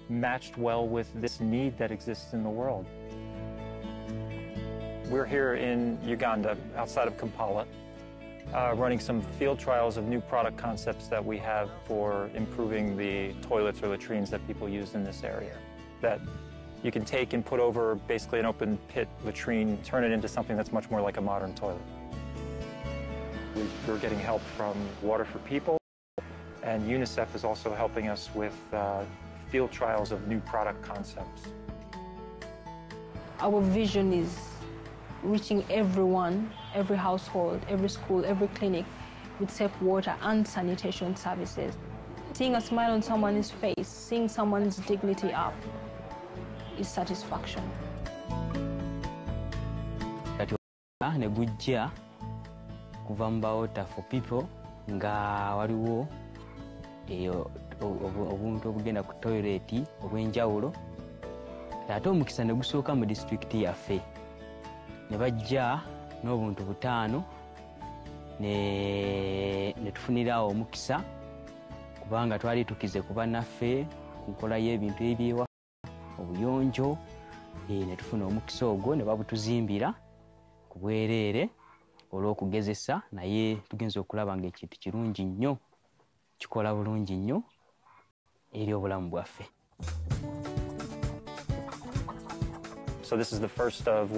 matched well with this need that exists in the world. We're here in Uganda, outside of Kampala, running some field trials of new product concepts that we have for improving the toilets or latrines that people use in this area. That you can take and put over basically an open pit latrine, turn it into something that's much more like a modern toilet. We're getting help from Water for People, and UNICEF is also helping us with field trials of new product concepts. Our vision is reaching everyone, every household, every school, every clinic with safe water and sanitation services. Seeing a smile on someone's face, seeing someone's dignity up is satisfaction. Negujja kuva mu Water for People nga waliwo obuntu obugenda ku toileti obw'enjawulo ate omukisa ne gusooka mu disitulikiti yaffe ne bajja n'obuntu 5 ne tufunira omukisa kubanga twali tukize kuba naffe kukola y'ebintu ebyewa obuyonjo ne tufuna omukisa ogwo ne babutuzimbira ku bwereere olw'okugezesa naye tugenza okulaba ng'ekintu kirungi nnyo kikola bulungi nnyo eri obulamu bwaffe. So this is the first of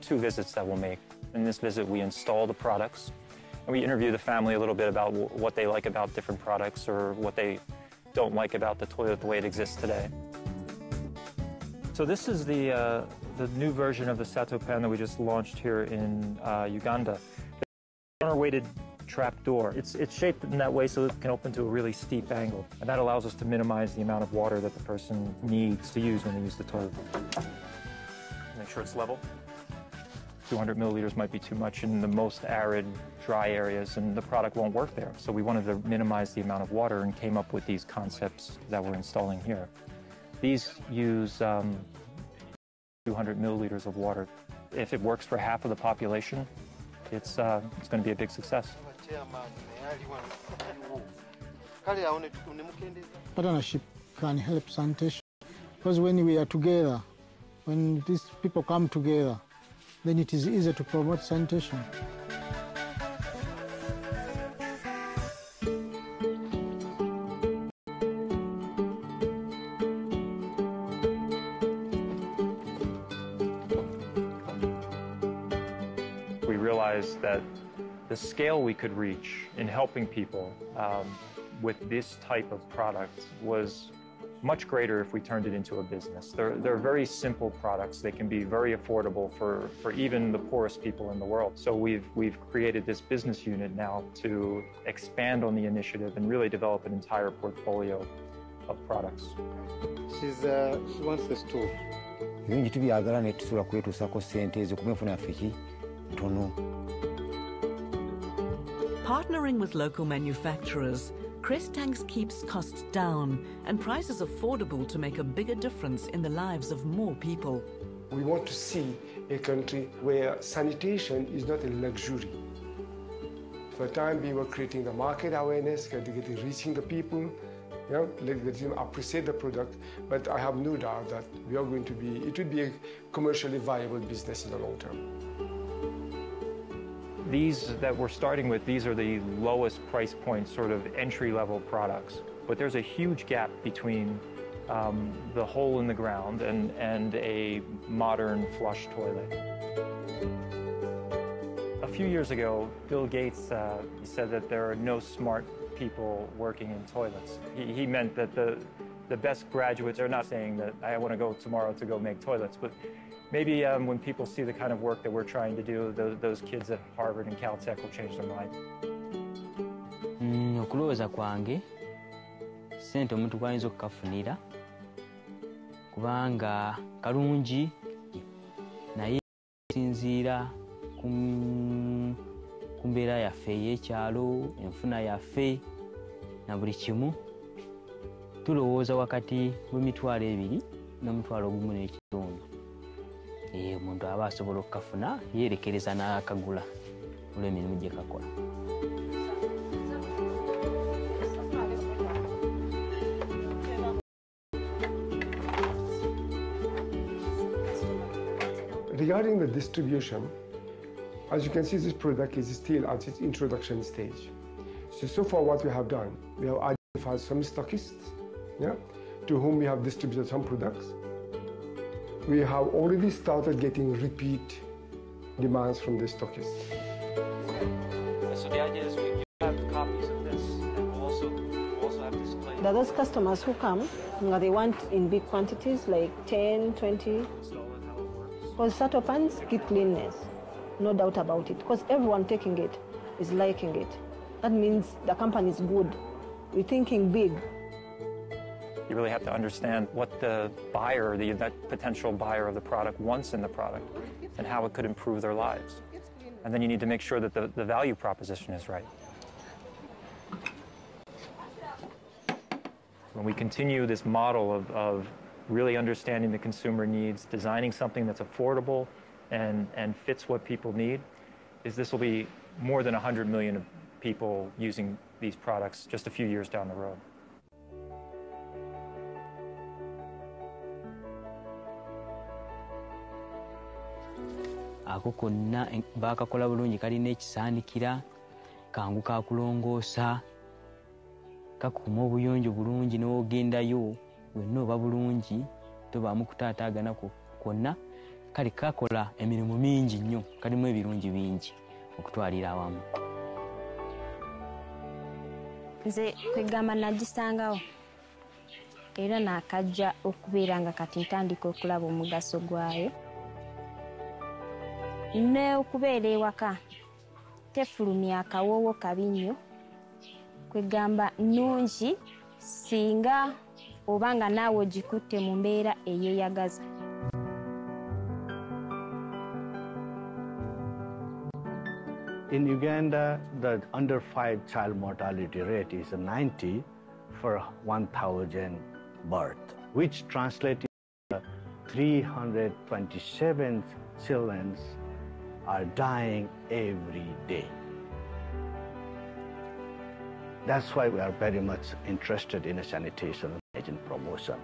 2 visits that we'll make. In this visit, we install the products, and we interview the family a little bit about what they like about different products or what they don't like about the toilet the way it exists today. So this is the new version of the Satopan that we just launched here in Uganda. The counter-weighted trap door. It's shaped in that way so it can open to a really steep angle, and that allows us to minimize the amount of water that the person needs to use when they use the toilet. Make sure it's level. 200 milliliters might be too much in the most arid, dry areas, and the product won't work there. So we wanted to minimize the amount of water and came up with these concepts that we're installing here. These use 200 milliliters of water. If it works for half of the population, it's going to be a big success. Partnership can help sanitation because when we are together, when these people come together, then it is easier to promote sanitation. We realized that the scale we could reach in helping people with this type of product was much greater if we turned it into a business. They're very simple products. They can be very affordable for even the poorest people in the world. So we've created this business unit now to expand on the initiative and really develop an entire portfolio of products. She wants the stool. Partnering with local manufacturers, Crest Tanks keeps costs down and prices affordable to make a bigger difference in the lives of more people. We want to see a country where sanitation is not a luxury. For the time being, we're creating the market awareness, reaching the people, let them appreciate the product, but I have no doubt that it would be a commercially viable business in the long term. These that we're starting with, these are the lowest price point sort of entry-level products. But there's a huge gap between the hole in the ground and a modern flush toilet. A few years ago, Bill Gates said that there are no smart people working in toilets. He meant that the best graduates are not saying that I want to go tomorrow to go make toilets, but maybe when people see the kind of work that we're trying to do, those kids at Harvard and Caltech will change their mind. Okulowooza kwange sente omuntu kwayinza okukafunira kubanga kalungi naye sinziira ku mbeera yaffe ey'ekyalo, enfuna yaffe na buli kimu. Tulowooza wakati w'emitwalo 2 n'omutwalo 1.5. Omuntu aba asobola okukafuna yeerekereza n'akagula olw'emirimu gye kakola. Regarding the distribution, as you can see, this product is still at its introduction stage. So far what we have done, we have identified some stockists, to whom we have distributed some products. We have already started getting repeat demands from the stockists. So the idea is we have copies of this, and we'll also have displays. There are those customers who come, they want in big quantities, like 10, 20. Because Sato pans keep cleanness, no doubt about it. Because everyone taking it is liking it. That means the company is good. We're thinking big. You really have to understand what the buyer, that potential buyer of the product wants in the product and how it could improve their lives. And then you need to make sure that the value proposition is right. When we continue this model of really understanding the consumer needs, designing something that's affordable and fits what people need, this will be more than 100 million people using these products just a few years down the road. Ako konna bakakola bulungi kalina ekisaanikira kangu kakulongoosa kakuma obuyonjo bulungi n'ogendayo wenna oba bulungi tobaamu kutaataagana kwonna kali kakola emirimu mingi nnyo kalimu ebirungi bingi okutwalira awamu. Nze kwegamba nagisangawo era naakajja okubeera nga kati ntandika okulaba omugaso gwayo. Ne okubeera ewaka tefulumya akawoowo kabi nnyo kwegamba nnungi singa oba nga naawe ogikutte mu mbeera eyeeyagaza. In Uganda, the under 5 child mortality rate is 90 for 1,000 births, which translates to 327 children are dying every day. That's why we are very much interested in a sanitation agent promotion,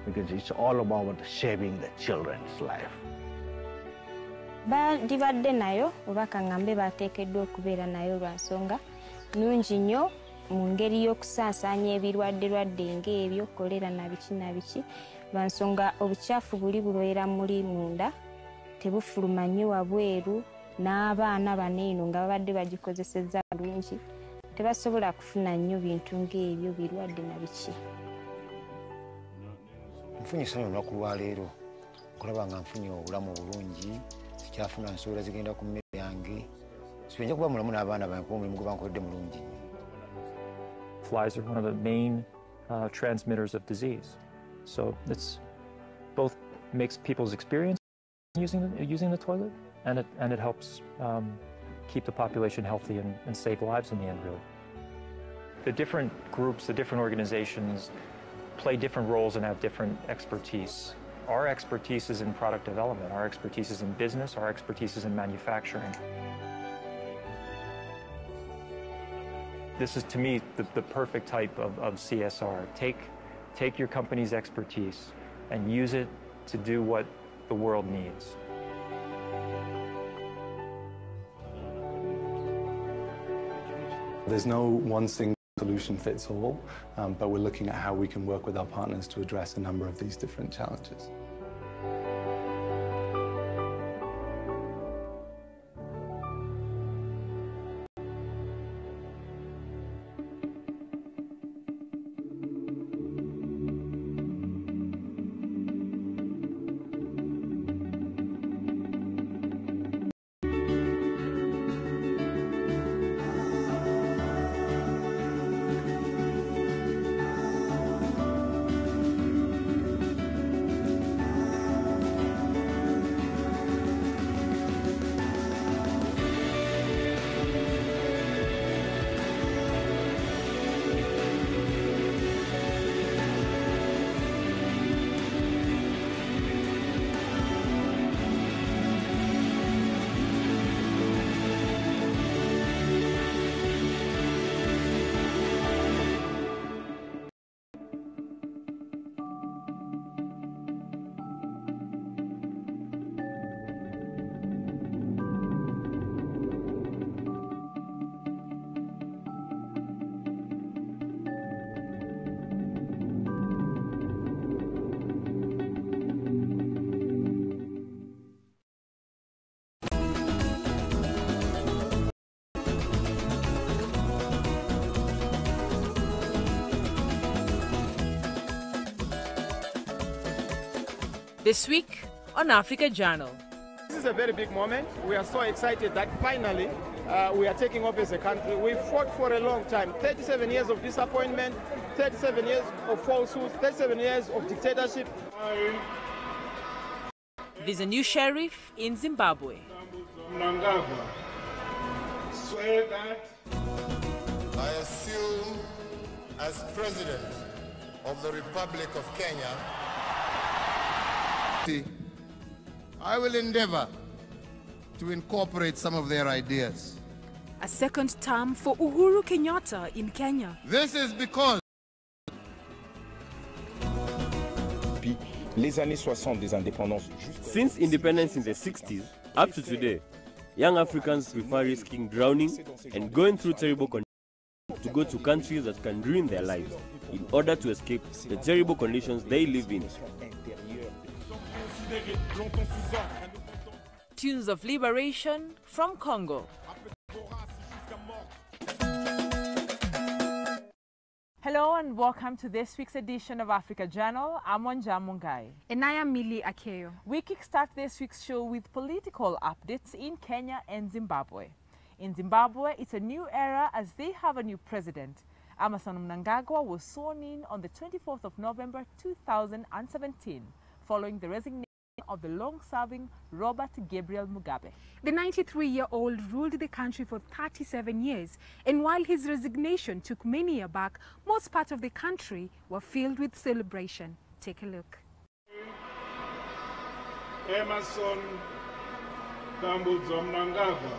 because it's all about saving the children's life. Bandibadde nayo oba kangambe bateekeddwa okubeera nayo lwa nsonga nnungi nnyo mu ngeri y'okusaasaanya ebirwadde ng'ebyo kolera na biki lwa nsonga obukyafu buli bulwera muli munda tebufuluma nnyo wabweru n'abaana baneeno nga babadde bagikozesezza bulungi tebasobola kufuna nnyo bintu ng'ebyo birwadde na biki. Nfunye essanyu olunaku lwaleero okulaba nga nfunye obulamu bulungi sikyafuna nsuula zigenda ku mmere yange sibenja kuba mulamu n'abaana bange kuba omulimu gwe bankoledde mulungi. Flies are one of the main transmitters of disease, so it's both makes people's experience using the toilet, and it helps keep the population healthy and save lives in the end, really. The different groups, the different organizations play different roles and have different expertise. Our expertise is in product development, our expertise is in business, our expertise is in manufacturing. This is, to me, the perfect type of CSR. Take your company's expertise and use it to do what the world needs. There's no one single solution fits all, but we're looking at how we can work with our partners to address a number of these different challenges. This week on Africa Journal. This is a very big moment. We are so excited that finally we are taking off as a country. We fought for a long time, 37 years of disappointment, 37 years of falsehoods, 37 years of dictatorship. There's a new sheriff in Zimbabwe. Mnangagwa, swear that I assume as President of the Republic of Kenya, I will endeavor to incorporate some of their ideas. A second term for Uhuru Kenyatta in Kenya. This is because since independence in the 60s up to today, young Africans prefer risking drowning and going through terrible conditions to go to countries that can ruin their lives in order to escape the terrible conditions they live in. Tunes of liberation from Congo. Hello and welcome to this week's edition of Africa Journal. I'm Wanja Mungai. And I am Millie Akeyo. We kickstart this week's show with political updates in Kenya and Zimbabwe. In Zimbabwe, it's a new era as they have a new president. Emmerson Mnangagwa was sworn in on the 24th of November 2017, following the resignation of the long-serving Robert Gabriel Mugabe. The 93-year-old ruled the country for 37 years, and while his resignation took many aback, most parts of the country were filled with celebration. Take a look. Emmerson Mnangagwa.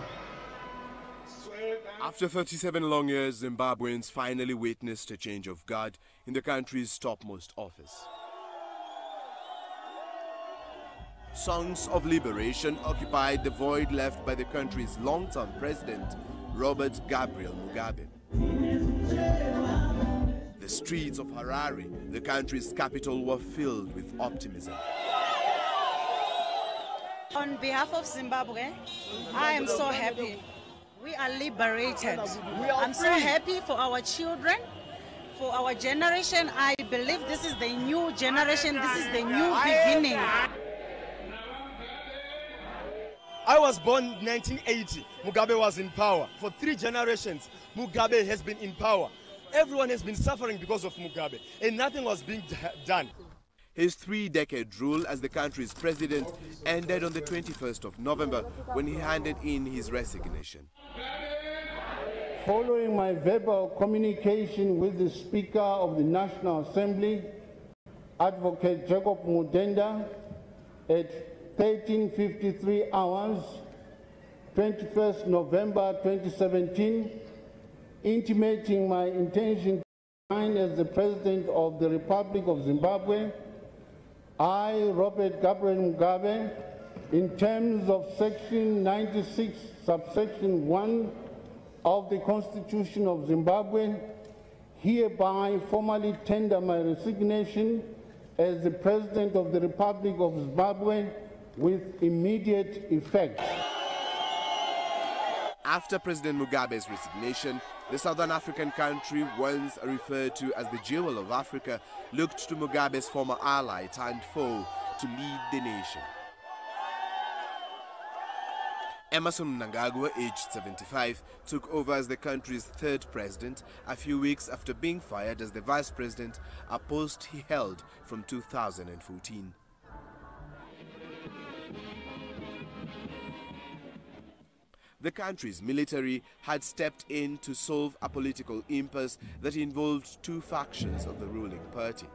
After 37 long years, Zimbabweans finally witnessed a change of guard in the country's topmost office. Songs of liberation occupied the void left by the country's long-term president, Robert Gabriel Mugabe. The streets of Harare, the country's capital, were filled with optimism. On behalf of Zimbabwe, I am so happy. We are liberated. I'm so happy for our children, for our generation. I believe this is the new generation, this is the new beginning. I was born in 1980. Mugabe was in power. For 3 generations, Mugabe has been in power. Everyone has been suffering because of Mugabe, and nothing was being done. His 3-decade rule as the country's president ended on the 21st of November when he handed in his resignation. Following my verbal communication with the Speaker of the National Assembly, Advocate Jacob Mudenda, at 13:53 hours, 21st November 2017, intimating my intention to resign as the President of the Republic of Zimbabwe, I, Robert Gabriel Mugabe, in terms of Section 96, subsection 1 of the Constitution of Zimbabwe, hereby formally tender my resignation as the President of the Republic of Zimbabwe with immediate effect. After President Mugabe's resignation, the Southern African country, once referred to as the jewel of Africa, looked to Mugabe's former ally turned foe to lead the nation. Emmerson Mnangagwa, aged 75, took over as the country's 3rd president a few weeks after being fired as the vice president, a post he held from 2014. The country's military had stepped in to solve a political impasse that involved 2 factions of the ruling party.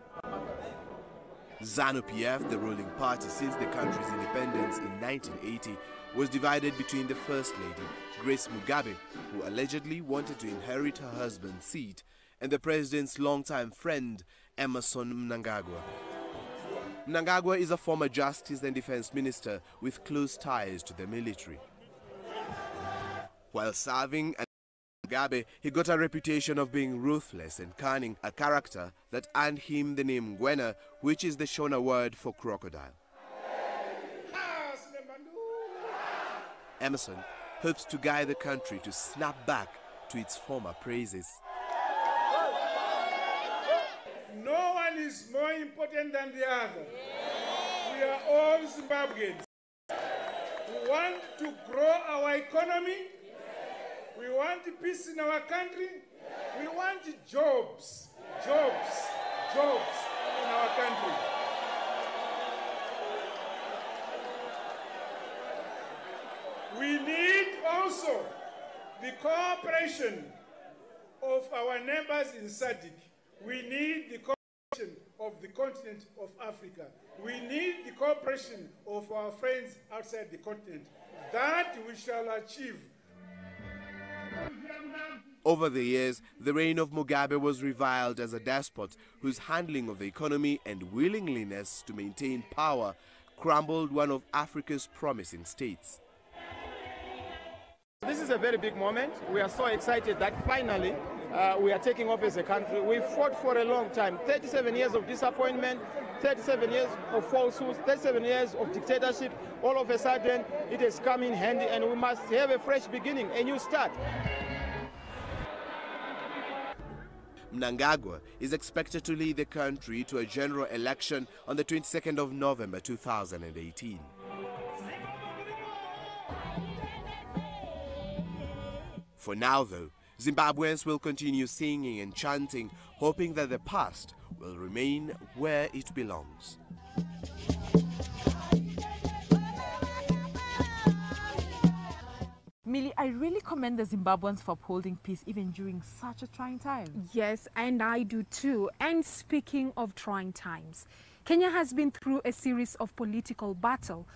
ZANU-PF, the ruling party since the country's independence in 1980, was divided between the First Lady, Grace Mugabe, who allegedly wanted to inherit her husband's seat, and the president's longtime friend, Emmerson Mnangagwa. Mnangagwa is a former justice and defense minister with close ties to the military. While serving under Mugabe, he got a reputation of being ruthless and cunning, a character that earned him the name Ngwena, which is the Shona word for crocodile. Emmerson hopes to guide the country to snap back to its former praises. No one is more important than the other. We We are all Zimbabweans. We want to grow our economy. We want peace in our country. We want jobs in our country. We need also the cooperation of our neighbors in SADC. We need the cooperation of the continent of Africa. We need the cooperation of our friends outside the continent. That we shall achieve. Over the years, the reign of Mugabe was reviled as a despot whose handling of the economy and willingness to maintain power crumbled one of Africa's promising states. This is a very big moment. We are so excited that finally we are taking off as a country. We fought for a long time, 37 years of disappointment, 37 years of falsehoods, 37 years of dictatorship. All of a sudden, it has come in handy and we must have a fresh beginning, a new start. Mnangagwa is expected to lead the country to a general election on the 22nd of November 2018. For now, though, Zimbabweans will continue singing and chanting, hoping that the past will remain where it belongs. Millie, I really commend the Zimbabweans for upholding peace even during such a trying time. Yes, and I do too. And speaking of trying times, Kenya has been through a series of political battle.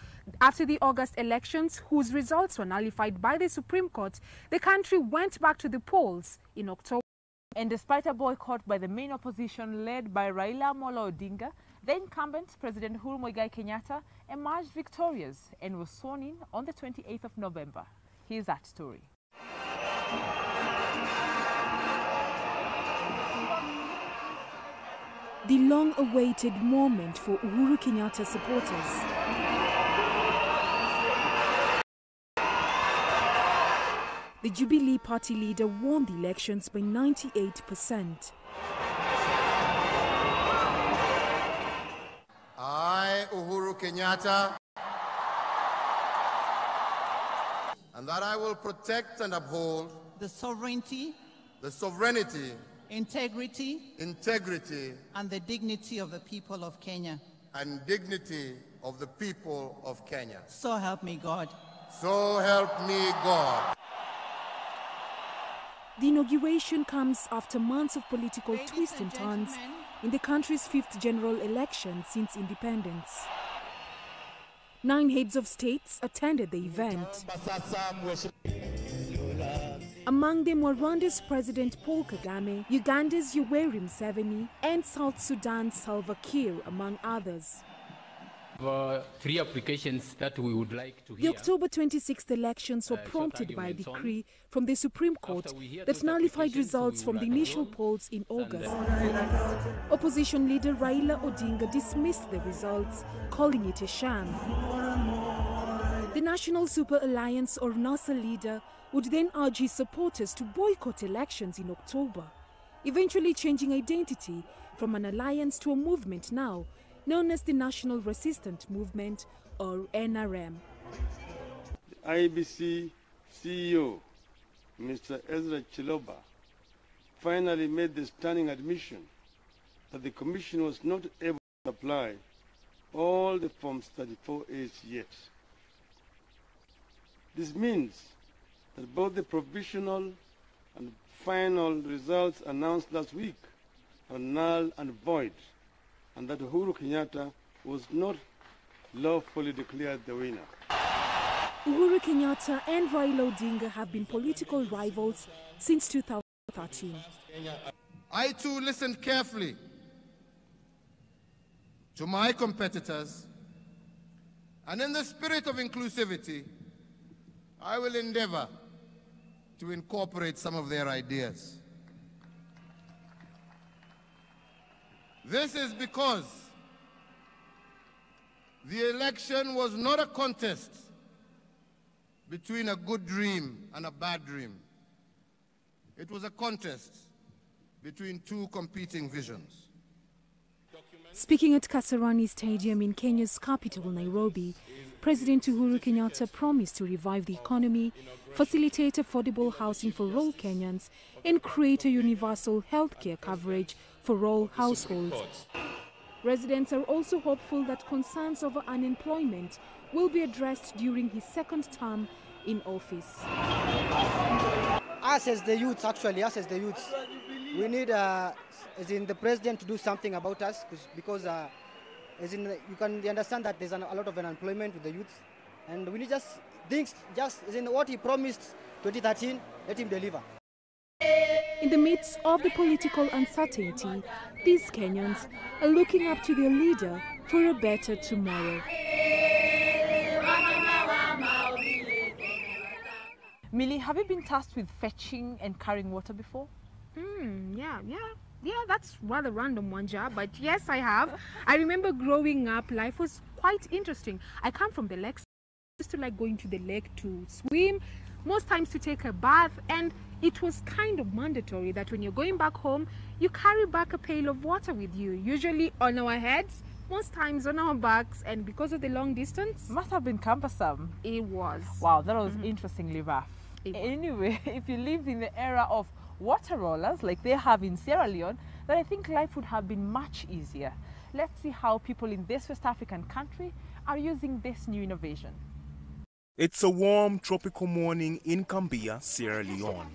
After the August elections, whose results were nullified by the Supreme Court, the country went back to the polls in October. And despite a boycott by the main opposition led by Raila Amolo Odinga, the incumbent President Uhuru Muigai Kenyatta emerged victorious and was sworn in on the 28th of November. Here's that story. The long-awaited moment for Uhuru Kenyatta supporters. The Jubilee Party leader won the elections by 98%. I, Uhuru Kenyatta, and that I will protect and uphold the sovereignty, integrity, and the dignity of the people of Kenya. And dignity of the people of Kenya. So help me God. So help me God. The inauguration comes after months of political twists and turns in the country's 5th general election since independence. 9 heads of states attended the event. Among them were Rwanda's President Paul Kagame, Uganda's Yoweri Museveni, and South Sudan's Salva Kiir, among others. 3 applications that we would like to The hear. October 26th elections were prompted by a decree from the Supreme Court that nullified results from the initial polls in August. Opposition leader Raila Odinga dismissed the results, calling it a sham. The National Super Alliance, or NASA leader, would then urge his supporters to boycott elections in October, eventually changing identity from an alliance to a movement now known as the National Resistance Movement, or NRM. The IBC CEO, Mr. Ezra Chiloba, finally made the stunning admission that the Commission was not able to apply all the Forms 34As yet. This means that both the provisional and final results announced last week are null and void, and that Uhuru Kenyatta was not lawfully declared the winner. Uhuru Kenyatta and Raila Odinga have been political rivals since 2013. I too listened carefully to my competitors, and in the spirit of inclusivity, I will endeavor to incorporate some of their ideas. This is because the election was not a contest between a good dream and a bad dream. It was a contest between 2 competing visions. Speaking at Kasarani Stadium in Kenya's capital, Nairobi, President Uhuru Kenyatta promised to revive the economy, facilitate affordable housing for all Kenyans, and create a universal healthcare coverage for all households. Residents are also hopeful that concerns over unemployment will be addressed during his second term in office. Us as the youths, we need as in the president to do something about us, because as in you can understand that there's a lot of unemployment with the youth, and we need just things, just as in what he promised 2013, let him deliver. In the midst of the political uncertainty, these Kenyans are looking up to their leader for a better tomorrow. Millie, have you been tasked with fetching and carrying water before? Yeah, that's rather random, Wanja, but yes, I have. I remember growing up, life was quite interesting. I come from the lakes. I used to like going to the lake to swim, most times to take a bath, and it was kind of mandatory that when you're going back home, you carry back a pail of water with you, usually on our heads, most times on our backs, and because of the long distance. Must have been cumbersome. It was. Wow, that was interestingly rough. Anyway, if you lived in the era of water rollers like they have in Sierra Leone, then I think life would have been much easier. Let's see how people in this West African country are using this new innovation. It's a warm tropical morning in Kambia, Sierra Leone.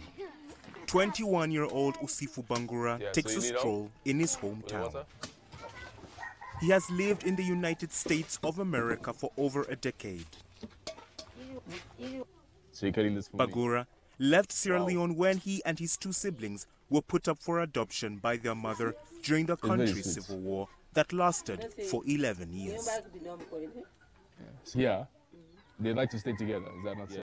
21-year-old Usifu Bangura takes a stroll in his hometown. He has lived in the United States of America for over a decade. So you're cutting this for me? Bangura left Sierra Leone when he and his two siblings were put up for adoption by their mother during the country's civil war that lasted for 11 years. Yeah, they'd like to stay together, is that not so?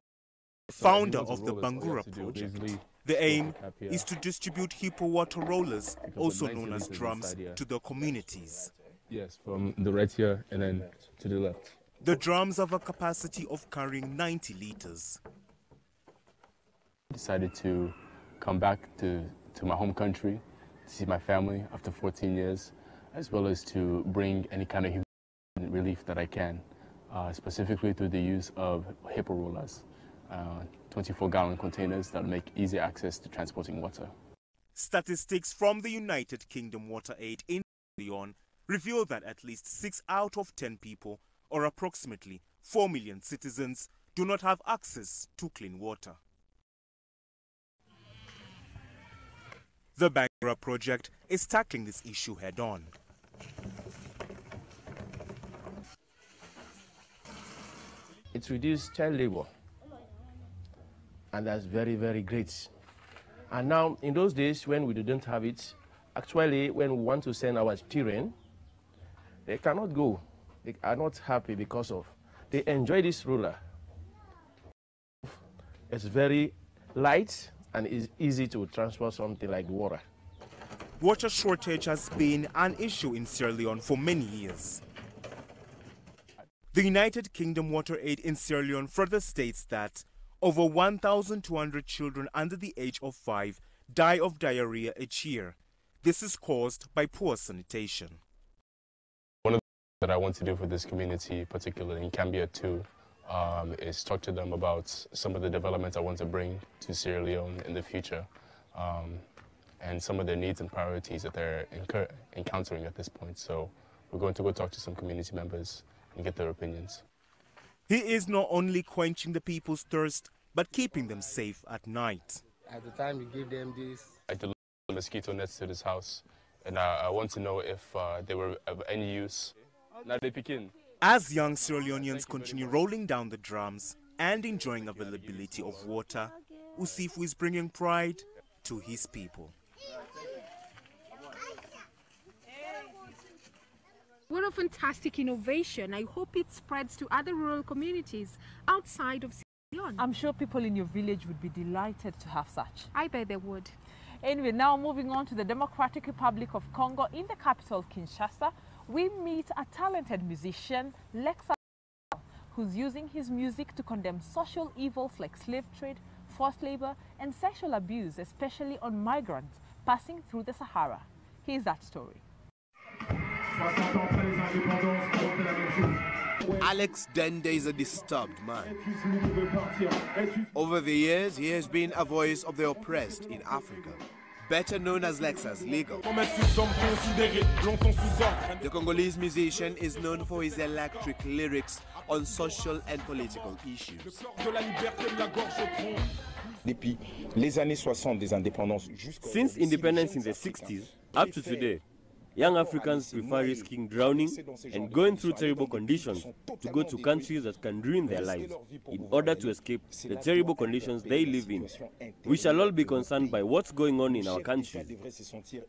Founder of the Bangura project, the aim is to distribute hippo water rollers, also known as drums, to the communities. Yes, from the right here and then to the left. The drums have a capacity of carrying 90 liters. Decided to come back to my home country to see my family after 14 years, as well as to bring any kind of relief that I can, specifically through the use of hippo rollers, 24-gallon containers that make easy access to transporting water. Statistics from the United Kingdom Water Aid in Leone reveal that at least 6 out of 10 people, or approximately 4 million citizens, do not have access to clean water. The Bangura project is tackling this issue head-on. It's reduced child labor, and that's very, very great. And now, in those days when we didn't have it, actually, when we want to send our children, they cannot go. They are not happy because of, they enjoy this roller. It's very light and is easy to transport something like water. Water shortage has been an issue in Sierra Leone for many years. The United Kingdom Water Aid in Sierra Leone further states that over 1,200 children under the age of 5 die of diarrhea each year. This is caused by poor sanitation. One of the things that I want to do for this community, particularly in Cambia too, is talk to them about some of the developments I want to bring to Sierra Leone in the future, and some of their needs and priorities that they're encountering at this point. So we're going to go talk to some community members and get their opinions. He is not only quenching the people's thirst, but keeping them safe at night. At the time you give them this, I delivered mosquito nets to this house, and I want to know if they were of any use. Now they pick in. As young Sierra Leoneans continue rolling down the drums and enjoying availability of water, Usifu is bringing pride to his people. What a fantastic innovation. I hope it spreads to other rural communities outside of Sierra Leone. I'm sure people in your village would be delighted to have such. I bet they would. Anyway, now moving on to the Democratic Republic of Congo in the capital, Kinshasa, we meet a talented musician, Lexa, who's using his music to condemn social evils like slave trade, forced labor, and sexual abuse, especially on migrants passing through the Sahara. Here's that story. Alex Dende is a disturbed man. Over the years, he has been a voice of the oppressed in Africa, better known as Lexus Legal. The Congolese musician is known for his electric lyrics on social and political issues. Since independence in the 60s up to today, young Africans prefer risking drowning and going through terrible conditions to go to countries that can ruin their lives in order to escape the terrible conditions they live in. We shall all be concerned by what's going on in our countries.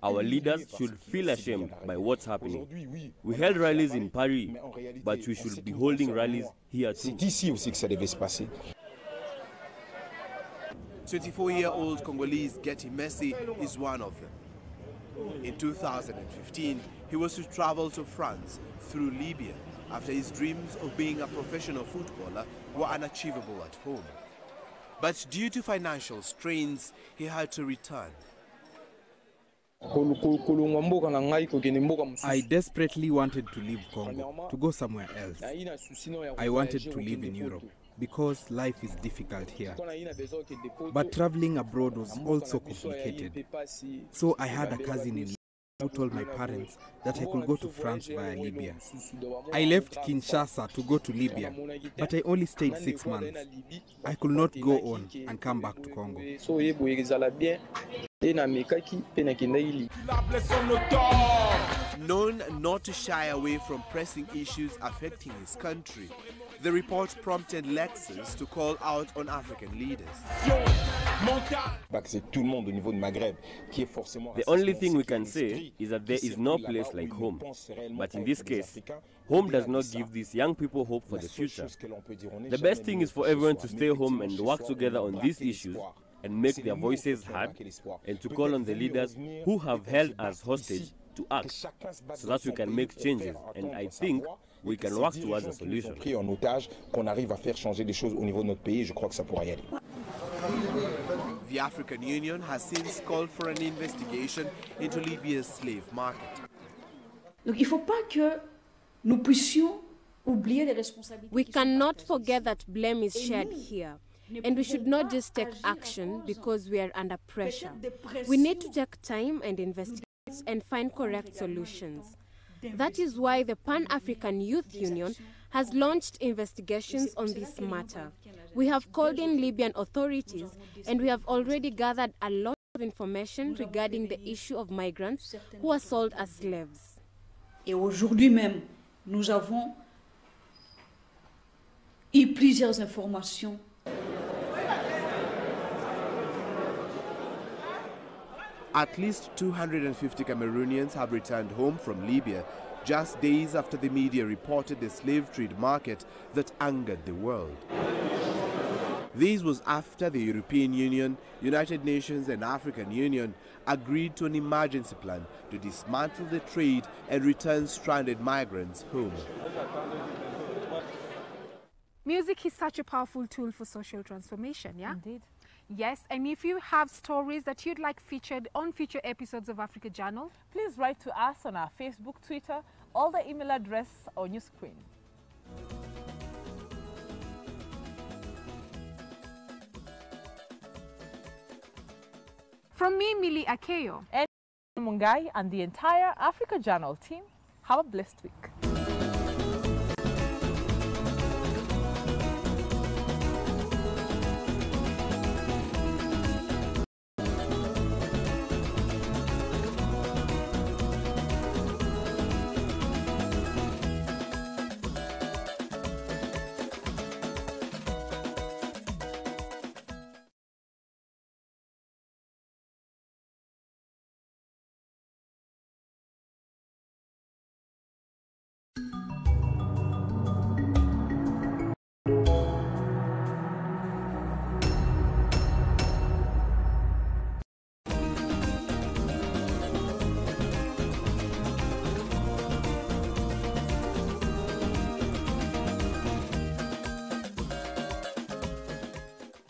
Our leaders should feel ashamed by what's happening. We held rallies in Paris, but we should be holding rallies here too. 24-year-old Congolese Getty Messi is one of them. In 2015, he was to travel to France through Libya after his dreams of being a professional footballer were unachievable at home. But due to financial strains, he had to return. I desperately wanted to leave Congo, to go somewhere else. I wanted to live in Europe, because life is difficult here. But traveling abroad was also complicated. So I had a cousin in Libya who told my parents that I could go to France via Libya. I left Kinshasa to go to Libya, but I only stayed 6 months. I could not go on and come back to Congo. Known not to shy away from pressing issues affecting his country, the report prompted Lexus to call out on African leaders. The only thing we can say is that there is no place like home. But in this case, home does not give these young people hope for the future. The best thing is for everyone to stay home and work together on these issues and make their voices heard, and to call on the leaders who have held us hostage to act so that we can make changes, and I think we can work towards a solution. The African Union has since called for an investigation into Libya's slave market. We cannot forget that blame is shared here. And we should not just take action because we are under pressure. We need to take time and investigate and find correct solutions. That is why the Pan-African Youth Union has launched investigations on this matter. We have called in Libyan authorities and we have already gathered a lot of information regarding the issue of migrants who are sold as slaves. Et aujourd'hui même, nous avons eu plusieurs informations. At least 250 Cameroonians have returned home from Libya just days after the media reported the slave trade market that angered the world. This was after the European Union, United Nations and African Union agreed to an emergency plan to dismantle the trade and return stranded migrants home. Music is such a powerful tool for social transformation, yeah? Indeed. Yes, and if you have stories that you'd like featured on future episodes of Africa Journal, please write to us on our Facebook, Twitter, or the email address on your screen. From me, Millie Akeyo, and Mungai and the entire Africa Journal team, have a blessed week.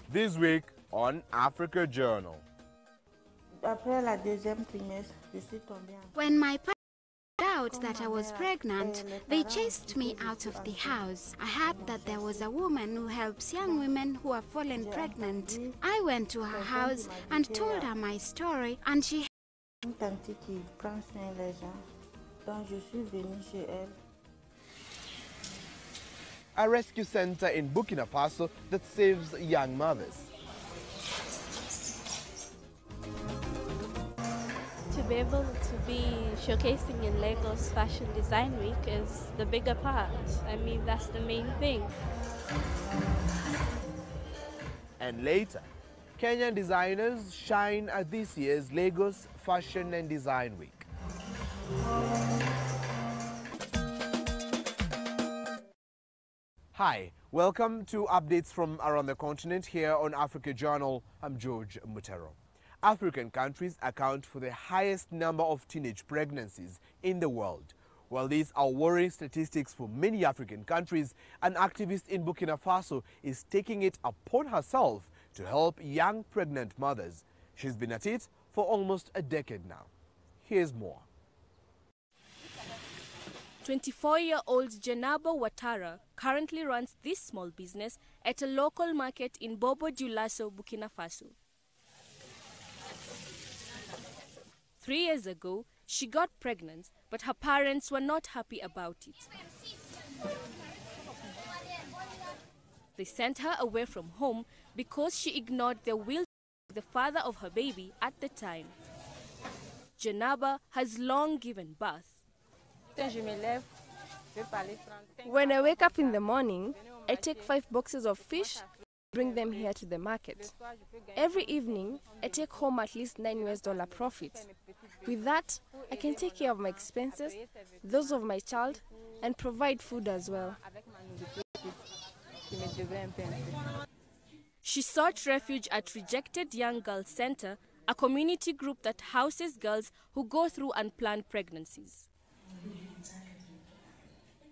This week on Africa Journal. Après la deuxième trimestre, je suis tombée enceinte. When my partner found out out that I was pregnant, they chased me out of the house. I heard that there was a woman who helps young women who have fallen pregnant. I went to her house and told her my story, and she... A rescue center in Burkina Faso that saves young mothers. To be able to be showcasing in Lagos Fashion Design Week is the bigger part. I mean, that's the main thing. And later, Kenyan designers shine at this year's Lagos Fashion and Design Week. Hi, welcome to updates from around the continent here on Africa Journal. I'm George Mutero. African countries account for the highest number of teenage pregnancies in the world. While these are worrying statistics for many African countries, an activist in Burkina Faso is taking it upon herself to help young pregnant mothers. She's been at it for almost a decade now. Here's more. 24-year-old Janaba Ouattara currently runs this small business at a local market in Bobo Dioulasso, Burkina Faso. 3 years ago, she got pregnant, but her parents were not happy about it. They sent her away from home because she ignored the will of the father of her baby at the time. Janaba has long given birth. When I wake up in the morning, I take 5 boxes of fish, bring them here to the market. Every evening, I take home at least $9 profit. With that, I can take care of my expenses, those of my child, and provide food as well. She sought refuge at Rejected Young Girls Center, a community group that houses girls who go through unplanned pregnancies.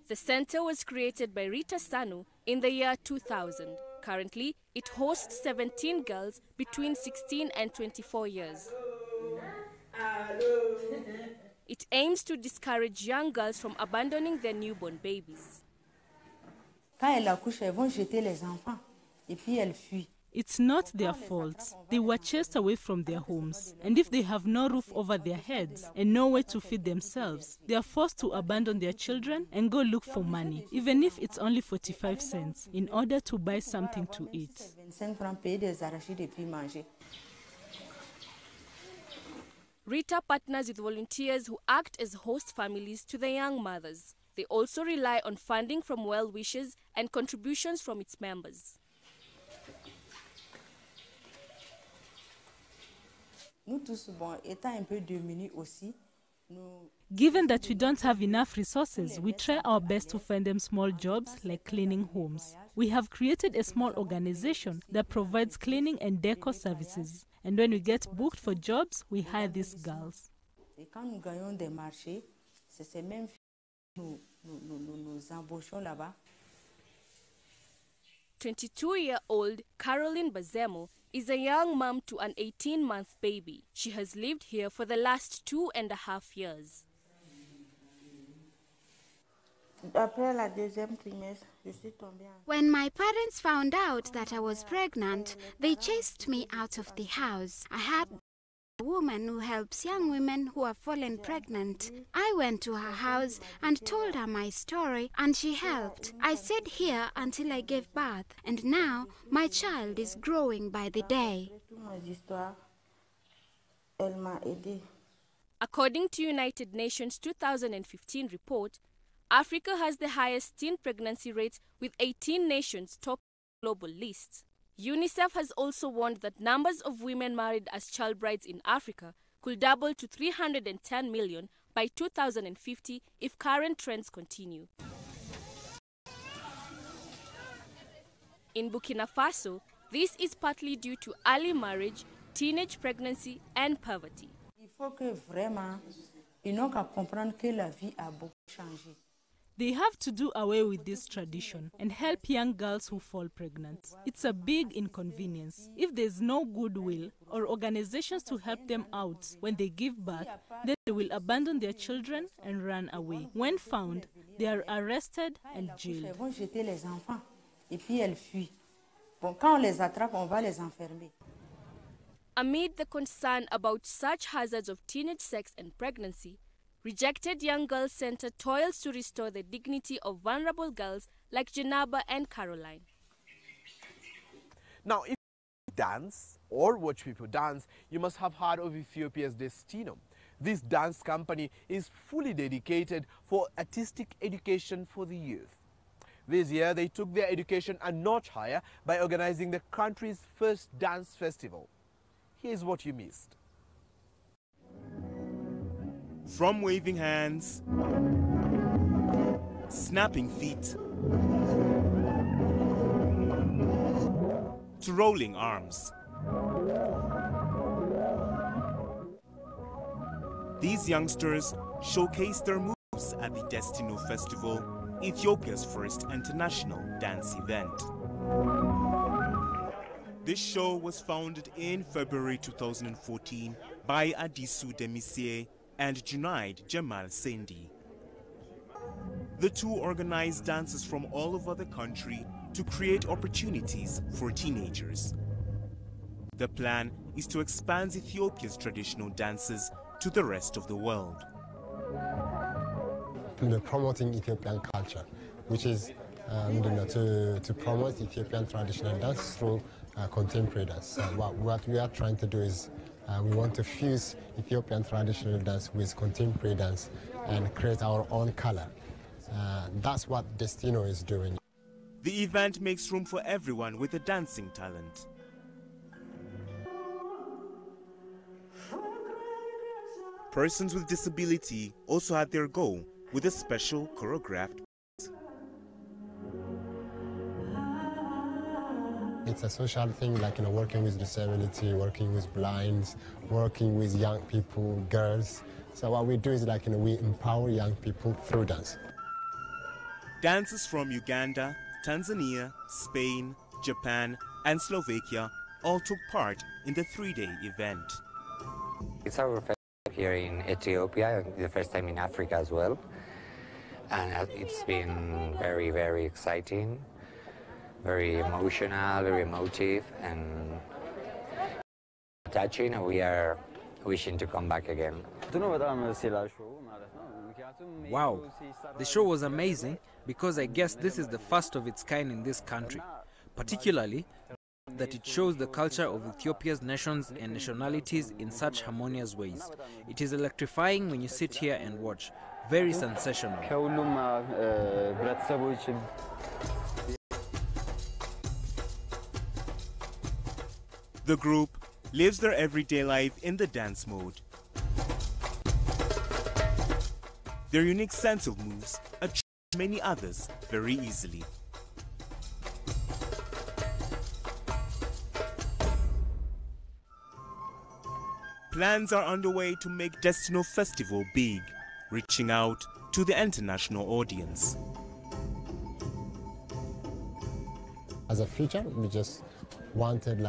The center was created by Rita Sanu in the year 2000. Currently, it hosts 17 girls between 16 and 24 years. It aims to discourage young girls from abandoning their newborn babies. It's not their fault. They were chased away from their homes. And if they have no roof over their heads and no way to feed themselves, they are forced to abandon their children and go look for money, even if it's only 45 cents, in order to buy something to eat. Rita partners with volunteers who act as host families to the young mothers. They also rely on funding from well-wishers and contributions from its members. Given that we don't have enough resources, we try our best to find them small jobs like cleaning homes. We have created a small organization that provides cleaning and decor services. And when we get booked for jobs, we hire these girls. 22-year-old Caroline Bazemo is a young mom to an 18-month baby. She has lived here for the last 2.5 years. When my parents found out that I was pregnant, they chased me out of the house. I had a woman who helps young women who have fallen pregnant. I went to her house and told her my story, and she helped. I stayed here until I gave birth, and now my child is growing by the day. According to United Nations 2015 report, Africa has the highest teen pregnancy rates with 18 nations top global lists. UNICEF has also warned that numbers of women married as child brides in Africa could double to 310 million by 2050 if current trends continue. In Burkina Faso, this is partly due to early marriage, teenage pregnancy, and poverty. They have to do away with this tradition and help young girls who fall pregnant. It's a big inconvenience. If there's no goodwill or organizations to help them out when they give birth, then they will abandon their children and run away. When found, they are arrested and jailed. Amid the concern about such hazards of teenage sex and pregnancy, Rejected Young Girls Center toils to restore the dignity of vulnerable girls like Janaba and Caroline. Now, if you dance or watch people dance, you must have heard of Ethiopia's Destino. This dance company is fully dedicated for artistic education for the youth. This year, they took their education a notch higher by organizing the country's first dance festival. Here's what you missed. From waving hands, snapping feet, to rolling arms. These youngsters showcase their moves at the Destino Festival, Ethiopia's first international dance event. This show was founded in February 2014 by Adisu Demisie and Junaid Jamal Sendi. The two organize dances from all over the country to create opportunities for teenagers. The plan is to expand Ethiopia's traditional dances to the rest of the world. Promoting Ethiopian culture, which is to promote Ethiopian traditional dance through contemporary dance. What we are trying to do is we want to fuse Ethiopian traditional dance with contemporary dance and create our own color. That's what Destino is doing. The event makes room for everyone with a dancing talent. Persons with disability also had their go with a special choreographed. It's a social thing, like working with disability, working with blinds, working with young people, girls. So what we do is we empower young people through dance. Dancers from Uganda, Tanzania, Spain, Japan, and Slovakia all took part in the three-day event. It's our first time here in Ethiopia, the first time in Africa as well. And it's been very, very exciting. Very emotional, very emotive, and touching. We are wishing to come back again. Wow, the show was amazing because I guess this is the first of its kind in this country, particularly that it shows the culture of Ethiopia's nations and nationalities in such harmonious ways. It is electrifying when you sit here and watch. Very sensational. The group lives their everyday life in the dance mode. Their unique sense of moves attracts many others very easily. Plans are underway to make Destino Festival big, reaching out to the international audience. As a feature, we just wanted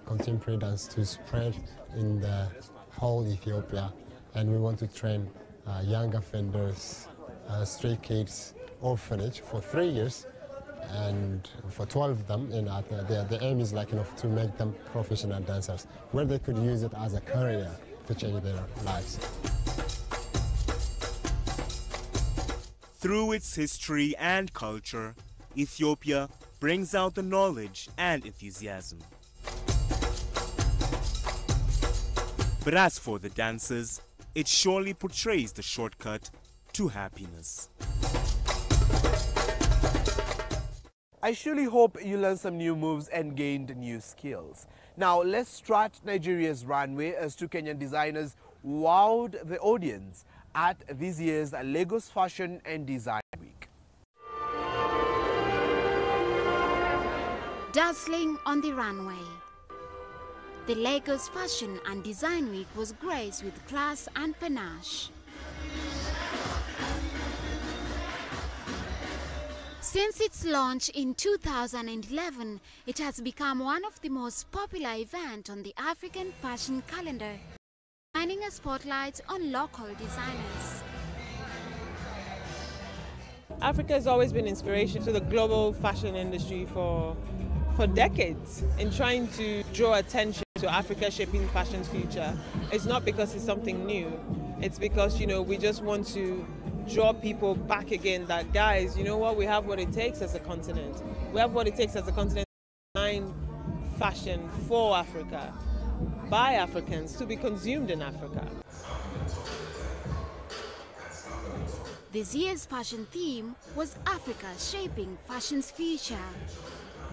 contemporary dance to spread in the whole Ethiopia, and we want to train young offenders, stray kids, orphanage for 3 years, and for 12 of them, the aim is to make them professional dancers, where they could use it as a career to change their lives. Through its history and culture, Ethiopia brings out the knowledge and enthusiasm. But as for the dancers, it surely portrays the shortcut to happiness. I surely hope you learned some new moves and gained new skills. Now let's strut Nigeria's runway as two Kenyan designers wowed the audience at this year's Lagos Fashion and Design Week. Dazzling on the runway. The Lagos Fashion and Design Week was graced with class and panache. Since its launch in 2011, it has become one of the most popular events on the African fashion calendar, shining a spotlight on local designers. Africa has always been inspiration to the global fashion industry for decades in trying to draw attention to Africa shaping fashion's future. It's not because it's something new. It's because, you know, we just want to draw people back again that, guys, you know what, we have what it takes as a continent. We have what it takes as a continent to design fashion for Africa, by Africans, to be consumed in Africa. This year's fashion theme was Africa shaping fashion's future.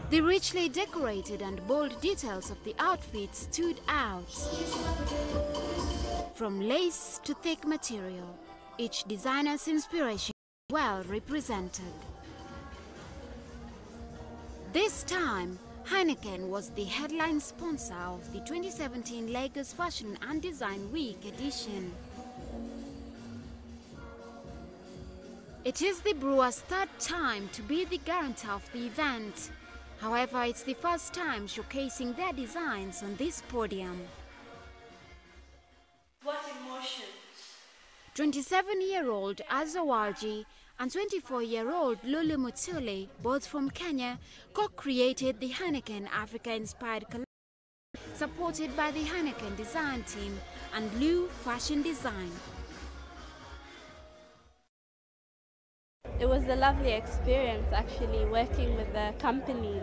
The richly decorated and bold details of the outfits stood out. From lace to thick material, each designer's inspiration was well represented. This time, Heineken was the headline sponsor of the 2017 Lagos Fashion and Design Week edition. It is the brewers' third time to be the guarantor of the event. However, it's the first time showcasing their designs on this podium. What emotions? 27-year-old Azawalji and 24-year-old Lulu Mutule, both from Kenya, co-created the Heineken Africa-inspired collection, supported by the Heineken design team and Blue Fashion Design. It was a lovely experience actually working with the company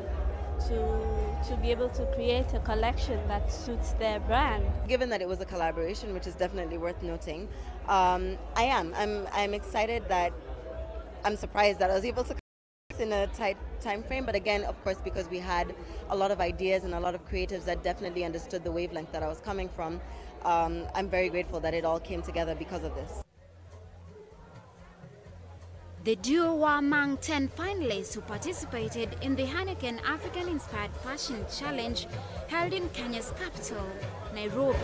to be able to create a collection that suits their brand. Given that it was a collaboration, which is definitely worth noting, I'm excited that I'm surprised that I was able to in a tight time frame, but again, of course, because we had a lot of ideas and a lot of creatives that definitely understood the wavelength that I was coming from, I'm very grateful that it all came together because of this. The duo were among 10 finalists who participated in the Heineken African-inspired fashion challenge held in Kenya's capital, Nairobi.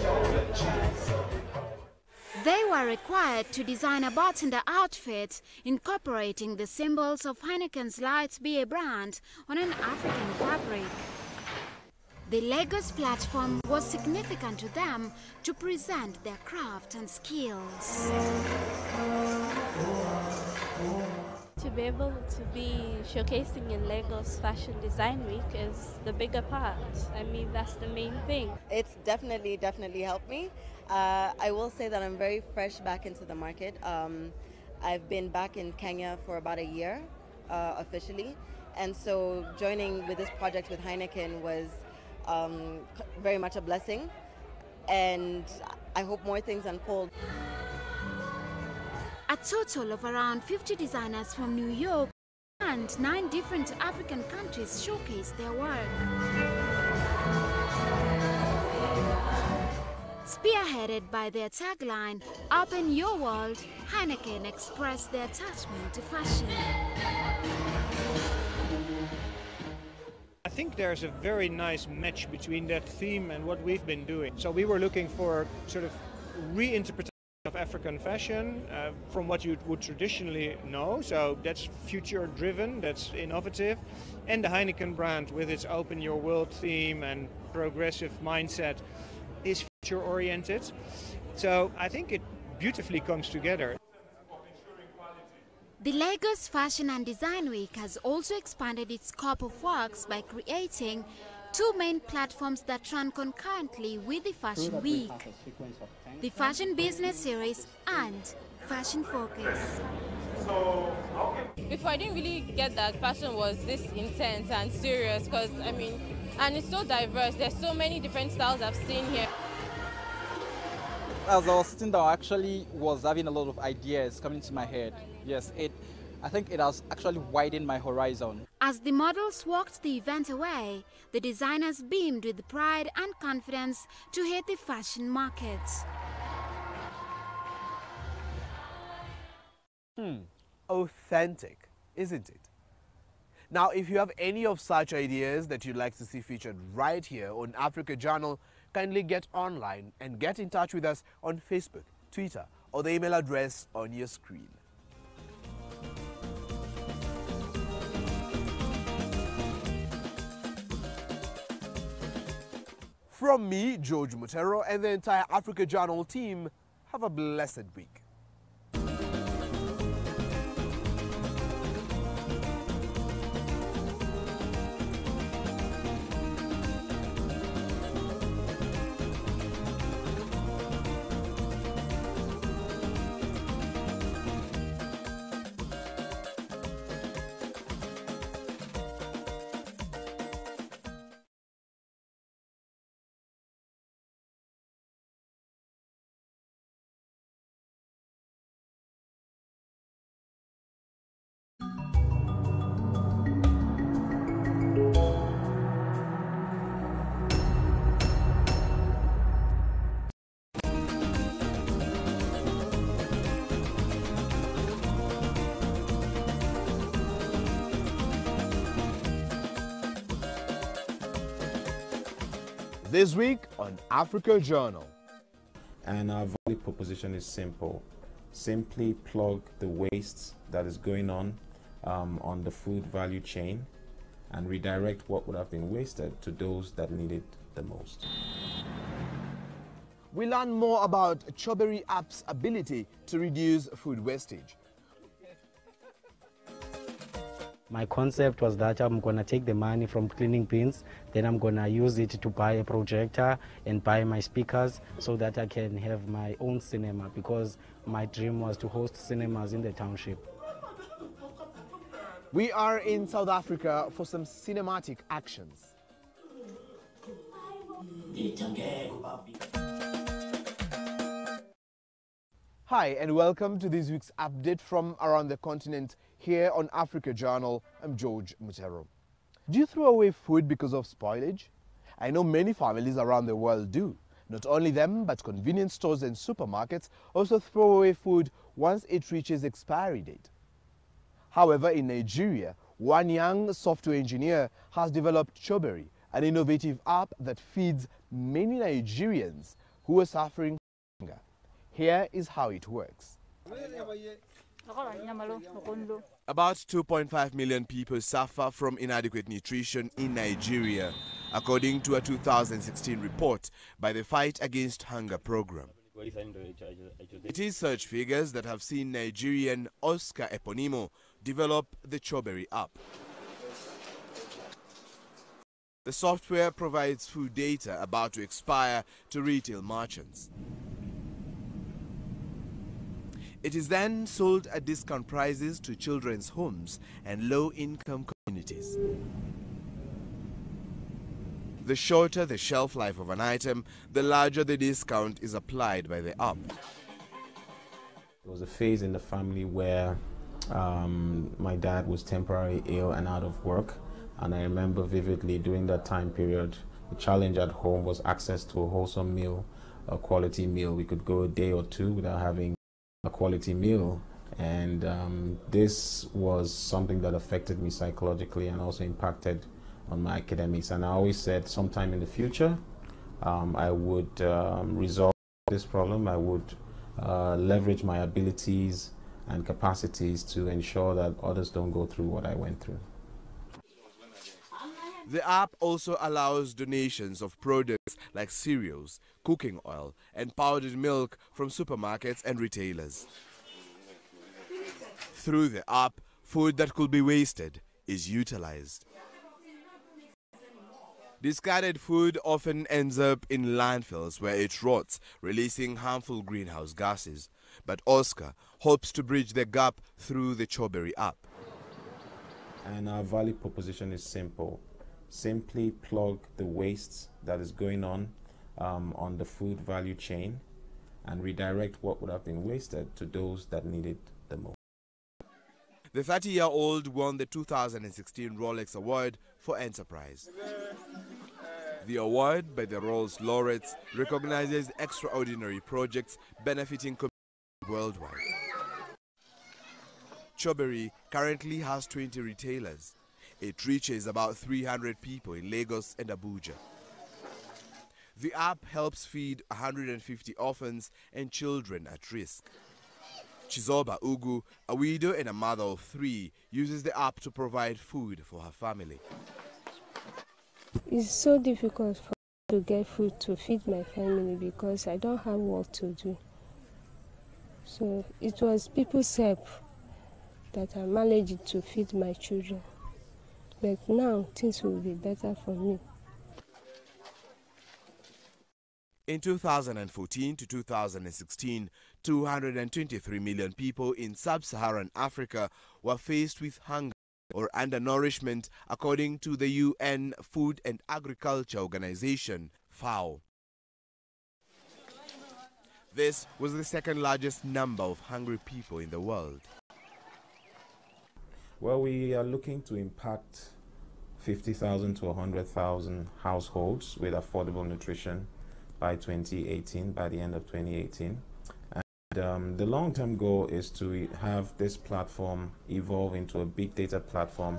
They were required to design a bartender outfit incorporating the symbols of Heineken's light beer brand on an African fabric. The Lagos platform was significant to them to present their craft and skills. To be able to be showcasing in Lagos Fashion Design Week is the bigger part. I mean, that's the main thing. It's definitely helped me. I will say that I'm very fresh back into the market. I've been back in Kenya for about a year, officially. And so joining with this project with Heineken was very much a blessing. And I hope more things unfold. A total of around 50 designers from New York and 9 different African countries showcased their work. Spearheaded by their tagline, "Open Your World," Heineken expressed their attachment to fashion. I think there's a very nice match between that theme and what we've been doing. So we were looking for sort of reinterpretation of African fashion from what you would traditionally know. So that's future driven, that's innovative. And the Heineken brand with its Open Your World theme and progressive mindset is future oriented. So I think it beautifully comes together. The Lagos Fashion and Design Week has also expanded its scope of works by creating 2 main platforms that run concurrently with the Fashion Week: the Fashion Business Series and Fashion Focus. Before, I didn't really get that fashion was this intense and serious, because I mean, and it's so diverse. There's so many different styles I've seen here. As I was sitting down, I actually was having a lot of ideas coming to my head. Yes, I think it has actually widened my horizon. As the models walked the event away, the designers beamed with pride and confidence to hit the fashion market. Authentic, isn't it? Now, if you have any of such ideas that you'd like to see featured right here on Africa Journal, kindly get online and get in touch with us on Facebook, Twitter, or the email address on your screen. From me, George Mutero, and the entire Africa Journal team, have a blessed week. This week on Africa Journal. And our value proposition is simple. Simply plug the waste that is going on the food value chain and redirect what would have been wasted to those that need it the most. We learn more about Choberi app's ability to reduce food wastage. My concept was that I'm going to take the money from cleaning bins, then I'm going to use it to buy a projector and buy my speakers so that I can have my own cinema, because my dream was to host cinemas in the township. We are in South Africa for some cinematic actions. Hi and welcome to this week's update from around the continent here on Africa Journal. I'm George Mutero. Do you throw away food because of spoilage? I know many families around the world do. Not only them, but convenience stores and supermarkets also throw away food once it reaches expiry date. However, in Nigeria, one young software engineer has developed Choberi, an innovative app that feeds many Nigerians who are suffering hunger. Here is how it works. About 2.5 million people suffer from inadequate nutrition in Nigeria, according to a 2016 report by the Fight Against Hunger program. It is such figures that have seen Nigerian Oscar Eponimo develop the Choberi app. The software provides food data about to expire to retail merchants. It is then sold at discount prices to children's homes and low-income communities. The shorter the shelf life of an item, the larger the discount is applied by the app. There was a phase in the family where my dad was temporarily ill and out of work, and I remember vividly during that time period, the challenge at home was access to a wholesome meal, a quality meal. We could go a day or two without having a quality meal, and this was something that affected me psychologically and also impacted on my academics. And I always said sometime in the future I would resolve this problem. I would leverage my abilities and capacities to ensure that others don't go through what I went through. The app also allows donations of products like cereals, cooking oil, and powdered milk from supermarkets and retailers. Through the app, food that could be wasted is utilized. Discarded food often ends up in landfills where it rots, releasing harmful greenhouse gases. But Oscar hopes to bridge the gap through the Choberi app. And our value proposition is simple. Simply plug the waste that is going on the food value chain and redirect what would have been wasted to those that need it the most. The 30-year-old won the 2016 Rolex Award for Enterprise. The award by the Rolls Laureates recognizes extraordinary projects benefiting communities worldwide. Choberi currently has 20 retailers. It reaches about 300 people in Lagos and Abuja. The app helps feed 150 orphans and children at risk. Chizoba Ugu, a widow and a mother of 3, uses the app to provide food for her family. It's so difficult for to get food to feed my family because I don't have work to do. So it was people's help that I managed to feed my children. But now things will be better for me. In 2014 to 2016, 223 million people in sub-Saharan Africa were faced with hunger or undernourishment, according to the UN Food and Agriculture Organization, FAO. This was the second largest number of hungry people in the world. Well, we are looking to impact 50,000 to 100,000 households with affordable nutrition by 2018, by the end of 2018. And the long-term goal is to have this platform evolve into a big data platform.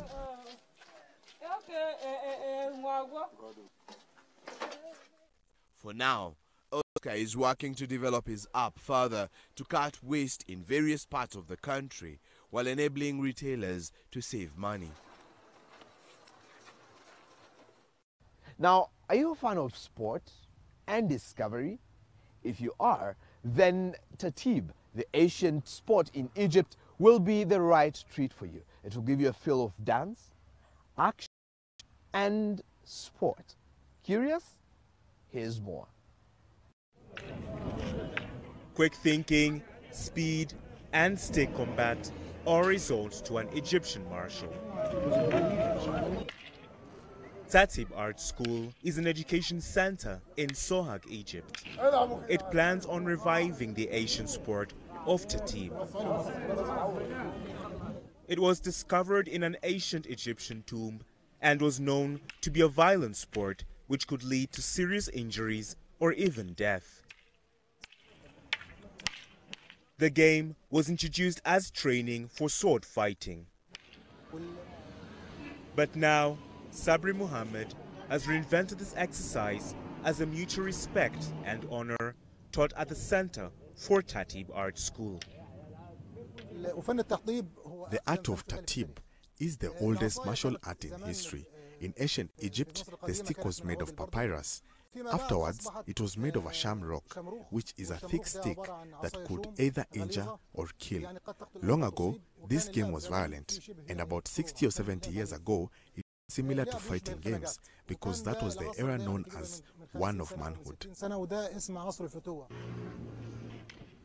For now, Oscar is working to develop his app further to cut waste in various parts of the country while enabling retailers to save money. Now, are you a fan of sports and discovery? If you are, then Tatib, the ancient sport in Egypt, will be the right treat for you. It will give you a feel of dance, action, and sport. Curious? Here's more. Quick thinking, speed, and stick combat are results to an Egyptian martial. Tatib Art School is an education center in Sohag, Egypt. It plans on reviving the ancient sport of Tatib. It was discovered in an ancient Egyptian tomb and was known to be a violent sport which could lead to serious injuries or even death. The game was introduced as training for sword fighting. But now, Sabri Muhammad has reinvented this exercise as a mutual respect and honor taught at the Center for Tatib Art School. The art of Tatib is the oldest martial art in history. In ancient Egypt, the stick was made of papyrus. Afterwards, it was made of a shamrock, which is a thick stick that could either injure or kill. Long ago, this game was violent, and about 60 or 70 years ago, it was similar to fighting games, because that was the era known as one of manhood.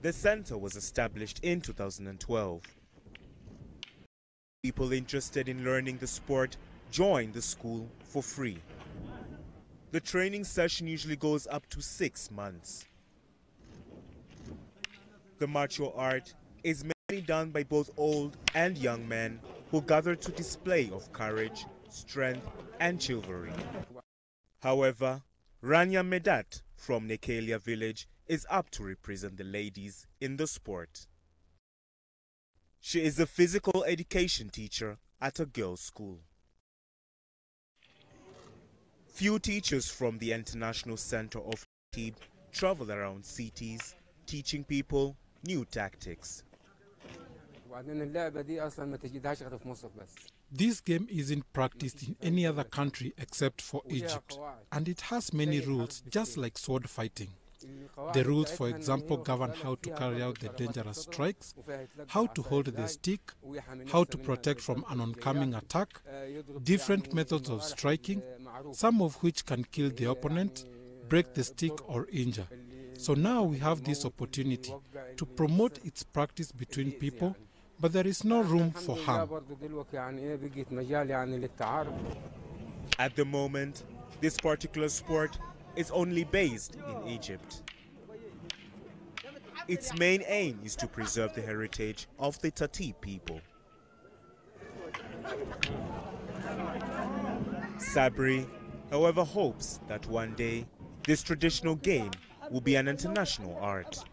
The center was established in 2012. People interested in learning the sport join the school for free. The training session usually goes up to 6 months. The martial art is mainly done by both old and young men who gather to display of courage, strength, and chivalry. However, Rania Medat from Nekalia village is up to represent the ladies in the sport. She is a physical education teacher at a girls' school. Few teachers from the International Center of Tatib travel around cities, teaching people new tactics. This game isn't practiced in any other country except for Egypt, and it has many rules, just like sword fighting. The rules, for example, govern how to carry out the dangerous strikes, how to hold the stick, how to protect from an oncoming attack, different methods of striking, some of which can kill the opponent, break the stick or injure. So now we have this opportunity to promote its practice between people, but there is no room for harm. At the moment, this particular sport is only based in Egypt. Its main aim is to preserve the heritage of the Tatib people. Sabri, however, hopes that one day this traditional game will be an international art.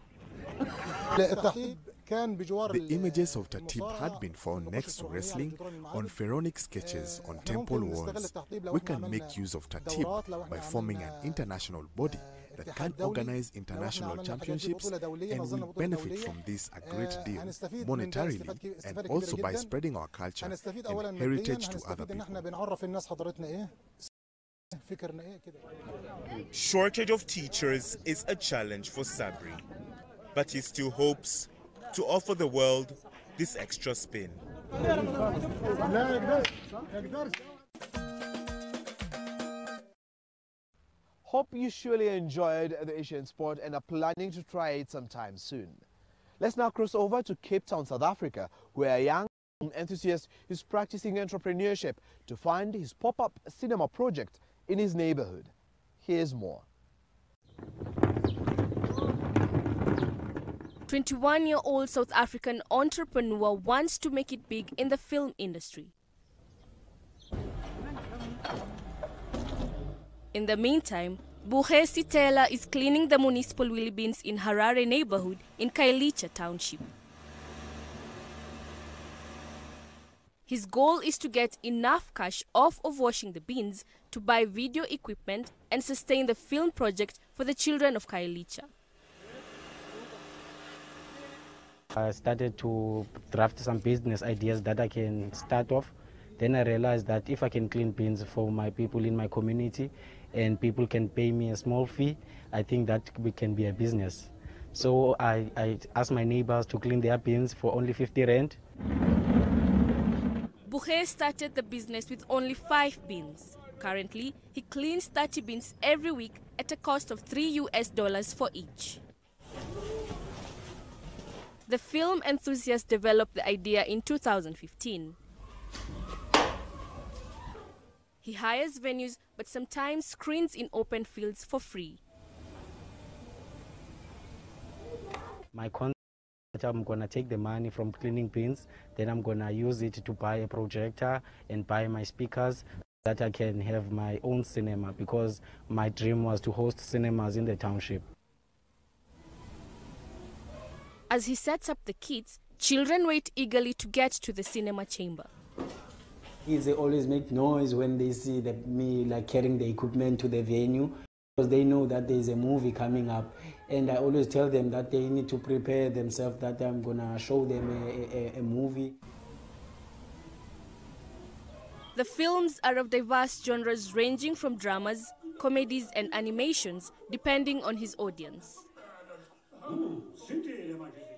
The images of Tatib had been found next to wrestling on pharaonic sketches on temple walls. We can make use of Tatib by forming an international body that can organize international championships, and will benefit from this a great deal, monetarily, and also by spreading our culture and heritage to other people. Shortage of teachers is a challenge for Sabri, but he still hopes to offer the world this extra spin. Hope you surely enjoyed the Asian sport and are planning to try it sometime soon. Let's now cross over to Cape Town, South Africa, where a young enthusiast is practicing entrepreneurship to fund his pop-up cinema project in his neighborhood. Here's more. 21-year-old South African entrepreneur wants to make it big in the film industry. In the meantime, Buhesi Taylor is cleaning the municipal wheelie bins in Harare neighborhood in Khayelitsha township. His goal is to get enough cash off of washing the bins to buy video equipment and sustain the film project for the children of Khayelitsha. I started to draft some business ideas that I can start off. Then I realized that if I can clean bins for my people in my community and people can pay me a small fee, I think that can be a business. So I asked my neighbors to clean their bins for only 50 rand. Buhe started the business with only 5 bins. Currently, he cleans 30 bins every week at a cost of $3 for each. The film enthusiast developed the idea in 2015. He hires venues but sometimes screens in open fields for free. My concept, I'm going to take the money from cleaning bins, then I'm going to use it to buy a projector and buy my speakers so that I can have my own cinema, because my dream was to host cinemas in the township. As he sets up the kits, children wait eagerly to get to the cinema chamber. They always make noise when they see me carrying the equipment to the venue, because they know that there's a movie coming up. And I always tell them that they need to prepare themselves, that I'm going to show them a movie. The films are of diverse genres ranging from dramas, comedies and animations, depending on his audience.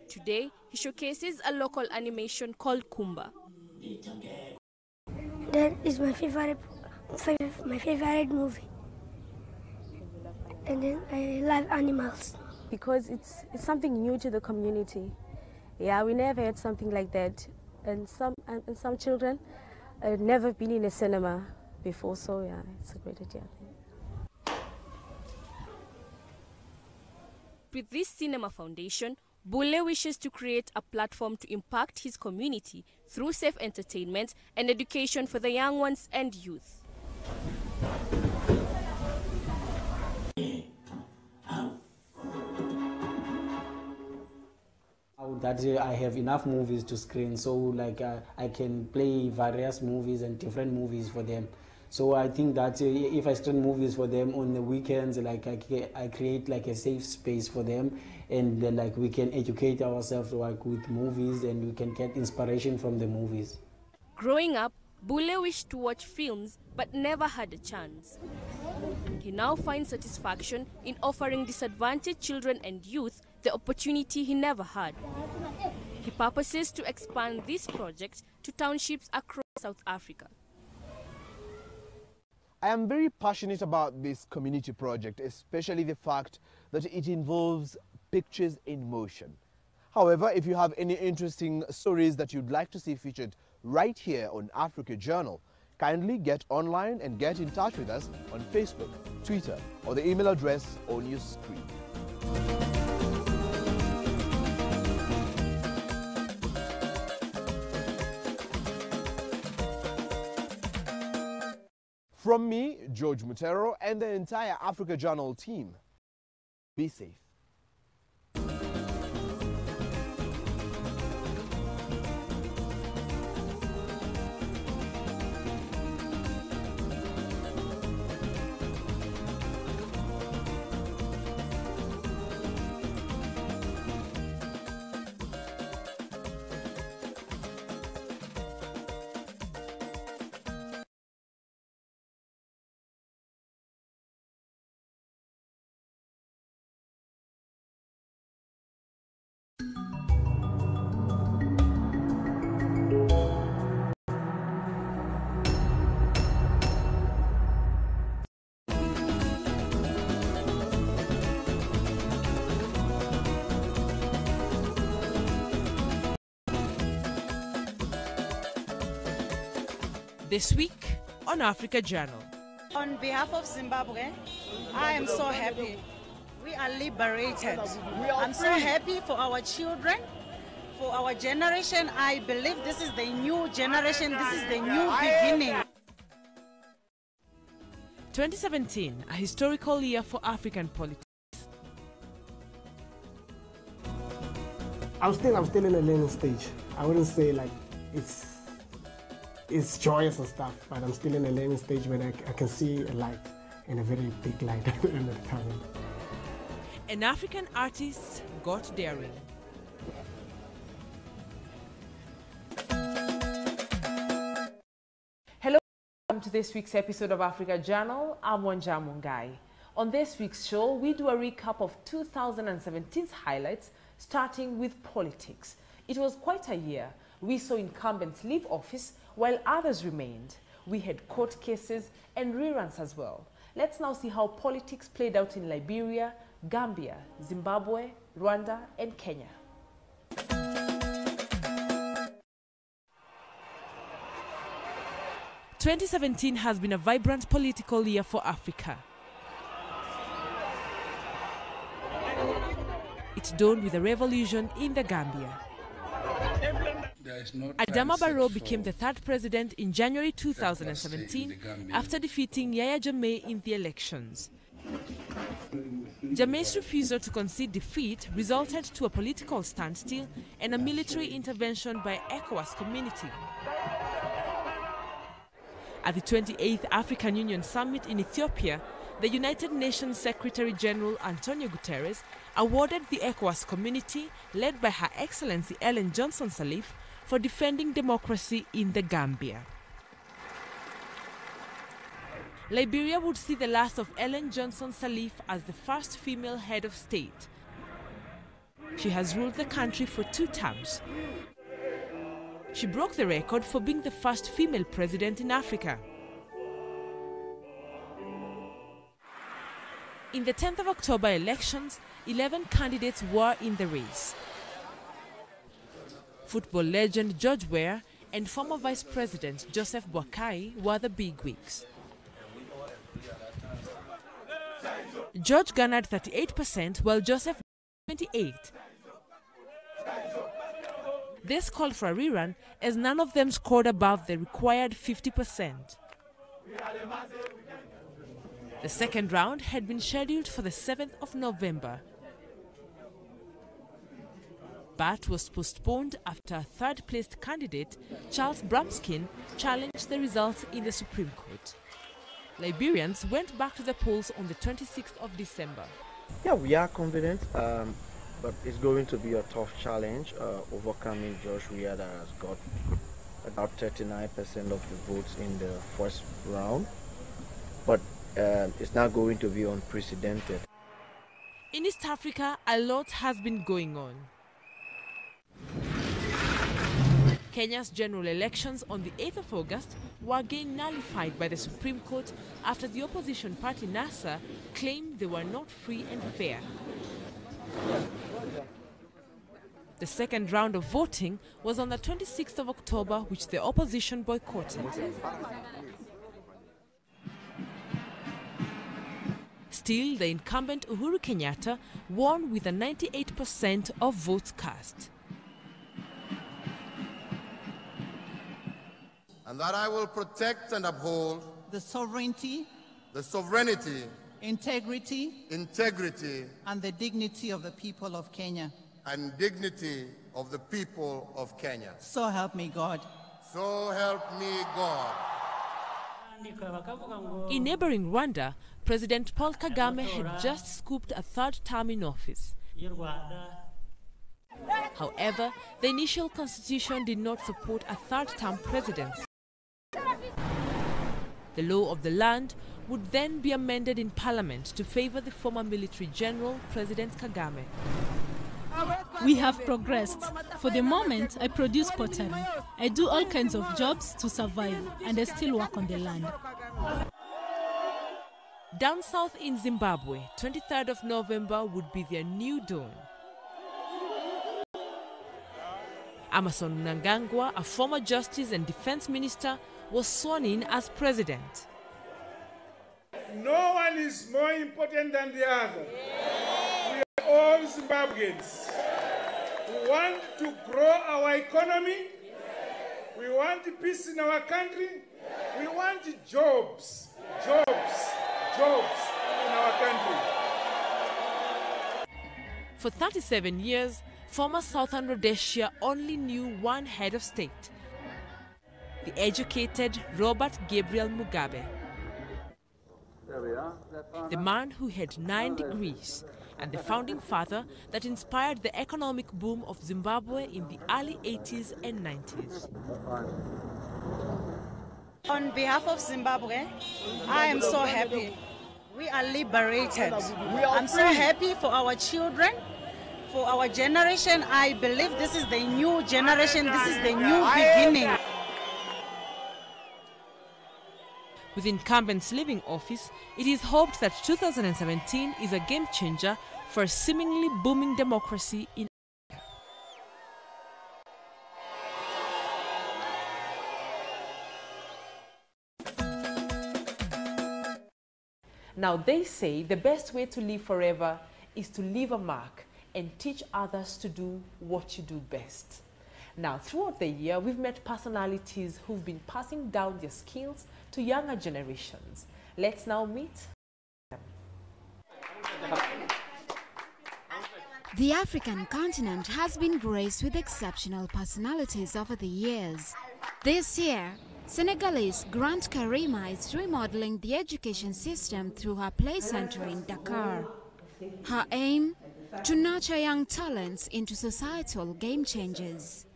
Today, he showcases a local animation called Kumba. That is my favorite movie. And then I love animals. Because it's something new to the community. Yeah, we never had something like that. And some children have never been in a cinema before, so yeah, it's a great idea. With this cinema foundation, Bule wishes to create a platform to impact his community through safe entertainment and education for the young ones and youth. That I have enough movies to screen, so I can play various movies and different movies for them. So I think that if I screen movies for them on the weekends, I create a safe space for them, and then we can educate ourselves with movies, and we can get inspiration from the movies. Growing up, Bule wished to watch films but never had a chance. He now finds satisfaction in offering disadvantaged children and youth the opportunity he never had. He purposes to expand this project to townships across South Africa. I am very passionate about this community project, especially the fact that it involves pictures in motion. However, if you have any interesting stories that you'd like to see featured right here on Africa Journal, kindly get online and get in touch with us on Facebook, Twitter, or the email address on your screen. From me, George Mutero, and the entire Africa Journal team, be safe. This week on Africa Journal. On behalf of Zimbabwe, I am so happy. We are liberated. I'm so happy for our children, for our generation. I believe this is the new generation, this is the new beginning. 2017, a historical year for African politics. I'm still in a learning stage. I wouldn't say like it's joyous and stuff, but I'm still in a learning stage when I can see a light, and a very big light at the end of the tunnel. An African artist got daring. Hello, welcome to this week's episode of Africa Journal. I'm Wanja Mungai. On this week's show, we do a recap of 2017's highlights, starting with politics. It was quite a year. We saw incumbents leave office while others remained. We had court cases and reruns as well. Let's now see how politics played out in Liberia, Gambia, Zimbabwe, Rwanda, and Kenya. "2017 has been a vibrant political year for Africa. It dawned with a revolution in the Gambia. Adama Barrow became the third president in January 2017 after defeating Yahya Jammeh in the elections. Jammeh's refusal to concede defeat resulted to a political standstill and a military intervention by ECOWAS community. At the 28th African Union Summit in Ethiopia, the United Nations Secretary General Antonio Guterres awarded the ECOWAS community, led by Her Excellency Ellen Johnson Sirleaf, for defending democracy in the Gambia. Liberia would see the last of Ellen Johnson Sirleaf as the first female head of state. She has ruled the country for 2 terms. She broke the record for being the first female president in Africa. In the 10th of October elections, 11 candidates were in the race. Football legend George Weah and former Vice President Joseph Boakai were the bigwigs. George garnered 38% while Joseph 28%. This called for a rerun as none of them scored above the required 50%. The second round had been scheduled for the 7th of November, but was postponed after a third-placed candidate, Charles Bramskin, challenged the results in the Supreme Court. Liberians went back to the polls on the 26th of December. Yeah, we are confident, but it's going to be a tough challenge, overcoming George Weah that has got about 39% of the votes in the first round. But it's not going to be unprecedented. In East Africa, a lot has been going on. Kenya's general elections on the 8th of August were again nullified by the Supreme Court after the opposition party NASA claimed they were not free and fair. The second round of voting was on the 26th of October, which the opposition boycotted. Still, the incumbent Uhuru Kenyatta won with a 98% of votes cast. And that I will protect and uphold the sovereignty, integrity, and the dignity of the people of Kenya. And dignity of the people of Kenya. So help me God. So help me God. In neighboring Rwanda, President Paul Kagame had just scooped a third term in office. However, the initial constitution did not support a third-term presidency. The law of the land would then be amended in parliament to favor the former military general, President Kagame. We have progressed. For the moment, I produce pottery. I do all kinds of jobs to survive, and I still work on the land. Down south in Zimbabwe, 23rd of November would be their new dawn. Emmerson Mnangagwa, a former justice and defense minister, was sworn in as president. No one is more important than the other. We are all Zimbabweans. We want to grow our economy. We want peace in our country. We want jobs in our country. For 37 years, former Southern Rhodesia only knew one head of state, the educated Robert Gabriel Mugabe. The man who had 9 degrees and the founding father that inspired the economic boom of Zimbabwe in the early 80s and 90s. On behalf of Zimbabwe, I am so happy. We are liberated. I'm so happy for our children, for our generation. I believe this is the new generation, this is the new beginning. With incumbents leaving office, it is hoped that 2017 is a game changer for a seemingly booming democracy in Africa. Now they say the best way to live forever is to leave a mark and teach others to do what you do best. Now, throughout the year, we've met personalities who've been passing down their skills to younger generations. Let's now meet them. The African continent has been graced with exceptional personalities over the years. This year, Senegalese Grant Karima is remodeling the education system through her play center in Dakar. Her aim? To nurture young talents into societal game changers.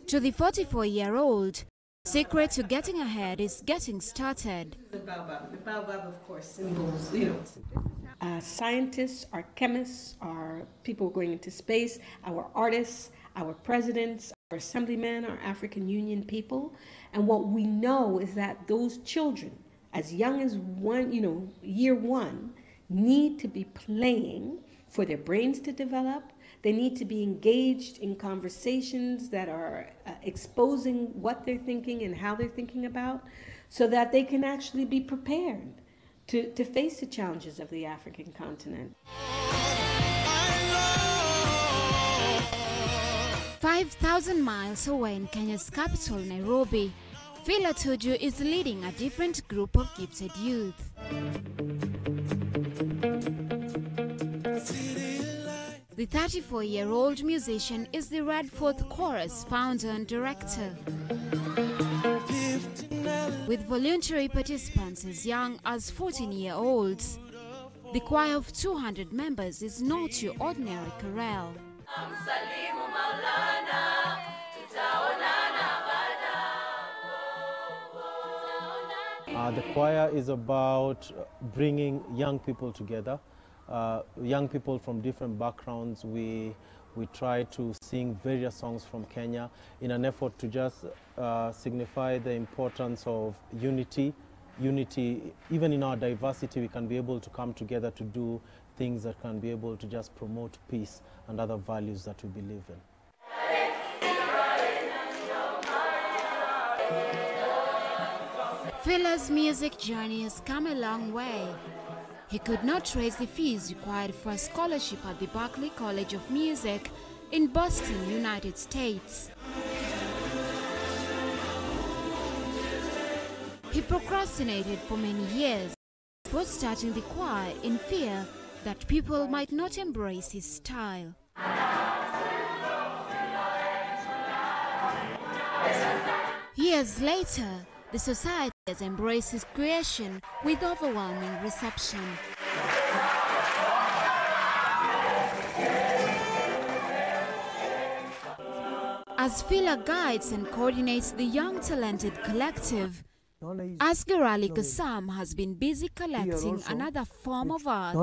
To the 44-year-old, secret to getting ahead is getting started. The baobab, of course, symbols, scientists, our chemists, our people going into space, our artists, our presidents, our assemblymen, our African Union people. And what we know is that those children, as young as year one, need to be playing for their brains to develop. They need to be engaged in conversations that are exposing what they're thinking and how they're thinking about, so that they can actually be prepared to face the challenges of the African continent. 5,000 miles away in Kenya's capital, Nairobi, Phila Tuju is leading a different group of gifted youth. The 34-year-old musician is the Red Fourth Chorus founder and director. With voluntary participants as young as 14-year-olds, the choir of 200 members is not your ordinary chorale. The choir is about bringing young people together. Young people from different backgrounds. We try to sing various songs from Kenya in an effort to just signify the importance of unity. Even in our diversity, we can be able to come together to do things that can be able to just promote peace and other values that we believe in. Phila's music journey has come a long way. He could not raise the fees required for a scholarship at the Berklee College of Music in Boston, United States. He procrastinated for many years before starting the choir in fear that people might not embrace his style. Years later, the society has embraced his creation with overwhelming reception. As Phila guides and coordinates the young talented collective, Asghar Ali Kassam has been busy collecting another form of art.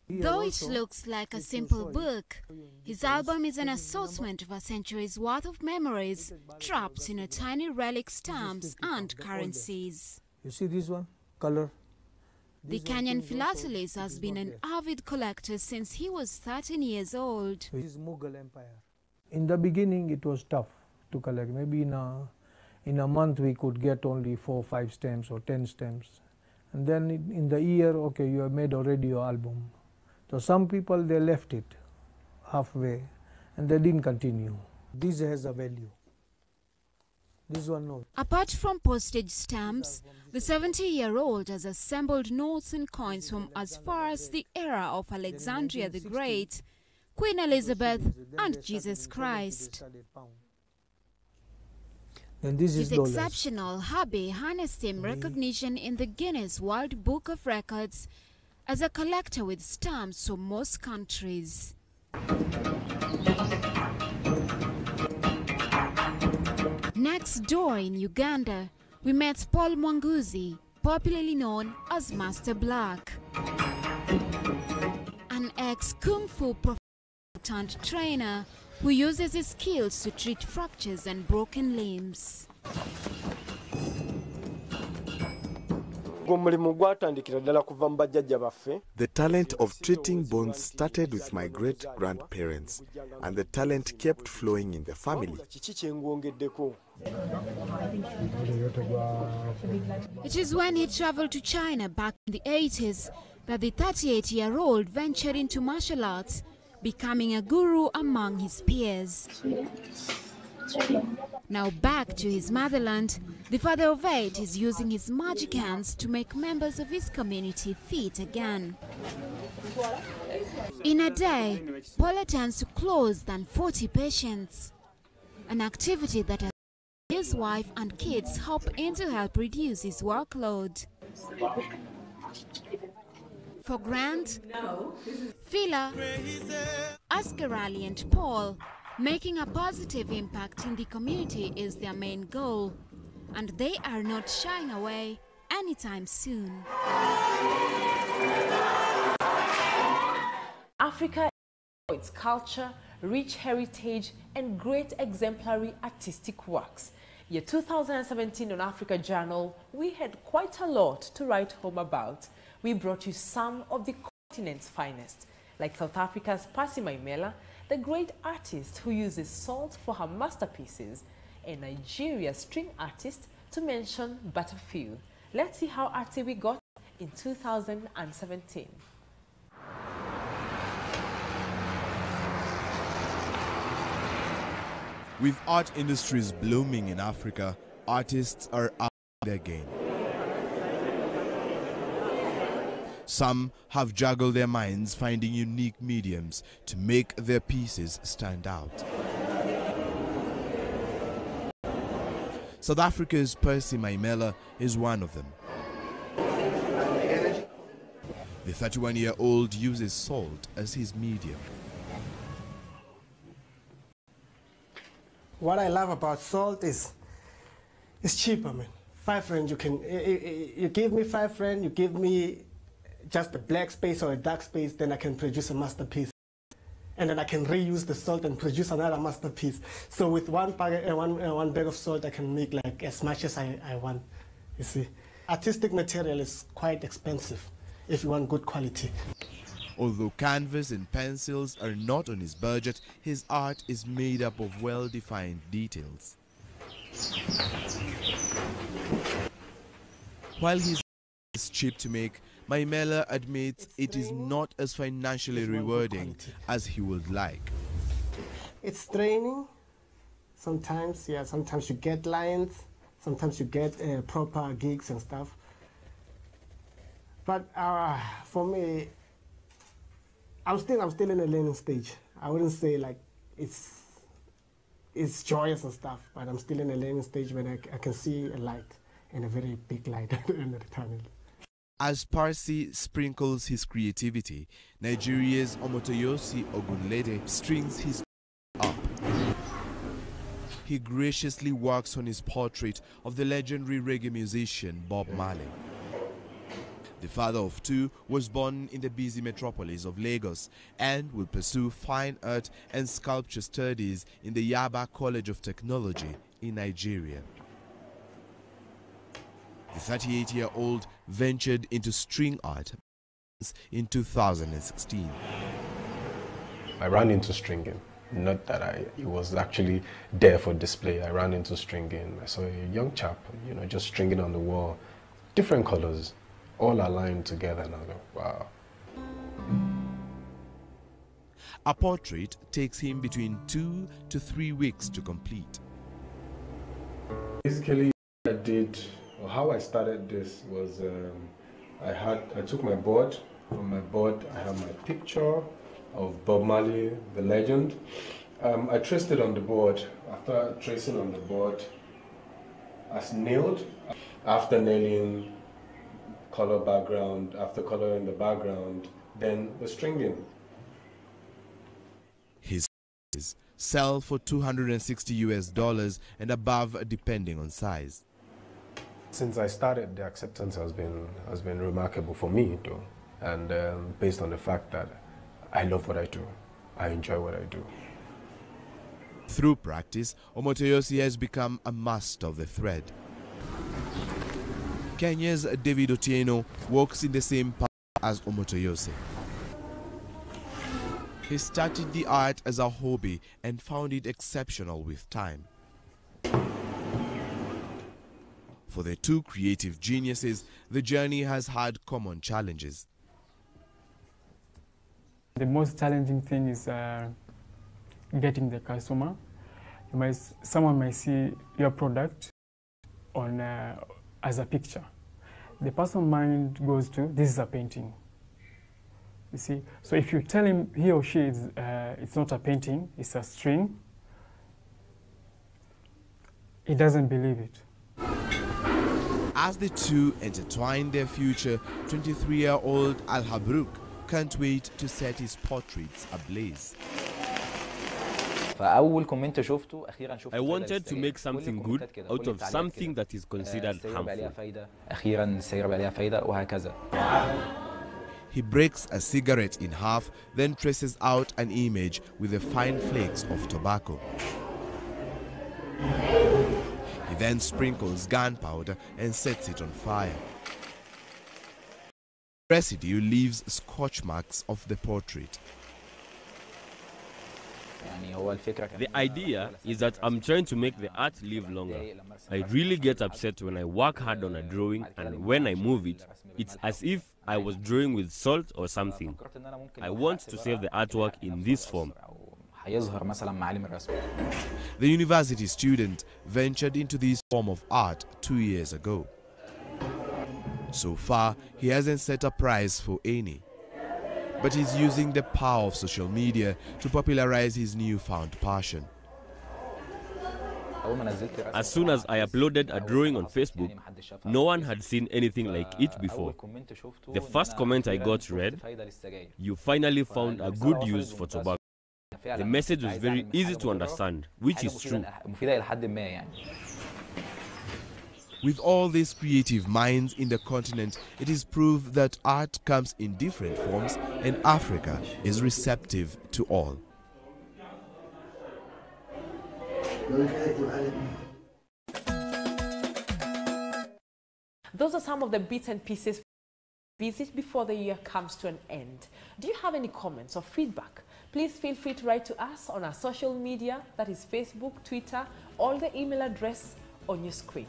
Though it looks like a simple book, his album is an assortment of a century's worth of memories trapped in a tiny relic stamps and currencies. You see this one? Color. The Kenyan philatelist has been an avid collector since he was 13 years old. This is Mughal Empire. In the beginning it was tough to collect. Maybe in In a month we could get only 4 or 5 stamps or 10 stamps. And then in the year, okay, you have made already your album. So some people, they left it halfway and they didn't continue. This has a value. This one no. Apart from postage stamps, the 70-year-old has assembled notes and coins from as far as the era of Alexandria the Great, Queen Elizabeth and Jesus Christ. And this His is exceptional hobby harnessed him recognition in the Guinness World Book of Records as a collector with stamps from most countries. Next door in Uganda, we met Paul Mwanguzi, popularly known as Master Black, an ex-kung fu professional turned trainer who uses his skills to treat fractures and broken limbs. The talent of treating bones started with my great-grandparents, and the talent kept flowing in the family. It is when he traveled to China back in the 80s that the 38-year-old ventured into martial arts, becoming a guru among his peers. Now back to his motherland, the father of 8 is using his magic hands to make members of his community fit again. In a day, Paul attends to close than 40 patients, an activity that has his wife and kids hop in to help reduce his workload. For Grant, Phila, Askarali and Paul, making a positive impact in the community is their main goal, and they are not shying away anytime soon. Africa for its culture, rich heritage, and great exemplary artistic works. Year 2017 on Africa Journal, we had quite a lot to write home about. We brought you some of the continent's finest, like South Africa's Percy Maimela, the great artist who uses salt for her masterpieces, and Nigeria's string artist, to mention but a few. Let's see how arty we got in 2017. With art industries blooming in Africa, artists are up their game. Some have juggled their minds finding unique mediums to make their pieces stand out. South Africa's Percy Maimela is one of them. The 31-year-old uses salt as his medium. What I love about salt is it's cheap. I mean, 5 rand, you give me 5 rand, you give me just a black space or a dark space, then I can produce a masterpiece. And then I can reuse the salt and produce another masterpiece. So with one bag of salt, I can make like as much as I want, you see. Artistic material is quite expensive if you want good quality. Although canvas and pencils are not on his budget, his art is made up of well-defined details. While his is cheap to make, Maimela admits it is not as financially rewarding as he would like. It's draining. Sometimes, yeah, sometimes you get clients, sometimes you get proper gigs and stuff. But for me, I'm still in a learning stage. I wouldn't say like it's joyous and stuff, but I'm still in a learning stage when I can see a light, and a very big light at the end of the tunnel. As Percy sprinkles his creativity, Nigeria's Omotoyosi Ogunlede strings his up. He graciously works on his portrait of the legendary reggae musician Bob Marley. The father of 2 was born in the busy metropolis of Lagos and will pursue fine art and sculpture studies in the Yaba College of Technology in Nigeria. The 38-year-old ventured into string art in 2016. I ran into stringing Not that it was actually there for display. I ran into stringing. I saw a young chap, just stringing on the wall, different colors, all aligned together, and I was like, wow. A portrait takes him between 2 to 3 weeks to complete. Basically, how I started this was I took my board. On my board, I have my picture of Bob Marley, the legend. I traced it on the board. After tracing on the board, I nailed. After nailing, color background. After coloring the background, then the stringing. His sell for $260 and above, depending on size. Since I started, the acceptance has been remarkable for me, though, and based on the fact that I love what I do, I enjoy what I do. Through practice, Omotoyose has become a master of the thread. Kenya's David Otieno works in the same path as Omotoyose. He started the art as a hobby and found it exceptional with time. For the two creative geniuses, the journey has had common challenges. The most challenging thing is getting the customer. Someone might see your product on as a picture. The person's mind goes to, this is a painting. You see, so if you tell him, he or she, it's not a painting, it's a string, he doesn't believe it. As the two intertwine their future, 23-year-old Al Habrouk can't wait to set his portraits ablaze. I wanted to make something good out of something that is considered harmful. He breaks a cigarette in half, then traces out an image with the fine flakes of tobacco. He then sprinkles gunpowder and sets it on fire. Residue leaves scorch marks of the portrait. The idea is that I'm trying to make the art live longer. I really get upset when I work hard on a drawing, and when I move it, it's as if I was drawing with salt or something. I want to save the artwork in this form. The university student ventured into this form of art 2 years ago. So far, he hasn't set a price for any, but he's using the power of social media to popularize his newfound passion. As soon as I uploaded a drawing on Facebook, no one had seen anything like it before. The first comment I got read, "You finally found a good use for tobacco." The message was very easy to understand, which is true. With all these creative minds in the continent, it is proof that art comes in different forms and Africa is receptive to all. Those are some of the bits and pieces visit before the year comes to an end. Do you have any comments or feedback? Please feel free to write to us on our social media, that is Facebook, Twitter, or the email address on your screen.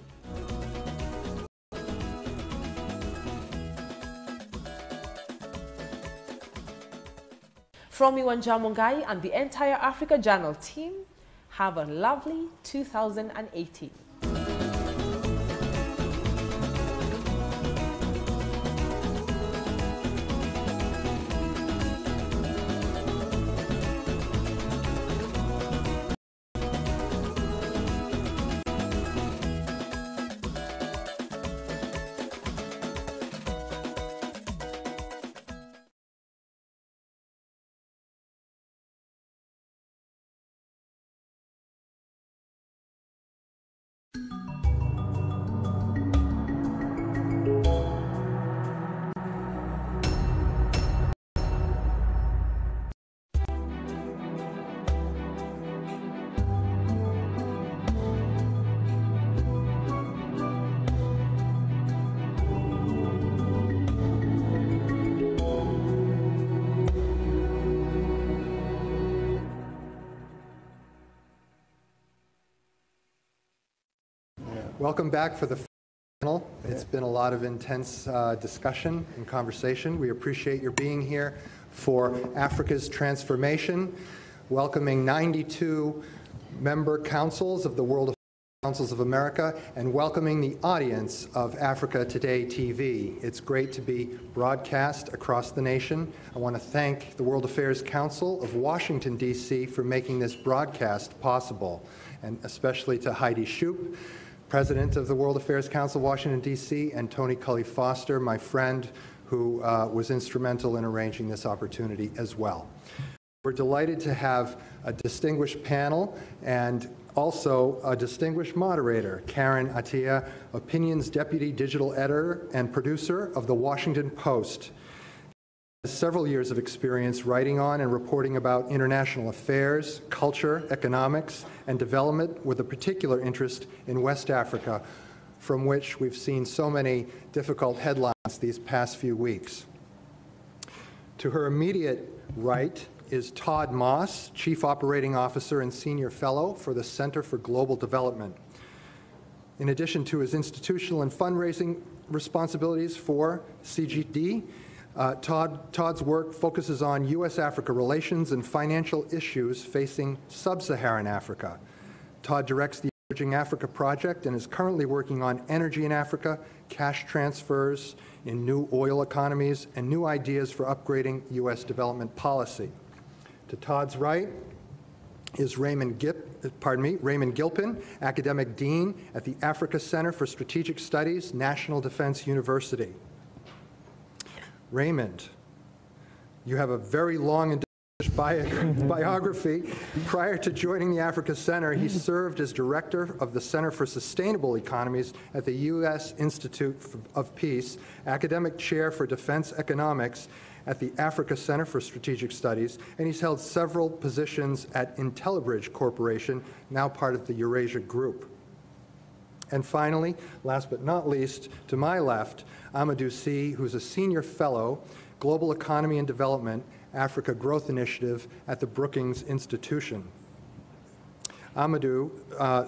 From Iwanja Mungai and the entire Africa Journal team, have a lovely 2018. Welcome back for the panel. It's been a lot of intense discussion and conversation. We appreciate your being here for Africa's Transformation, welcoming 92 member councils of the World Councils of America, and welcoming the audience of Africa Today TV. It's great to be broadcast across the nation. I want to thank the World Affairs Council of Washington, D.C. for making this broadcast possible, and especially to Heidi Shoup, President of the World Affairs Council of Washington, D.C., and Tony Cully Foster, my friend, who was instrumental in arranging this opportunity as well. We're delighted to have a distinguished panel and also a distinguished moderator, Karen Attiah, Opinion's Deputy Digital Editor and Producer of The Washington Post. She has several years of experience writing on and reporting about international affairs, culture, economics, and development, with a particular interest in West Africa, from which we've seen so many difficult headlines these past few weeks. To her immediate right is Todd Moss, Chief Operating Officer and Senior Fellow for the Center for Global Development. In addition to his institutional and fundraising responsibilities for CGD, Todd's work focuses on U.S.-Africa relations and financial issues facing sub-Saharan Africa. Todd directs the Emerging Africa Project and is currently working on energy in Africa, cash transfers in new oil economies, and new ideas for upgrading U.S. development policy. To Todd's right is Raymond Gilpin, Academic Dean at the Africa Center for Strategic Studies, National Defense University. Raymond, you have a very long and biography. Prior to joining the Africa Center, he served as director of the Center for Sustainable Economies at the U.S. Institute of Peace, academic chair for defense economics at the Africa Center for Strategic Studies, and he's held several positions at Intellibridge Corporation, now part of the Eurasia Group. And finally, last but not least, to my left, Amadou Sy, who's a senior fellow, Global Economy and Development, Africa Growth Initiative at the Brookings Institution. Amadou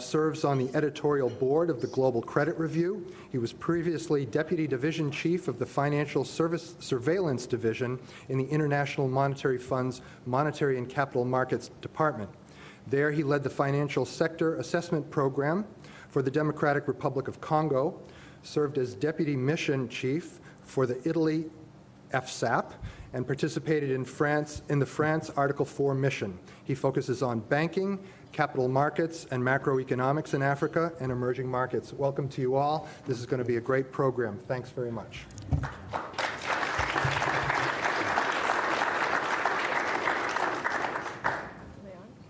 serves on the editorial board of the Global Credit Review. He was previously Deputy Division Chief of the Financial Service Surveillance Division in the International Monetary Fund's Monetary and Capital Markets Department. There he led the Financial Sector Assessment Program for the Democratic Republic of Congo, served as Deputy Mission Chief for the Italy FSAP, and participated in the France Article 4 mission. He focuses on banking, capital markets, and macroeconomics in Africa and emerging markets. Welcome to you all. This is going to be a great program. Thanks very much.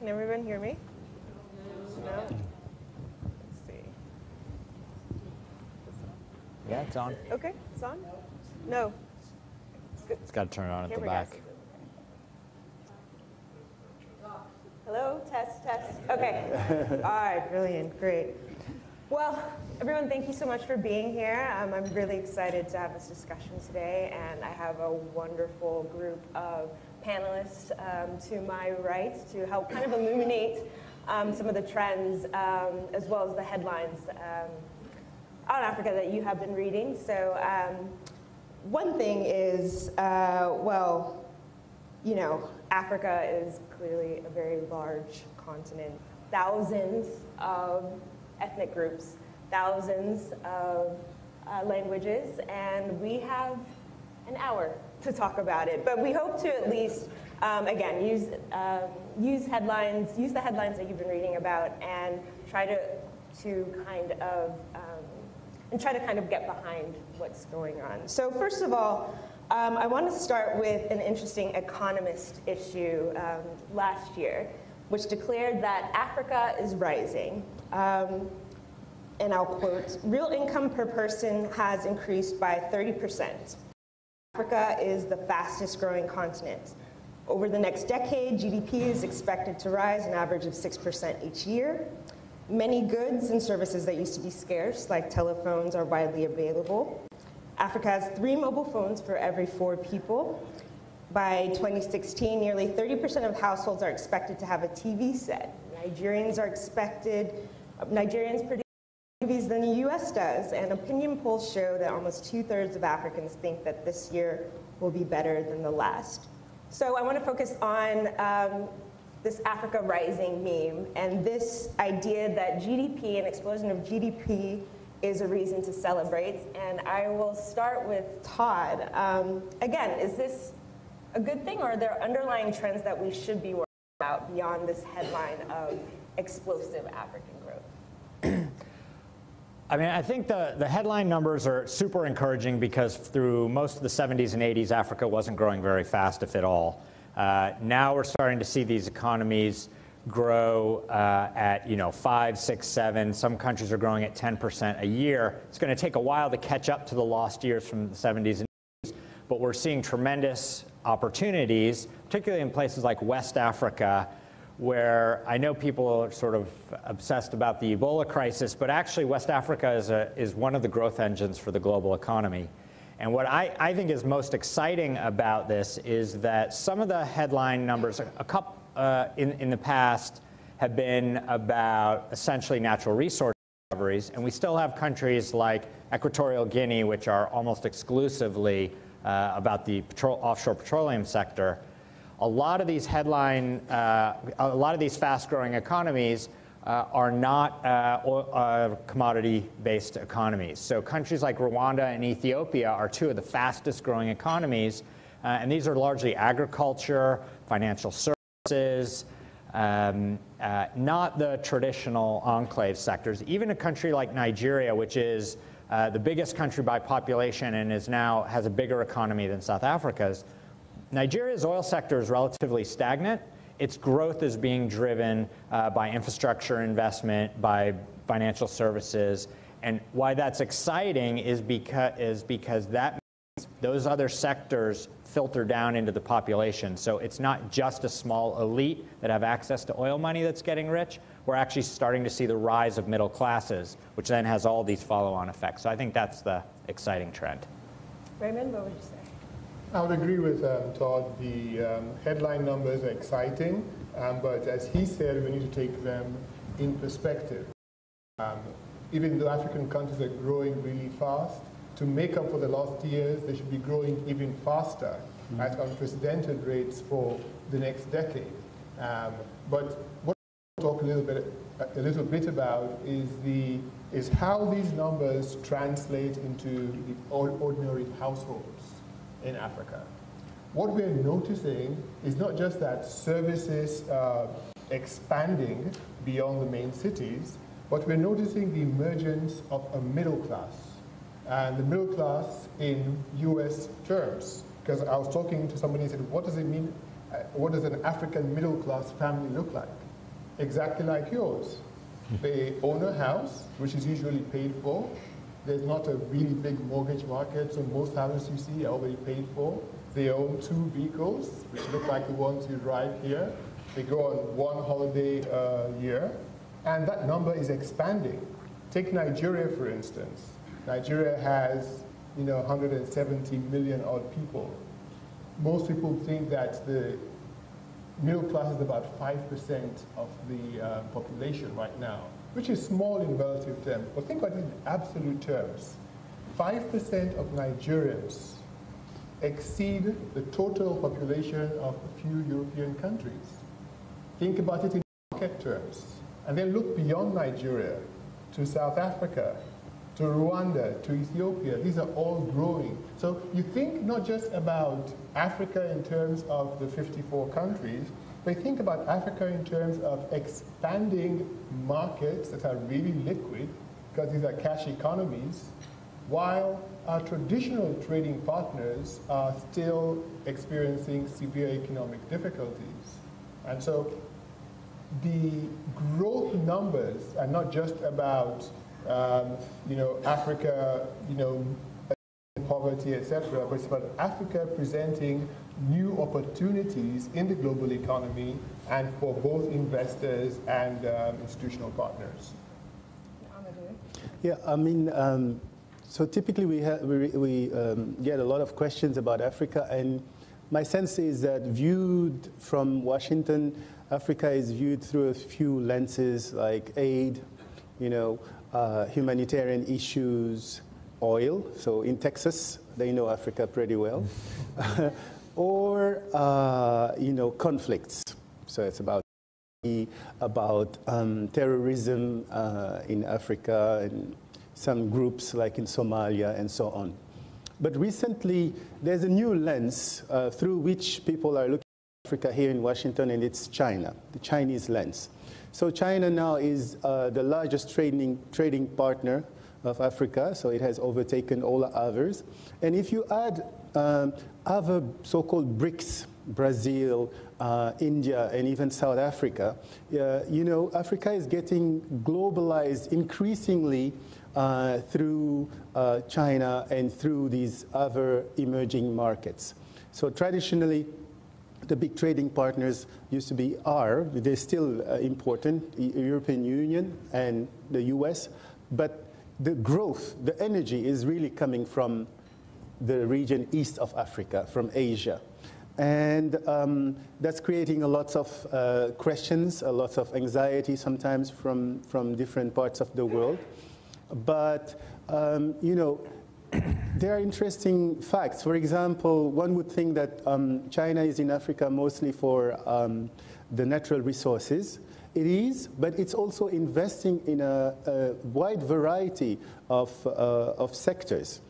Can everyone hear me? No? Let's see. Yeah, it's on. Okay, it's on? No. It's got to turn on at the back. Hello, test. Okay. All right, brilliant, great. Well, everyone, thank you so much for being here. I'm really excited to have this discussion today, and I have a wonderful group of panelists to my right to help kind of illuminate some of the trends as well as the headlines on Africa that you have been reading. So one thing is, well, you know, Africa is clearly a very large continent. Thousands of ethnic groups, thousands of languages, and we have an hour to talk about it. But we hope to at least, again, use the headlines that you've been reading about, and try to kind of get behind what's going on. So first of all, I want to start with an interesting Economist issue last year, which declared that Africa is rising. And I'll quote, "Real income per person has increased by 30%. Africa is the fastest growing continent. Over the next decade, GDP is expected to rise an average of 6% each year. Many goods and services that used to be scarce, like telephones, are widely available. Africa has 3 mobile phones for every 4 people. By 2016, nearly 30% of households are expected to have a TV set. Nigerians produce movies than the US does, and opinion polls show that almost 2/3 of Africans think that this year will be better than the last. So I want to focus on this Africa Rising meme and this idea that GDP, an explosion of GDP, is a reason to celebrate. And I will start with Todd. Again, is this a good thing, or are there underlying trends that we should be worried about beyond this headline of explosive African growth? I mean, I think the headline numbers are super encouraging because through most of the 70s and 80s, Africa wasn't growing very fast, if at all. Now we're starting to see these economies grow at 5, 6, 7. Some countries are growing at 10% a year. It's going to take a while to catch up to the lost years from the 70s and 80s, but we're seeing tremendous opportunities, particularly in places like West Africa, where I know people are sort of obsessed about the Ebola crisis, but actually West Africa is one of the growth engines for the global economy. And what I think is most exciting about this is that some of the headline numbers in the past have been about essentially natural resource recoveries, and we still have countries like Equatorial Guinea, which are almost exclusively about the offshore petroleum sector. A lot of these fast-growing economies are not commodity-based economies. So countries like Rwanda and Ethiopia are two of the fastest-growing economies, and these are largely agriculture, financial services, not the traditional enclave sectors. Even a country like Nigeria, which is the biggest country by population and has a bigger economy than South Africa's, Nigeria's oil sector is relatively stagnant. Its growth is being driven by infrastructure investment, by financial services. And why that's exciting is because that means those other sectors filter down into the population. So it's not just a small elite that have access to oil money that's getting rich. We're actually starting to see the rise of middle classes, which then has all these follow-on effects. So I think that's the exciting trend. Raymond, what would you say? I would agree with Todd. The headline numbers are exciting, but as he said, we need to take them in perspective. Even though African countries are growing really fast, to make up for the lost years, they should be growing even faster at unprecedented rates for the next decade. But what I want to talk a little bit about is how these numbers translate into the ordinary households in Africa. What we're noticing is not just that services are expanding beyond the main cities, but we're noticing the emergence of a middle class. And the middle class in US terms. Because I was talking to somebody who said, what does it mean? What does an African middle class family look like? Exactly like yours. They own a house, which is usually paid for. There's not a really big mortgage market, so most houses you see are already paid for. They own 2 vehicles, which look like the ones you drive here. They go on 1 holiday a year, and that number is expanding. Take Nigeria, for instance. Nigeria has 170 million odd people. Most people think that the middle class is about 5% of the population right now, which is small in relative terms. But think about it in absolute terms. 5% of Nigerians exceed the total population of a few European countries. Think about it in market terms. And then look beyond Nigeria to South Africa, to Rwanda, to Ethiopia. These are all growing. So you think not just about Africa in terms of the 54 countries, but think about Africa in terms of expanding markets that are really liquid, because these are cash economies, while our traditional trading partners are still experiencing severe economic difficulties. And so the growth numbers are not just about Africa, poverty, etc., but it's about Africa presenting new opportunities in the global economy and for both investors and institutional partners. Yeah, I mean, so typically we get a lot of questions about Africa, and my sense is that viewed from Washington, Africa is viewed through a few lenses like aid, humanitarian issues, oil, so in Texas, they know Africa pretty well, or, conflicts. So it's about terrorism in Africa and some groups like in Somalia and so on. But recently, there's a new lens through which people are looking at Africa here in Washington, and it's China, the Chinese lens. So China now is the largest trading partner of Africa, so it has overtaken all the others. And if you add other so-called BRICS, Brazil, India, and even South Africa, Africa is getting globalized increasingly through China and through these other emerging markets. So traditionally, the big trading partners used to be they're still important, the European Union and the US, but the growth, the energy is really coming from the region east of Africa, from Asia. And that's creating a lot of questions, a lot of anxiety sometimes from different parts of the world. But, there are interesting facts. For example, one would think that China is in Africa mostly for the natural resources. It is, but it's also investing in a wide variety of sectors.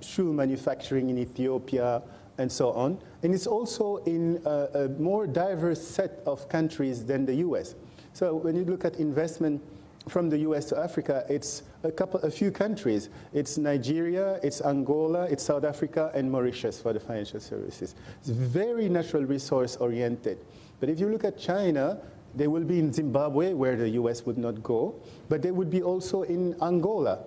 Shoe manufacturing in Ethiopia, and so on. And it's also in a more diverse set of countries than the US. So when you look at investment from the US to Africa, it's a few countries. It's Nigeria, it's Angola, it's South Africa, and Mauritius for the financial services. It's very natural resource oriented. But if you look at China, they will be in Zimbabwe, where the US would not go, but they would be also in Angola.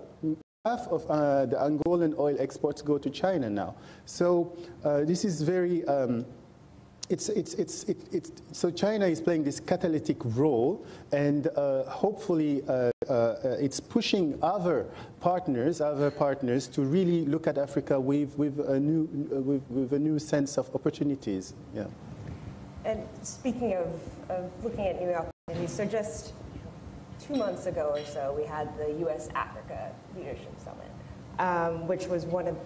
Half of the Angolan oil exports go to China now. So this is very, so China is playing this catalytic role, and hopefully it's pushing other partners to really look at Africa with a new sense of opportunities. Yeah. And speaking of looking at new opportunities, so just 2 months ago or so, we had the U.S.-Africa Leadership Summit, which was one of,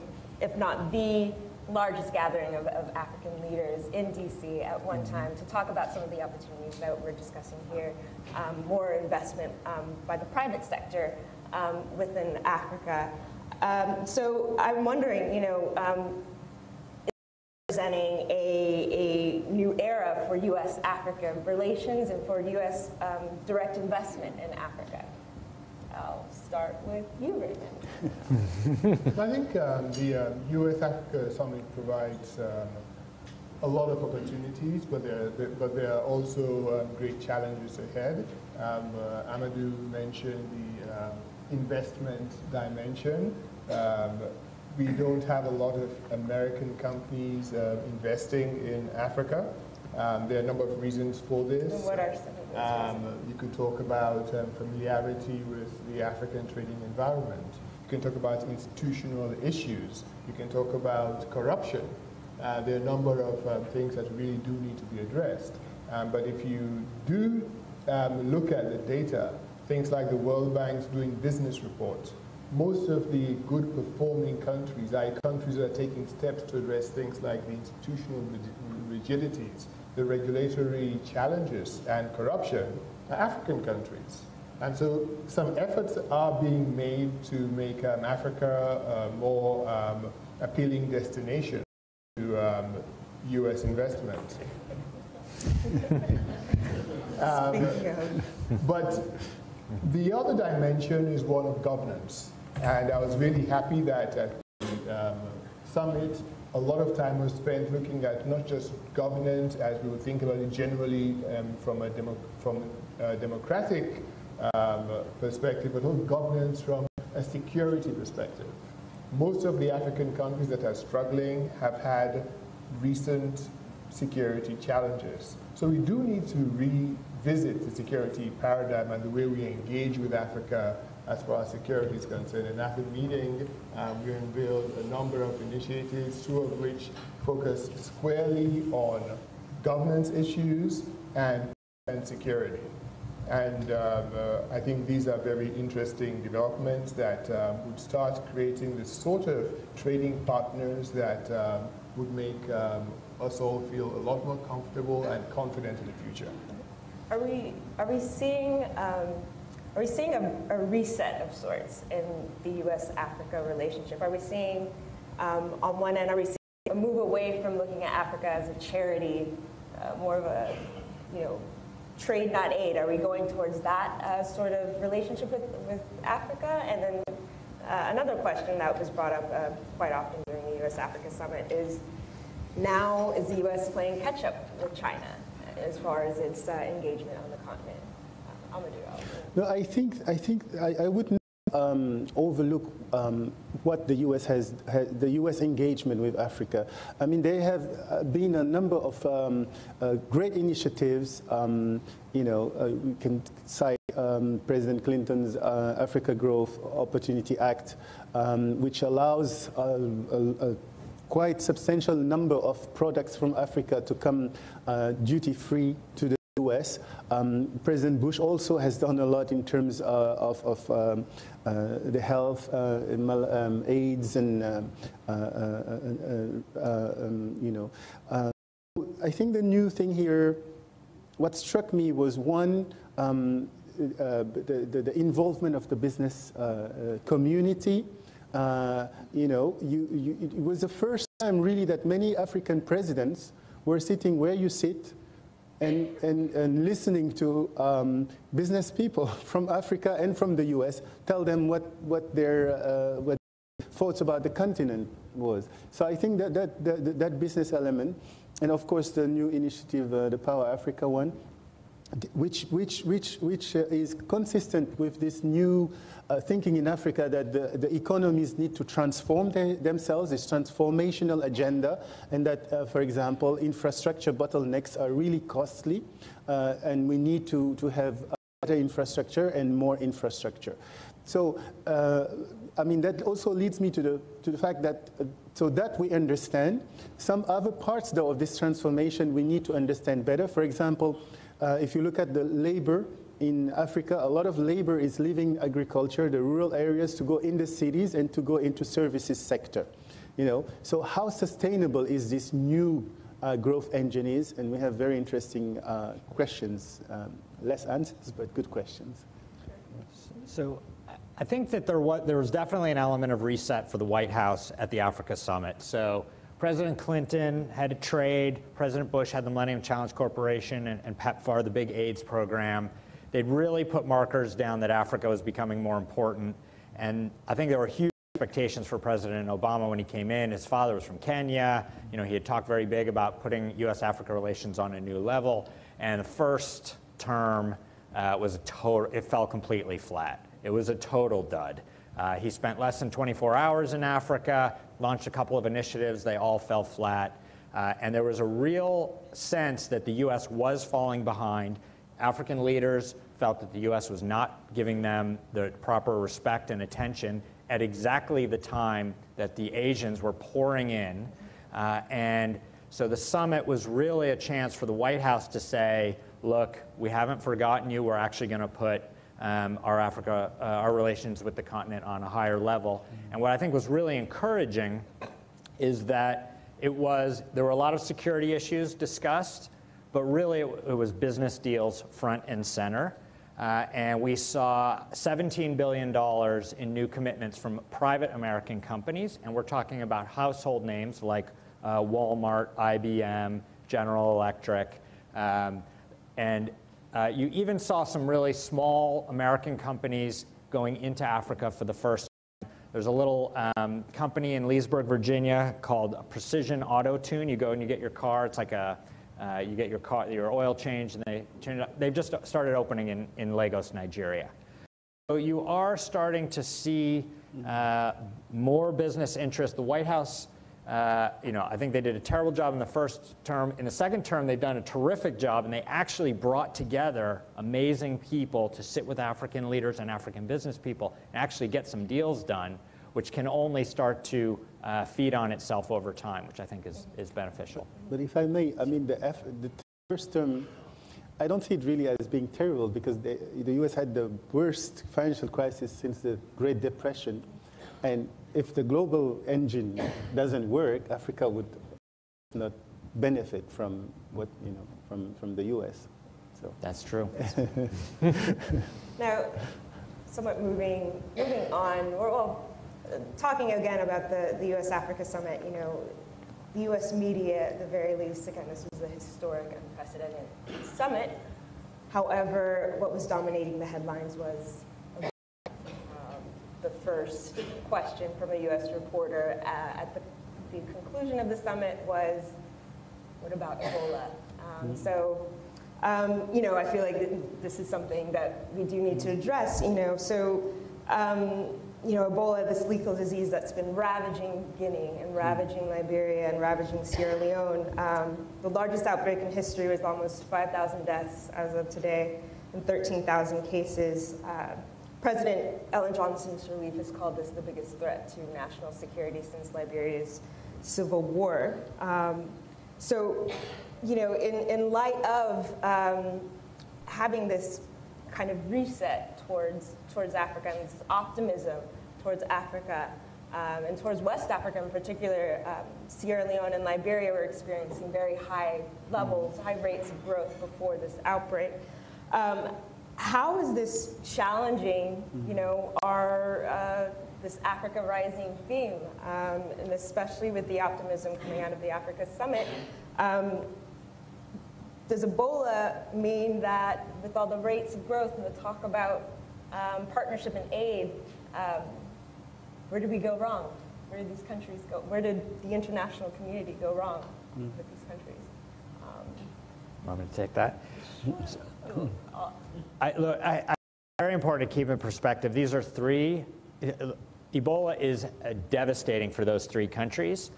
if not the largest gathering of African leaders in D.C. at one time to talk about some of the opportunities that we're discussing here, more investment by the private sector within Africa. So I'm wondering, representing a new era for U.S.-Africa relations and for U.S. direct investment in Africa. I'll start with you, Raymond. I think the U.S.-Africa Summit provides a lot of opportunities, but there are also great challenges ahead. Amadou mentioned the investment dimension. We don't have a lot of American companies investing in Africa. There are a number of reasons for this. What are some of those? You could talk about familiarity with the African trading environment. You can talk about institutional issues. You can talk about corruption. There are a number of things that really do need to be addressed. But if you do look at the data, things like the World Bank's doing business reports, most of the good performing countries are countries that are taking steps to address things like the institutional rigidities, the regulatory challenges, and corruption are African countries. And so some efforts are being made to make Africa a more appealing destination to U.S. investment. But the other dimension is one of governance. And I was really happy that at the summit, a lot of time was spent looking at not just governance as we would think about it generally from a democratic perspective, but also governance from a security perspective. Most of the African countries that are struggling have had recent security challenges. So we do need to revisit the security paradigm and the way we engage with Africa as far as security is concerned. And at the meeting, we unveiled a number of initiatives, 2 of which focus squarely on governance issues and security. And I think these are very interesting developments that would start creating the sort of trading partners that would make us all feel a lot more comfortable and confident in the future. Are we seeing a reset of sorts in the U.S.-Africa relationship? Are we seeing, on one end, are we seeing a move away from looking at Africa as a charity, more of a, trade not aid? Are we going towards that sort of relationship with Africa? And then another question that was brought up quite often during the U.S.-Africa summit is, now is the U.S. playing catch-up with China as far as its engagement on the continent? Amadou. No, I think I wouldn't overlook what the U.S. the U.S. engagement with Africa. I mean, there have been a number of great initiatives. We can cite President Clinton's Africa Growth Opportunity Act, which allows a quite substantial number of products from Africa to come duty-free to the US. President Bush also has done a lot in terms of the health, AIDS, and I think the new thing here, what struck me was one, the involvement of the business community. It was the first time really that many African presidents were sitting where you sit and listening to business people from Africa and from the US tell them what their thoughts about the continent was. So I think that business element, and of course the new initiative, the Power Africa one, which is consistent with this new thinking in Africa that the economies need to transform themselves, this transformational agenda, and that, for example, infrastructure bottlenecks are really costly, and we need to have better infrastructure and more infrastructure. So, I mean, that also leads me to the fact that, so that we understand, some other parts, though, of this transformation we need to understand better. For example, if you look at the labor in Africa, a lot of labor is leaving agriculture, the rural areas, to go in the cities and to go into services sector. So how sustainable is this new growth engine is? And we have very interesting questions, less answers, but good questions. So I think that there was definitely an element of reset for the White House at the Africa Summit. So President Clinton had a trade, President Bush had the Millennium Challenge Corporation and PEPFAR, the big AIDS program. They'd really put markers down that Africa was becoming more important. And I think there were huge expectations for President Obama when he came in. His father was from Kenya. He had talked very big about putting U.S.-Africa relations on a new level. And the first term it fell completely flat. It was a total dud. He spent less than 24 hours in Africa, launched a couple of initiatives, they all fell flat. And there was a real sense that the U.S. was falling behind. African leaders felt that the U.S. was not giving them the proper respect and attention at exactly the time that the Asians were pouring in. And so the summit was really a chance for the White House to say, look, we haven't forgotten you, we're actually going to put our relations with the continent on a higher level. And what I think was really encouraging is that there were a lot of security issues discussed, but really it was business deals front and center. And we saw $17 billion in new commitments from private American companies, and we're talking about household names like Walmart, IBM, General Electric, and you even saw some really small American companies going into Africa for the first time. There's a little company in Leesburg, Virginia called Precision Auto Tune. You go and you get your car. It's like you get your oil changed, and they've just started opening in Lagos, Nigeria. So you are starting to see more business interest. The White House, I think they did a terrible job in the first term. In the second term, they've done a terrific job, and they actually brought together amazing people to sit with African leaders and African business people and actually get some deals done, which can only start to feed on itself over time, which I think is beneficial. But if I may, I mean, the first term, I don't see it really as being terrible because the U.S. had the worst financial crisis since the Great Depression. And if the global engine doesn't work, Africa would not benefit from what, from the U.S. So that's true. Now, somewhat moving on, talking again about the U.S.-Africa summit, the U.S. media, at the very least, again, this was a historic, unprecedented summit. However, what was dominating the headlines was the first question from a U.S. reporter at the conclusion of the summit was, what about Ebola? I feel like this is something that we do need to address, Ebola, this lethal disease that's been ravaging Guinea and ravaging Liberia and ravaging Sierra Leone. The largest outbreak in history was almost 5,000 deaths as of today and 13,000 cases. President Ellen Johnson Sirleaf has called this the biggest threat to national security since Liberia's civil war. In light of having this kind of reset towards Africa and this optimism towards Africa and towards West Africa in particular, Sierra Leone and Liberia were experiencing very high levels, high rates of growth before this outbreak. How is this challenging, this Africa Rising theme, and especially with the optimism coming out of the Africa Summit? Does Ebola mean that with all the rates of growth and the talk about partnership and aid, where did we go wrong? Where did these countries go? Where did the international community go wrong with these countries? Want me to take that? Very important to keep in perspective. These are Ebola is devastating for those three countries.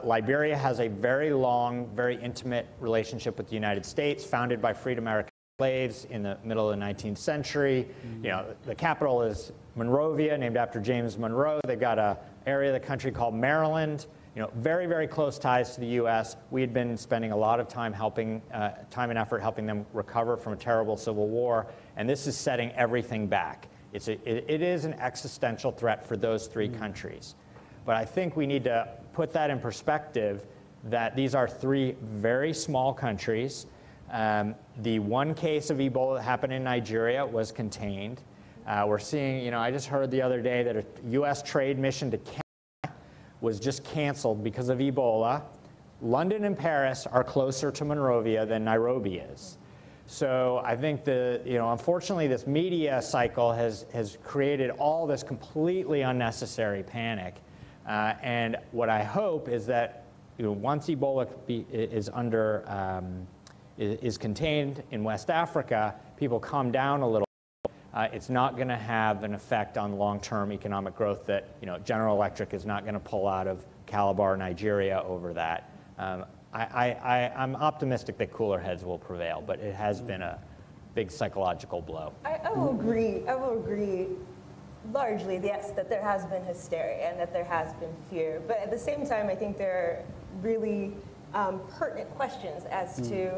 Liberia has a very long, very intimate relationship with the United States, founded by freed American slaves in the middle of the 19th century. The capital is Monrovia, named after James Monroe. They've got an area of the country called Maryland. Very, very close ties to the U.S. We had been spending a lot of time time and effort helping them recover from a terrible civil war, and this is setting everything back. It is an existential threat for those three countries. But I think we need to put that in perspective, that these are three very small countries. The one case of Ebola that happened in Nigeria was contained. We're seeing, I just heard the other day that a U.S. trade mission to Kenya was just canceled because of Ebola. London and Paris are closer to Monrovia than Nairobi is. So I think unfortunately, this media cycle has created all this completely unnecessary panic. And what I hope is that once Ebola is contained in West Africa, people calm down a little. It's not going to have an effect on long-term economic growth that General Electric is not going to pull out of Calabar, Nigeria over that. I'm optimistic that cooler heads will prevail, but it has been a big psychological blow. I will agree largely, yes, that there has been hysteria and that there has been fear. But at the same time, I think there are really pertinent questions as to,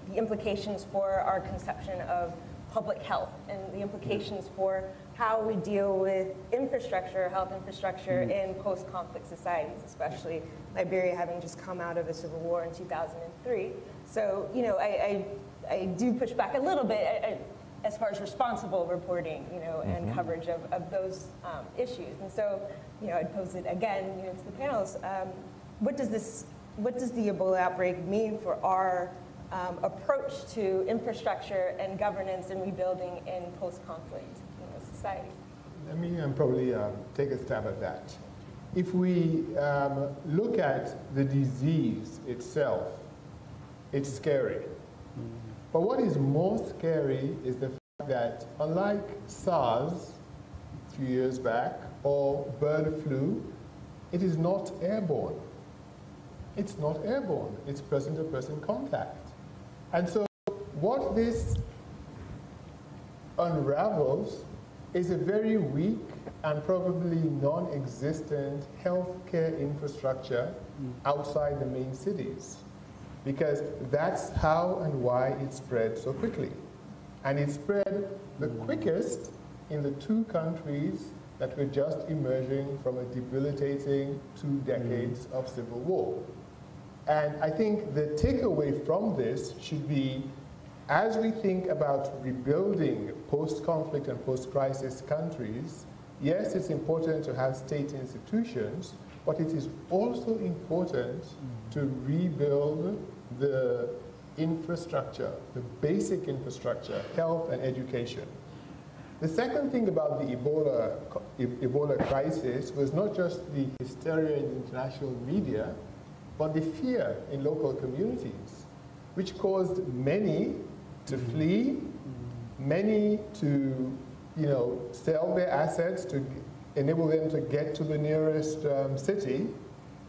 the implications for our conception of public health and the implications for how we deal with health infrastructure in post-conflict societies, especially Liberia having just come out of a civil war in 2003. So, I do push back a little bit as far as responsible reporting, and coverage of those issues. And so, I'd pose it again, to the panelists. What does the Ebola outbreak mean for our approach to infrastructure and governance and rebuilding in post-conflict societies? Let me probably take a stab at that. If we look at the disease itself, it's scary. But what is more scary is the fact that unlike SARS a few years back or bird flu, it is not airborne. It's not airborne. It's person-to-person contact. And so what this unravels is a very weak and probably non-existent healthcare infrastructure outside the main cities. because that's how and why it spread so quickly. And it spread the quickest in the two countries that were just emerging from a debilitating 2 decades of civil war. And I think the takeaway from this should be, as we think about rebuilding post-conflict and post-crisis countries, yes, it's important to have state institutions, but it is also important to rebuild the infrastructure, the basic infrastructure, health and education. The second thing about the Ebola crisis was not just the hysteria in international media, but the fear in local communities, which caused many to flee, many to sell their assets to enable them to get to the nearest city,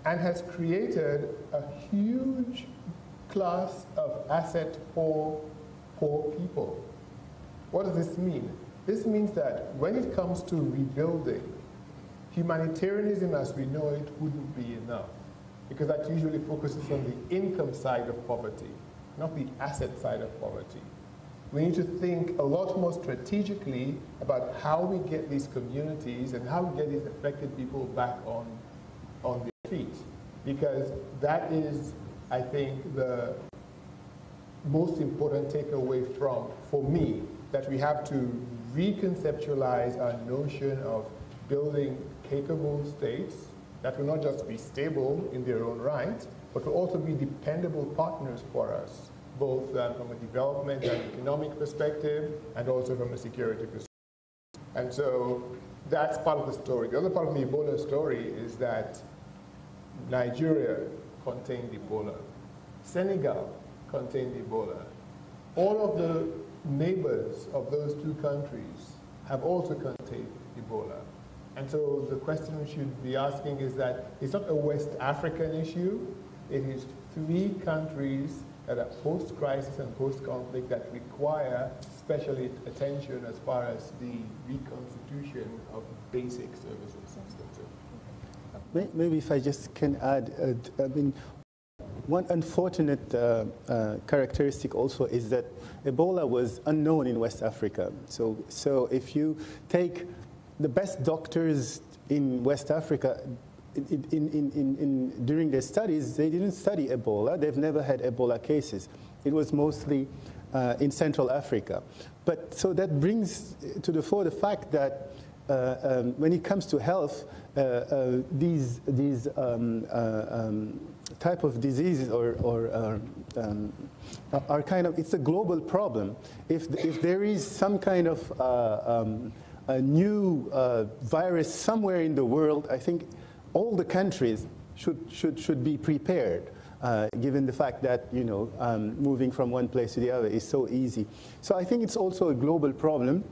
and has created a huge class of asset-poor people. What does this mean? This means that when it comes to rebuilding, humanitarianism as we know it wouldn't be enough, because that usually focuses on the income side of poverty, not the asset side of poverty. We need to think a lot more strategically about how we get these communities and how we get these affected people back on their feet, because that is, I think, the most important takeaway for me, that we have to reconceptualize our notion of building capable states that will not just be stable in their own right, but will also be dependable partners for us, both from a development and economic perspective, and also from a security perspective. And so that's part of the story. The other part of the Ebola story is that Nigeria contained Ebola. Senegal contained Ebola. All of the neighbors of those two countries have also contained Ebola. And so the question we should be asking is that it's not a West African issue, it is 3 countries that are post-crisis and post-conflict that require special attention as far as the reconstitution of basic services is concerned. Maybe if I just can add, I mean, one unfortunate characteristic also is that Ebola was unknown in West Africa. So if you take the best doctors in West Africa, during their studies, they didn't study Ebola. They've never had Ebola cases. It was mostly in Central Africa. But so that brings to the fore the fact that when it comes to health, these type of diseases are kind of, it's a global problem. If there is some kind of a new virus somewhere in the world, I think all the countries should be prepared, given the fact that moving from one place to the other is so easy. So I think it's also a global problem,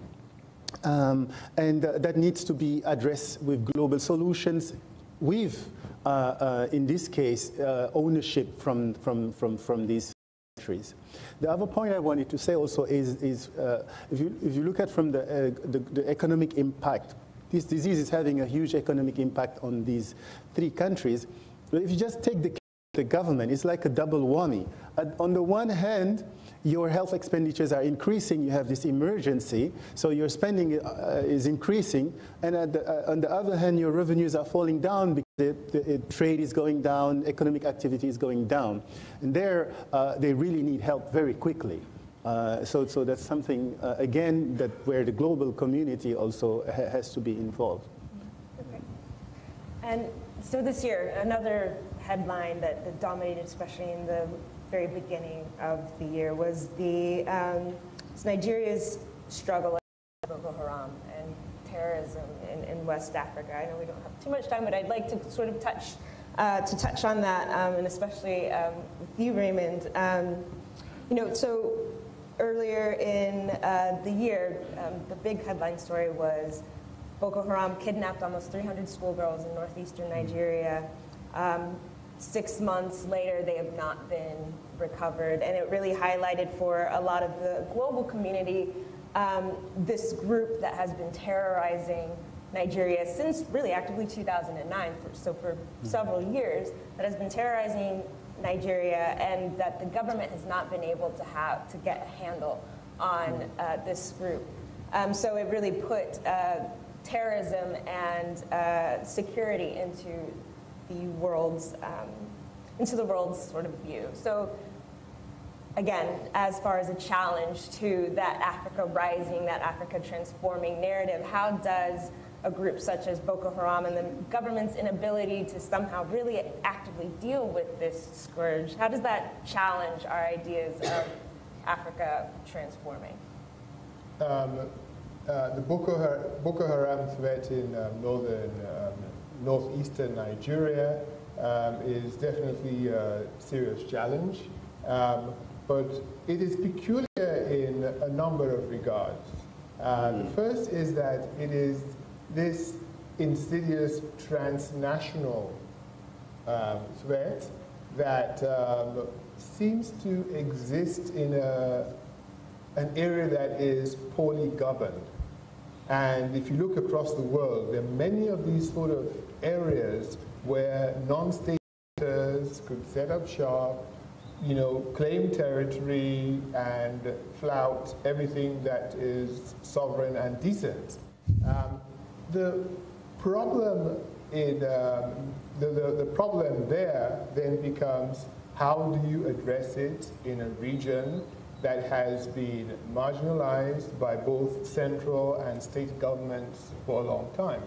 and that needs to be addressed with global solutions, with, in this case, ownership from these countries. The other point I wanted to say also is if you look at from the economic impact, this disease is having a huge economic impact on these 3 countries. But if you just take the government, it's like a double whammy. On the one hand, your health expenditures are increasing, you have this emergency, so your spending is increasing, and on the other hand, your revenues are falling down because the trade is going down, economic activity is going down. And there, they really need help very quickly. So that's something, again, that where the global community also has to be involved. Okay. And so this year, another headline that dominated, especially in the very beginning of the year, was Nigeria's struggle with Boko Haram and terrorism in West Africa. I know we don't have too much time, but I'd like to sort of touch on that, and especially with you, Raymond. So earlier in the year, the big headline story was Boko Haram kidnapped almost 300 schoolgirls in northeastern Nigeria. 6 months later, they have not been recovered, and it really highlighted for a lot of the global community this group that has been terrorizing Nigeria since really actively 2009, for several years, that has been terrorizing Nigeria, and that the government has not been able to get a handle on this group. So it really put terrorism and security into the world's sort of view. So again, as far as a challenge to that Africa rising, that Africa transforming narrative, how does a group such as Boko Haram and the government's inability to somehow really actively deal with this scourge, how does that challenge our ideas of Africa transforming? The Boko Haram threat in northeastern Nigeria is definitely a serious challenge, but it is peculiar in a number of regards. The first is that it is this insidious transnational threat that seems to exist in an area that is poorly governed. And if you look across the world, there are many of these sort of areas where non-state actors could set up shop, claim territory and flout everything that is sovereign and decent. The problem the problem there then becomes, how do you address it in a region that has been marginalized by both central and state governments for a long time?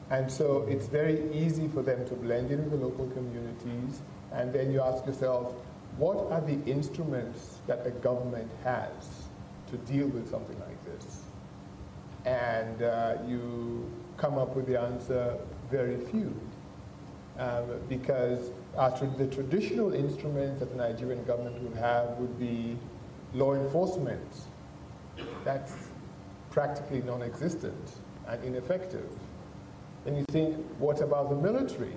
And so it's very easy for them to blend in with the local communities, and then you ask yourself, what are the instruments that a government has to deal with something like this? And you come up with the answer, very few. Because the traditional instruments that the Nigerian government would have would be law enforcement. That's practically non-existent and ineffective. Then you think, what about the military?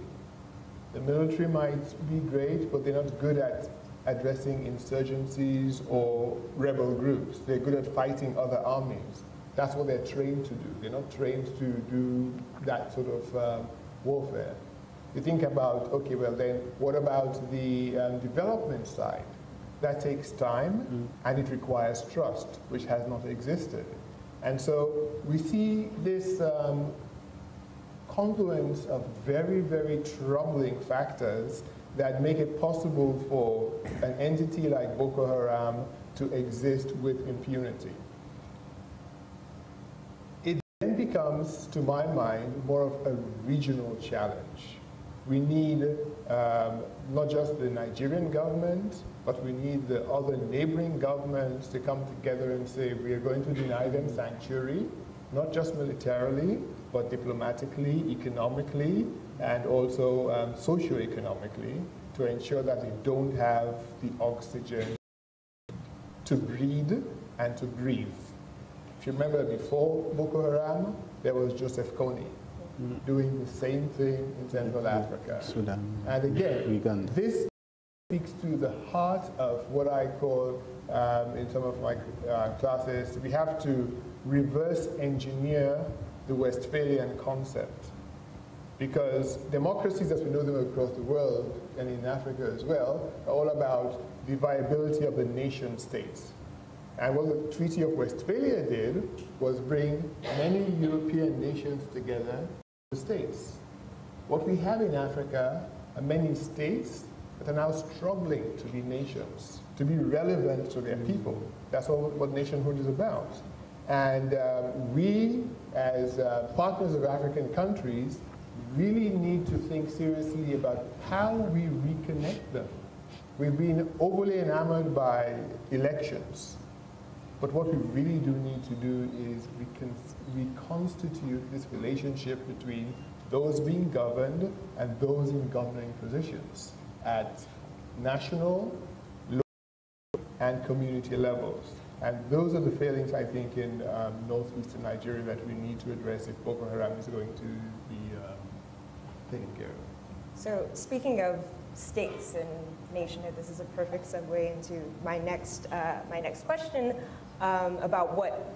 The military might be great, but they're not good at addressing insurgencies or rebel groups. They're good at fighting other armies. That's what they're trained to do. They're not trained to do that sort of warfare. You think about, okay, well then, what about the development side? That takes time, and it requires trust, which has not existed. And so we see this confluence of very, very troubling factors that make it possible for an entity like Boko Haram to exist with impunity. It then becomes, to my mind, more of a regional challenge. We need not just the Nigerian government, but we need the other neighboring governments to come together and say, we are going to deny them sanctuary, not just militarily, but diplomatically, economically, and also socio-economically, to ensure that they don't have the oxygen to breathe and to breathe. If you remember, before Boko Haram, there was Joseph Kony doing the same thing in Central Africa. Sudan. And again, Uganda. This speaks to the heart of what I call, in some of my classes, we have to reverse engineer the Westphalian concept. Because democracies as we know them across the world, and in Africa as well, are all about the viability of the nation states. And what the Treaty of Westphalia did was bring many European nations together, the states. What we have in Africa are many states that are now struggling to be nations, to be relevant to their people. That's what nationhood is about. And we, as partners of African countries, really need to think seriously about how we reconnect them. We've been overly enamored by elections. But what we really do need to do is reconstitute this relationship between those being governed and those in governing positions at national, local, and community levels. And those are the failings, I think, in northeastern Nigeria that we need to address if Boko Haram is going to be taken care of. So speaking of states and nationhood, this is a perfect segue into my next question about what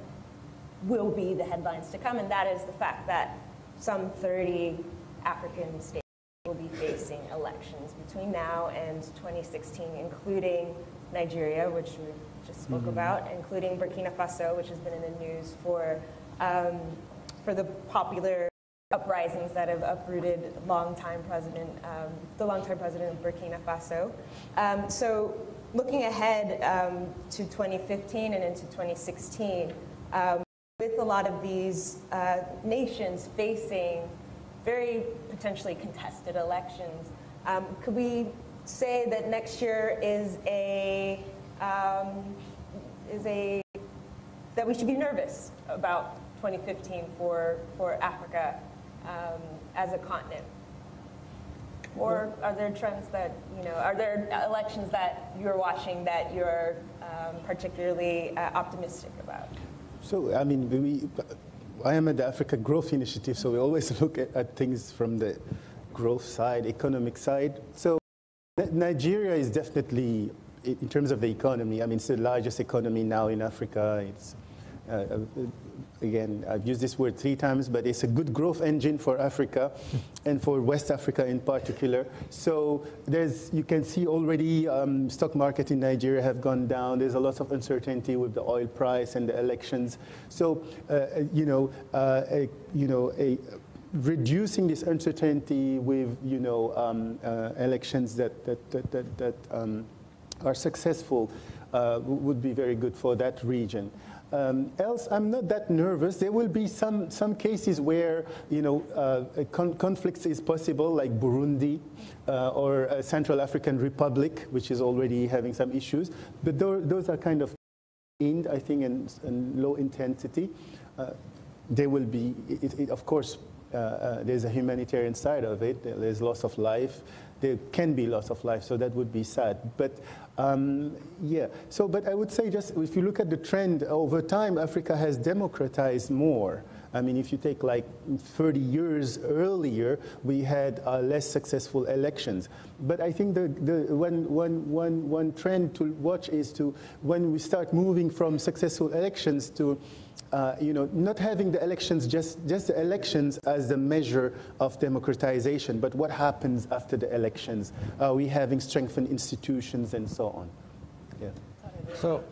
will be the headlines to come, and that is the fact that some 30 African states will be facing elections between now and 2016, including Nigeria, which we just spoke about, including Burkina Faso, which has been in the news for the popular uprisings that have uprooted the longtime president of Burkina Faso. So looking ahead to 2015 and into 2016, with a lot of these nations facing very potentially contested elections, could we say that next year that we should be nervous about 2015 for Africa as a continent? Or are there trends that, are there elections that you're watching that you're particularly optimistic about? So, I mean, I am at the Africa Growth Initiative, so we always look at things from the growth side, economic side. So Nigeria is definitely, in terms of the economy, I mean, it's the largest economy now in Africa. It's, again, I've used this word 3 times, but it's a good growth engine for Africa and for West Africa in particular. So you can see already stock market in Nigeria have gone down. There's a lot of uncertainty with the oil price and the elections. So, reducing this uncertainty with, elections that are successful would be very good for that region. Else, I'm not that nervous. There will be some cases where, conflicts is possible, like Burundi or Central African Republic, which is already having some issues. But those are kind of, I think, in low intensity. There will be, of course, there's a humanitarian side of it. There's loss of life. There can be loss of life, so that would be sad. But yeah, but I would say, just if you look at the trend over time, Africa has democratized more. I mean, if you take like 30 years earlier, we had less successful elections. But I think one trend to watch is when we start moving from successful elections to not having the elections, just the elections as the measure of democratization, but what happens after the elections? Are we having strengthened institutions and so on? Yeah. So,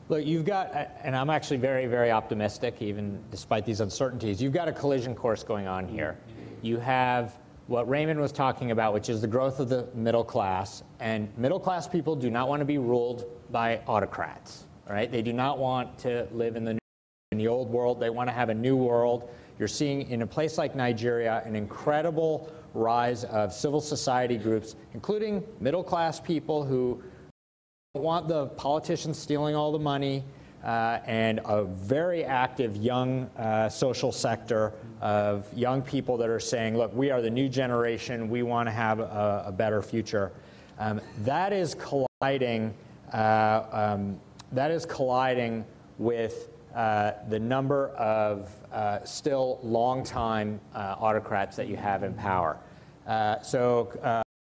look, you've got, and I'm actually very, very optimistic, even despite these uncertainties, you've got a collision course going on here. You have what Raymond was talking about, which is the growth of the middle class, and middle class people do not want to be ruled by autocrats, right? They do not want to live in the old world. They want to have a new world. You're seeing in a place like Nigeria an incredible rise of civil society groups, including middle-class people who don't want the politicians stealing all the money, and a very active young social sector of young people that are saying, look, we are the new generation. We want to have a better future. That is colliding with the number of still long-time autocrats that you have in power.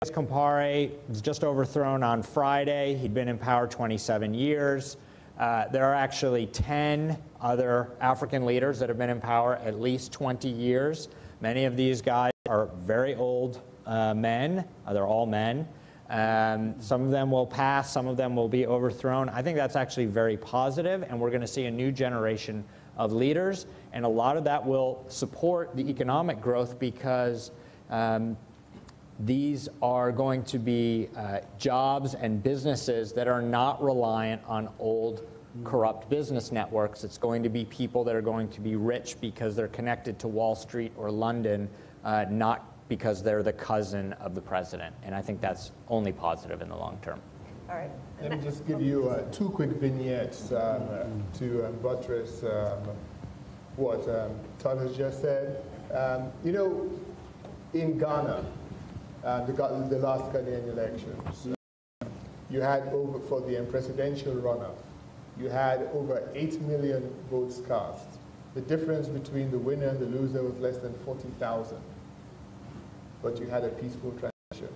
Compaoré was just overthrown on Friday. He'd been in power 27 years. There are actually 10 other African leaders that have been in power at least 20 years. Many of these guys are very old men. They're all men. Some of them will pass, some of them will be overthrown. I think that's actually very positive, and we're going to see a new generation of leaders, and a lot of that will support the economic growth because these are going to be jobs and businesses that are not reliant on old, corrupt business networks. It's going to be people that are going to be rich because they're connected to Wall Street or London, not because they're the cousin of the president. And I think that's only positive in the long term. All right. Let me just give you 2 quick vignettes to buttress what Todd has just said. In Ghana, the last Ghanaian elections, you had for the presidential runoff, you had over 8 million votes cast. The difference between the winner and the loser was less than 40,000. But you had a peaceful transition.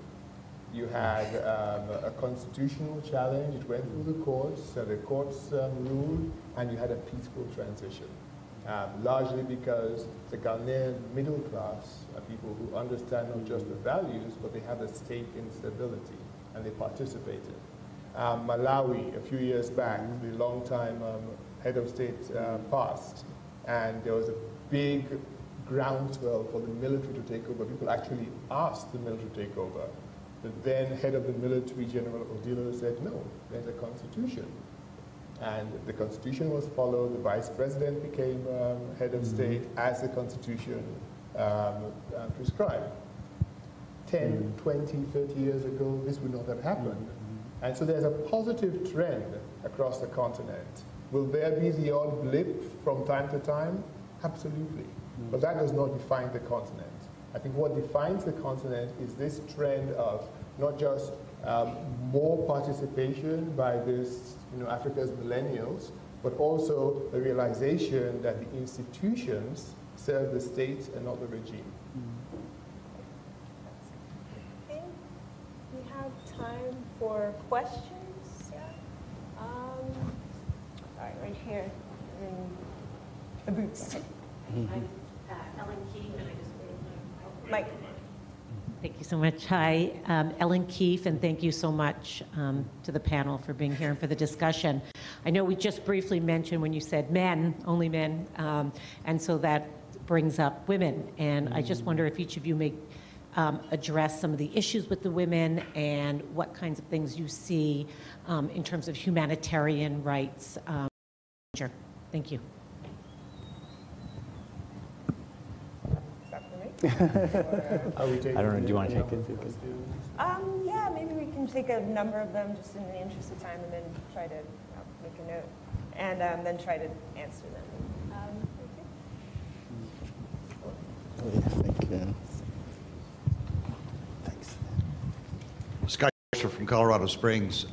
You had a constitutional challenge. It went through the courts ruled, and you had a peaceful transition. largely because the Ghanaian middle class are people who understand not just the values, but they have a stake in stability, and they participated. Malawi, a few years back, the long-time head of state passed, and there was a big groundswell for the military to take over. People actually asked the military to take over. The then head of the military, General Odilo, said, no, there's a constitution. And the constitution was followed. The vice president became head of state as the constitution prescribed. 10, 20, 30 years ago, this would not have happened. And so there's a positive trend across the continent. Will there be the odd blip from time to time? Absolutely. But that does not define the continent. I think what defines the continent is this trend of not just more participation by this, Africa's millennials, but also the realization that the institutions serve the state and not the regime. Okay. We have time for questions. Yeah. All right, right here in the boots. I'm Ellen Keefe, and I just Mike. Thank you so much. Hi, Ellen Keefe, and thank you so much to the panel for being here and for the discussion. I know we just briefly mentioned when you said men, only men, and so that brings up women. And I just wonder if each of you may address some of the issues with the women and what kinds of things you see in terms of humanitarian rights. Thank you. I don't know, do you want to take it? Yeah, maybe we can take a number of them just in the interest of time and then try to make a note and then try to answer them. Thank you. Thanks. Scott from Colorado Springs.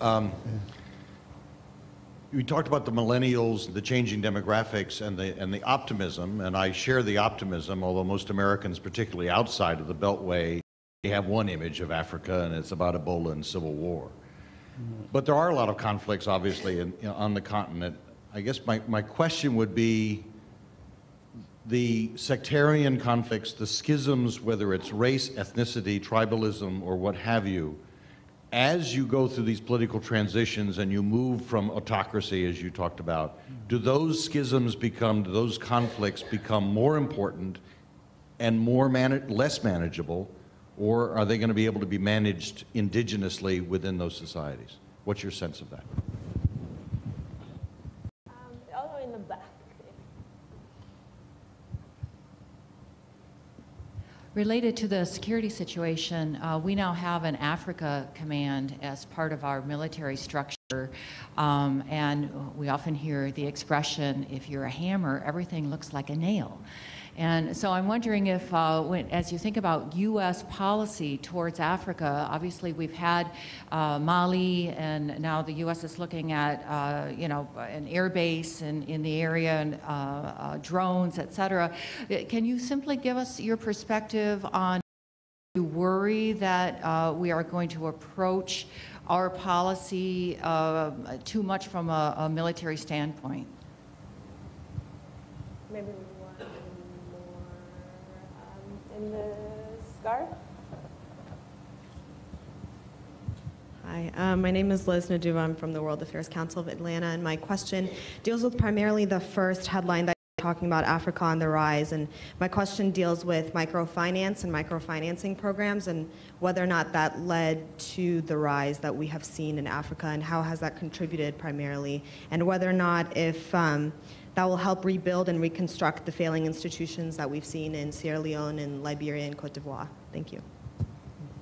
We talked about the millennials, the changing demographics, and the optimism, and I share the optimism, although most Americans, particularly outside of the Beltway, they have one image of Africa, and it's about Ebola and civil war. But there are a lot of conflicts, obviously, on the continent. I guess my question would be the sectarian conflicts, the schisms, whether it's race, ethnicity, tribalism, or what have you. As you go through these political transitions and you move from autocracy, as you talked about, do those schisms become, do those conflicts become more important and less manageable, or are they going to be able to be managed indigenously within those societies? What's your sense of that? I'll go in the back. Related to the security situation, we now have an Africa command as part of our military structure, and we often hear the expression, if you're a hammer, everything looks like a nail. And so I'm wondering if, as you think about U.S. policy towards Africa, obviously we've had Mali, and now the U.S. is looking at, an air base in the area, and drones, et cetera. Can you simply give us your perspective on, do you worry that we are going to approach our policy too much from a military standpoint? Maybe one more in the scarf. Hi, my name is Liz Naduva. I'm from the World Affairs Council of Atlanta, and my question deals with primarily the first headline that you're talking about, Africa on the Rise. And my question deals with microfinance and microfinancing programs and whether or not that led to the rise that we have seen in Africa, and how has that contributed primarily, and whether or not if that will help rebuild and reconstruct the failing institutions that we've seen in Sierra Leone and Liberia and Cote d'Ivoire. Thank you.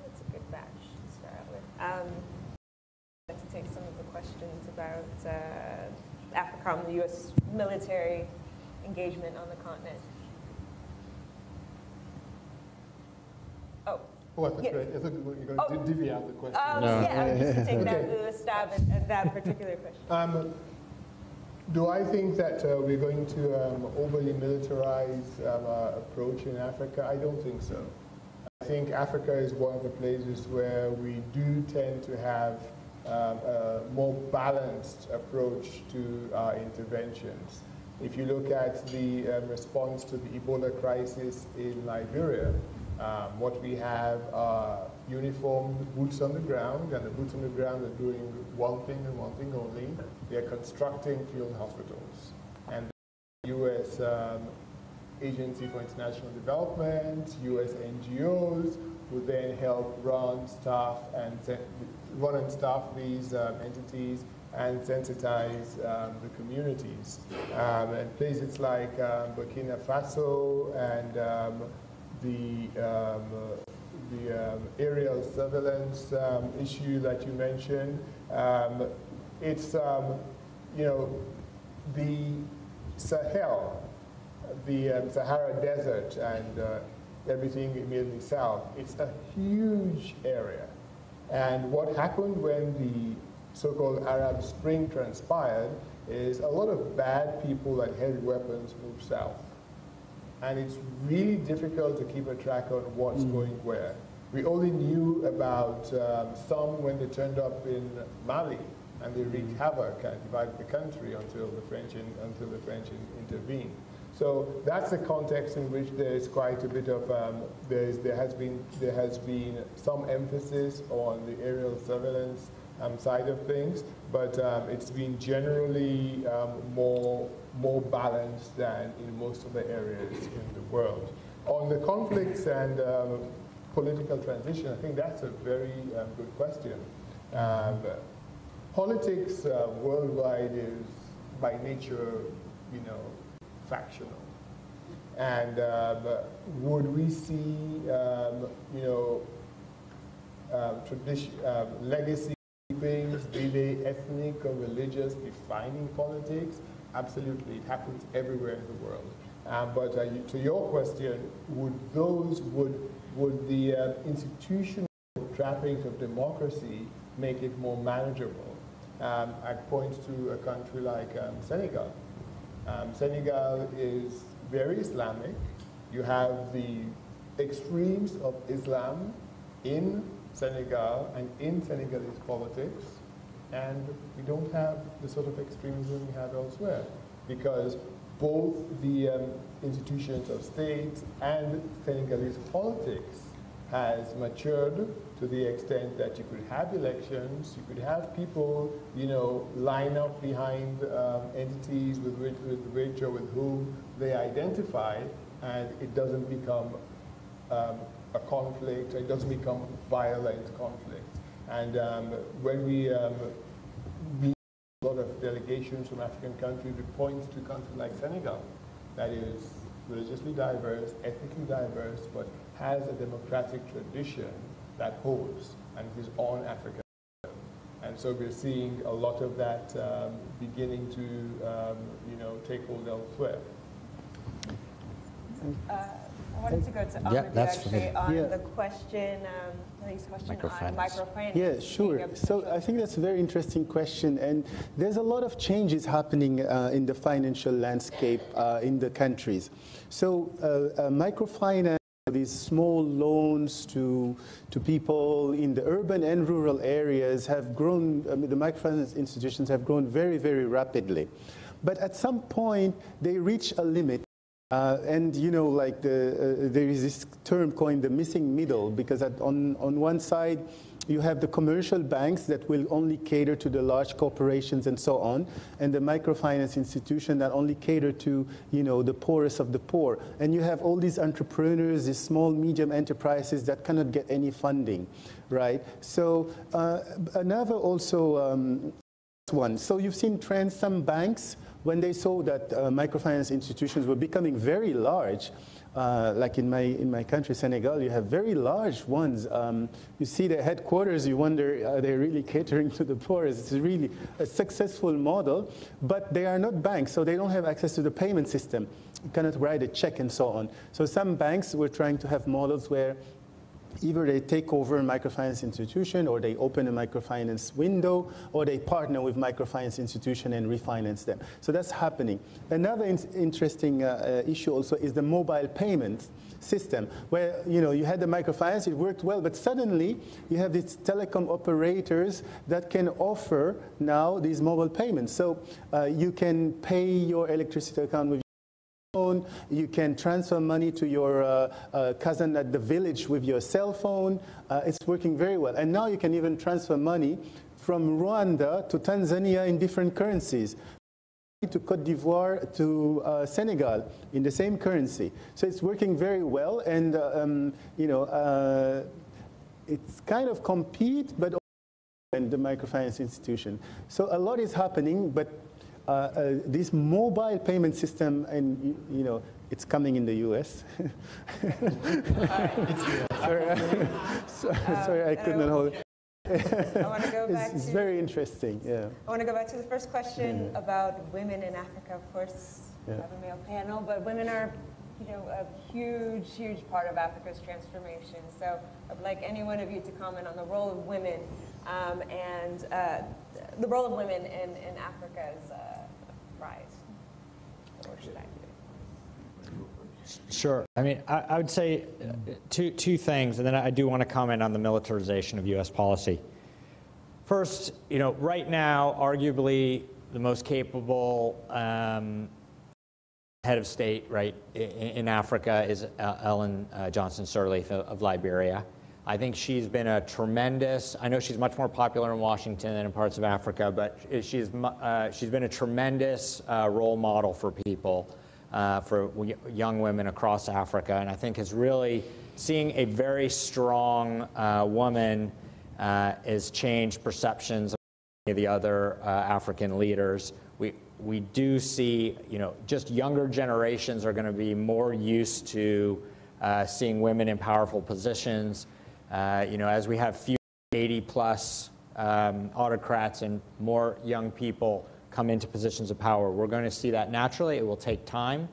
That's a good batch to start with. I'd like to take some of the questions about Africa and the U.S. military engagement on the continent. Oh, I thought you were going to divvy out the question. Yeah, just to take a stab at that particular question. Do I think that we're going to overly militarize our approach in Africa? I don't think so. I think Africa is one of the places where we do tend to have a more balanced approach to our interventions. If you look at the response to the Ebola crisis in Liberia, what we have are uniformed boots on the ground, and the boots on the ground are doing one thing and one thing only. They're constructing field hospitals. And the U.S. Agency for International Development, U.S. NGOs, who then help run and staff these entities and sensitize the communities. And places like Burkina Faso and the aerial surveillance issue that you mentioned, it's, you know, the Sahel, the Sahara Desert and everything immediately south, it's a huge area. And what happened when the so-called Arab Spring transpired is a lot of bad people that held weapons moved south. And it's really difficult to keep a track on what's going where. We only knew about some when they turned up in Mali, and they wreaked havoc and divided the country until the French intervened. So that's the context in which there is quite a bit of there has been some emphasis on the aerial surveillance side of things, but it's been generally more balanced than in most of the areas in the world. On the conflicts and political transition, I think that's a very good question. Politics worldwide is by nature, you know, factional. And would we see, you know, legacy things, be they ethnic or religious, defining politics? Absolutely, it happens everywhere in the world. But to your question, would the institutional trappings of democracy make it more manageable? I'd point to a country like Senegal. Senegal is very Islamic. You have the extremes of Islam in Senegal and in Senegalese politics, and we don't have the sort of extremism we have elsewhere, because both the institutions of state and Senegalese politics has matured to the extent that you could have elections, you could have people, you know, line up behind entities with which or with whom they identify, and it doesn't become a conflict, it doesn't become violent conflict. And when we meet a lot of delegations from African countries, we point to countries like Senegal, that is religiously diverse, ethnically diverse, but has a democratic tradition that holds, and it is on Africa. And so we're seeing a lot of that beginning to, you know, take hold elsewhere. I wanted to go to Amadou actually on the question, on microfinance. Yeah, sure. So I think that's a very interesting question, and there's a lot of changes happening in the financial landscape in the countries. So microfinance, these small loans to people in the urban and rural areas have grown, the microfinance institutions have grown very, very rapidly. But at some point, they reach a limit. And you know, like there is this term coined the missing middle, because on one side you have the commercial banks that will only cater to the large corporations and so on, and the microfinance institution that only cater to, you know, the poorest of the poor. And you have all these entrepreneurs, these small, medium enterprises that cannot get any funding, right? So another also one. So you've seen trends, some banks, when they saw that microfinance institutions were becoming very large, like in my country, Senegal, you have very large ones. You see the headquarters, you wonder, are they really catering to the poor? It's really a successful model, but they are not banks, so they don't have access to the payment system. You cannot write a check and so on. So some banks were trying to have models where Either they take over a microfinance institution, or they open a microfinance window, or they partner with microfinance institution and refinance them. So that's happening. Another interesting issue also is the mobile payment system, where you had the microfinance, it worked well, but suddenly you have these telecom operators that can offer now these mobile payments. So you can pay your electricity account with phone, you can transfer money to your cousin at the village with your cell phone. It's working very well. And now you can even transfer money from Rwanda to Tanzania in different currencies, to Cote d'Ivoire to Senegal in the same currency. So it's working very well, and it's kind of compete, but and the microfinance institution. So a lot is happening, but this mobile payment system, and it's coming in the U.S. Sorry, I couldn't hold it. I want to go back it's very interesting, yeah. I want to go back to the first question about women in Africa. Of course, we have a male panel, but women are, a huge, huge part of Africa's transformation. So I'd like any one of you to comment on the role of women and the role of women in Africa's rise. Or should I do it? Sure. I mean, I would say two things, and then I do want to comment on the militarization of U.S. policy. First, right now, arguably the most capable head of state, right, in Africa is Ellen Johnson Sirleaf of Liberia. I think she's been a tremendous, I know she's much more popular in Washington than in parts of Africa, but she's been a tremendous role model for people, for young women across Africa, and I think has really, seeing a very strong woman has changed perceptions of the other African leaders. We do see, just younger generations are going to be more used to seeing women in powerful positions. As we have fewer 80-plus autocrats and more young people come into positions of power, we're going to see that naturally. It will take time.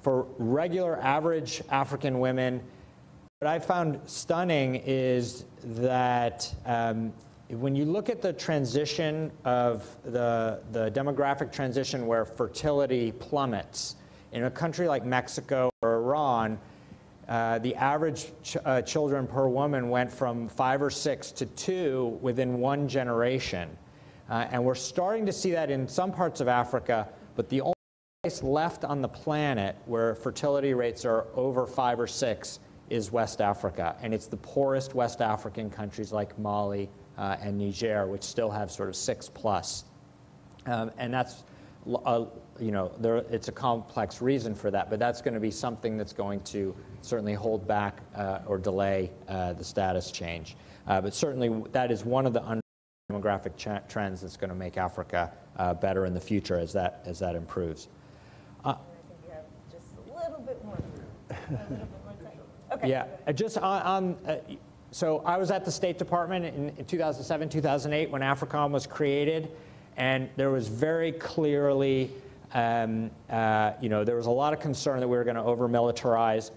For regular, average African women, what I found stunning is that when you look at the transition of the demographic transition where fertility plummets, in a country like Mexico or Iran, the average children per woman went from 5 or 6 to 2 within one generation. And we're starting to see that in some parts of Africa, but the only place left on the planet where fertility rates are over 5 or 6 is West Africa. And it's the poorest West African countries like Mali and Niger, which still have sort of 6+. And that's, it's a complex reason for that, but that's going to be something that's going to certainly hold back or delay the status change. But certainly that is one of the demographic trends that's going to make Africa better in the future as that improves. I think you have just a little bit more time. Okay. Yeah, just so I was at the State Department in 2007, 2008 when AFRICOM was created, and there was very clearly, there was a lot of concern that we were going to over-militarize.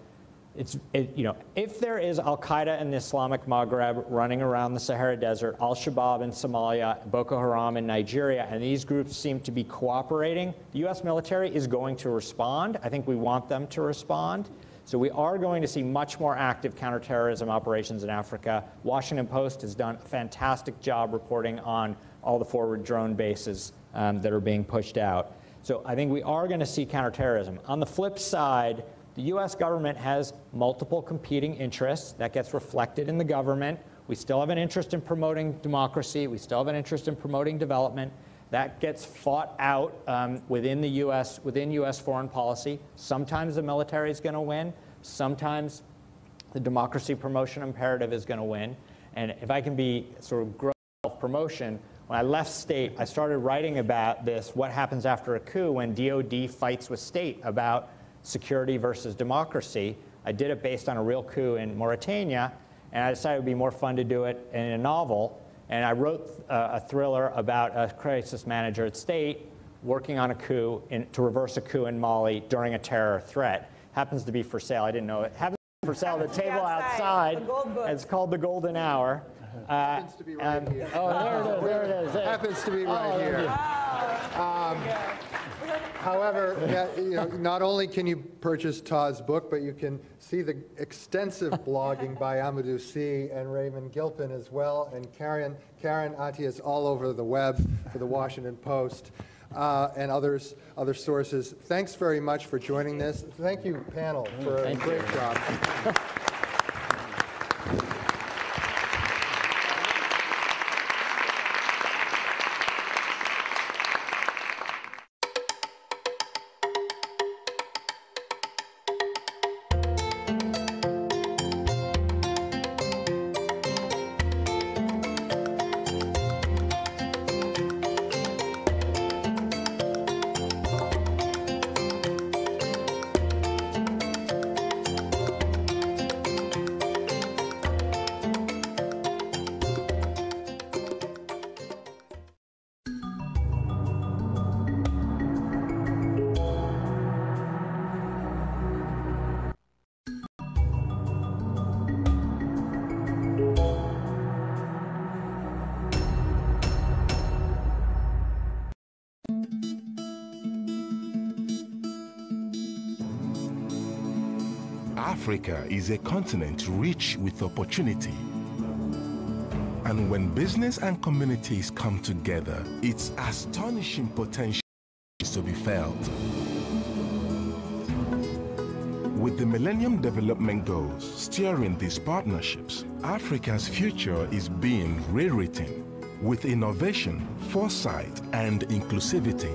If there is Al-Qaeda in the Islamic Maghreb running around the Sahara Desert, Al-Shabaab in Somalia, Boko Haram in Nigeria, and these groups seem to be cooperating, the U.S. military is going to respond. I think we want them to respond. So we are going to see much more active counterterrorism operations in Africa. Washington Post has done a fantastic job reporting on all the forward drone bases that are being pushed out. So I think we are going to see counterterrorism. On the flip side, the U.S. government has multiple competing interests. That gets reflected in the government. We still have an interest in promoting democracy. We still have an interest in promoting development. That gets fought out within the U.S., within U.S. foreign policy. Sometimes the military is going to win. Sometimes the democracy promotion imperative is going to win. And if I can be sort of gross self-promotion, when I left state, I started writing about this, what happens after a coup when DOD fights with state about security versus democracy. I did it based on a real coup in Mauritania, and I decided it would be more fun to do it in a novel. And I wrote a thriller about a crisis manager at state working on a coup to reverse a coup in Mali during a terror threat. Happens to be for sale. I didn't know it. Happens to be for sale at the table outside. It's called the Golden Hour. Happens to be right here. Oh, there it is. Happens to be right here. However, not only can you purchase Todd's book, but you can see the extensive blogging by Amadou Sy and Raymond Gilpin as well, and Karen Attiah is all over the web for the Washington Post and other sources. Thanks very much for joining this. Thank you, panel, for a great job. Africa is a continent rich with opportunity. And when business and communities come together, its astonishing potential is to be felt. With the Millennium Development Goals steering these partnerships, Africa's future is being rewritten with innovation, foresight, and inclusivity.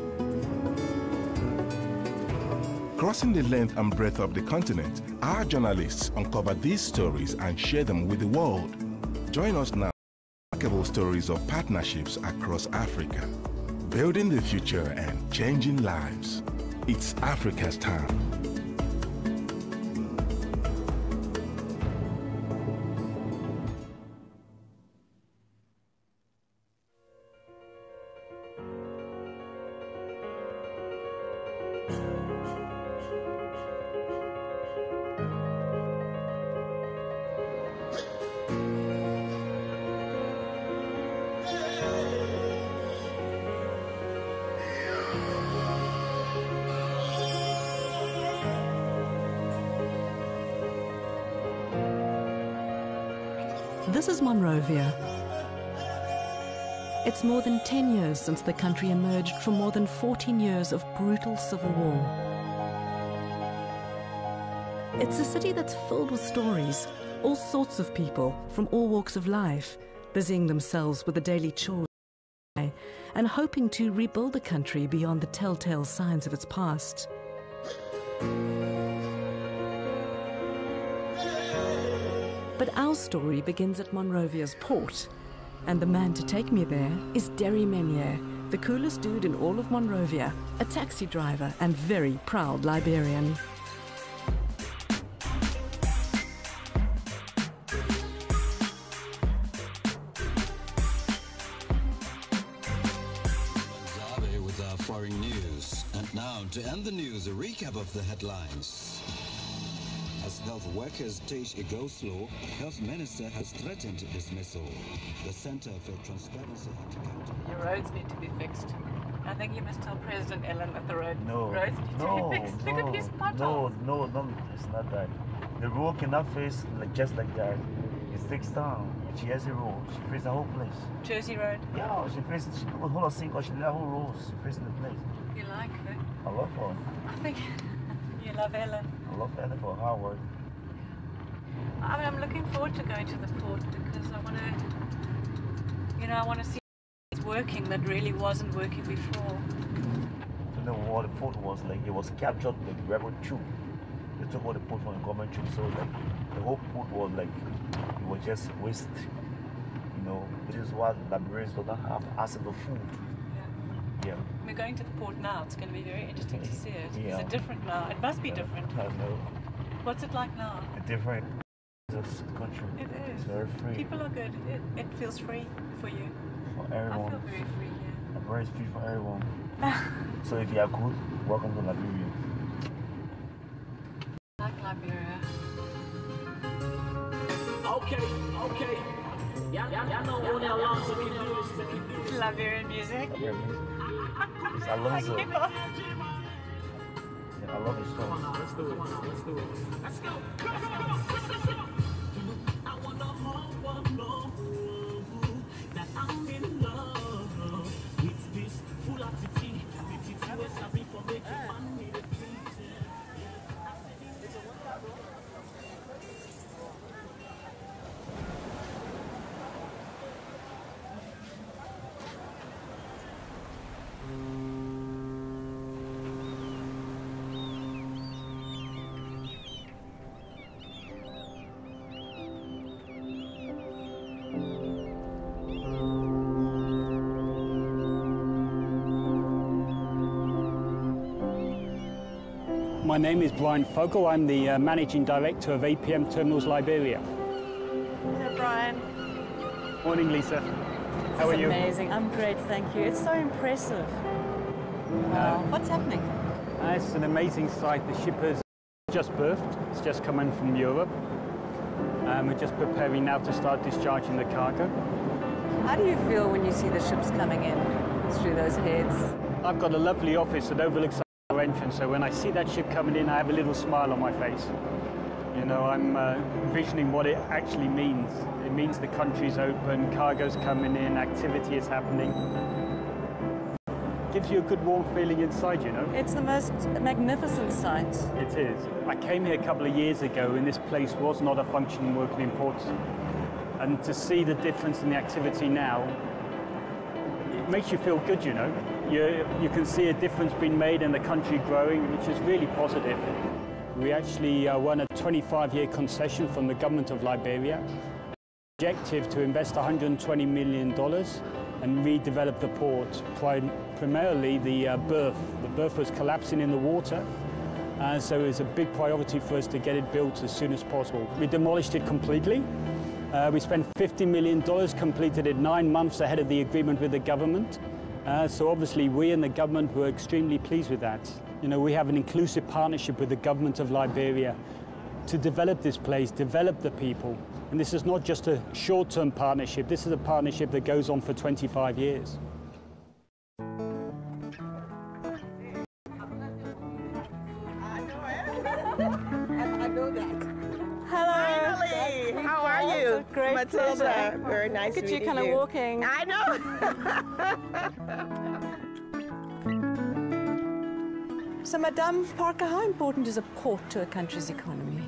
Crossing the length and breadth of the continent, our journalists uncover these stories and share them with the world. Join us now for remarkable stories of partnerships across Africa, building the future and changing lives. It's Africa's time. This is Monrovia. It's more than 10 years since the country emerged from more than 14 years of brutal civil war. It's a city that's filled with stories, all sorts of people from all walks of life, busying themselves with the daily chores and hoping to rebuild the country beyond the telltale signs of its past. But our story begins at Monrovia's port, and the man to take me there is Derry Menier, the coolest dude in all of Monrovia, a taxi driver and very proud Liberian. With our foreign news. And now, to end the news, a recap of the headlines. As health workers stage a go-slow, Health Minister has threatened dismissal. The Center for Transparency and Accountability. Your roads need to be fixed. I think you must tell President Ellen that the roads need to be fixed. Look at his potholes. No, it's not that. The road cannot face just like that. It takes time. She has a road. She faces the whole place. Jersey Road? Yeah, she faces the whole thing, or she the whole road. She faces the place. You like her? I love her. I think you love Ellen. I love Ellen for her work. I mean, I'm looking forward to going to the port because I want to, I want to see it's working that really wasn't working before. You know what the port was like? It was captured with rebel troop. They took all the port from the government troop, so like the whole port was like it was just waste. Which is why Liberians don't have access to food. Yeah. We're going to the port now. It's going to be very interesting to see it. Yeah. Is it different now? It must be different. I know. What's it like now? It's different. It's a country. It is. It's very free. People are good. It feels free for you. For everyone. I feel very free here. I'm very free for everyone. So if you are good, welcome to Liberia. I like Liberia. Okay. Y'all know all that long so can do this. It's Liberian music. It's Alonso. Yeah, I love his songs. Let's do it. Let's do it. Let's go. I wanna know that I'm in love with this full attitude. I was happy for making money. My name is Brian Fogel. I'm the Managing Director of APM Terminals Liberia. Hello, Brian. Morning, Lisa. How are you? Amazing. I'm great, thank you. It's so impressive. Wow. What's happening? It's an amazing sight. The ship has just berthed. It's just come in from Europe. We're just preparing now to start discharging the cargo. How do you feel when you see the ships coming in through those heads? I've got a lovely office that overlooks our entrance, so when I see that ship coming in, I have a little smile on my face. You know, I'm envisioning what it actually means. It means the country's open, cargo's coming in, activity is happening. Gives you a good warm feeling inside, you know. It's the most magnificent sight. It is. I came here a couple of years ago and this place was not a functioning working port. And to see the difference in the activity now, it makes you feel good, you know. You can see a difference being made and the country growing, which is really positive. We actually won a 25-year concession from the government of Liberia. Objective to invest $120 million and redevelop the port. Primarily the berth. The berth was collapsing in the water, so it was a big priority for us to get it built as soon as possible. We demolished it completely. We spent $50 million, completed it 9 months ahead of the agreement with the government. So obviously we and the government were extremely pleased with that. You know, we have an inclusive partnership with the government of Liberia to develop this place, develop the people. And this is not just a short-term partnership, this is a partnership that goes on for 25 years. I know that. Hello. Finally. How are you? It's a great pleasure. Very nice Look at you meeting kind of walking. I know. So, Madame Parker, how important is a port to a country's economy?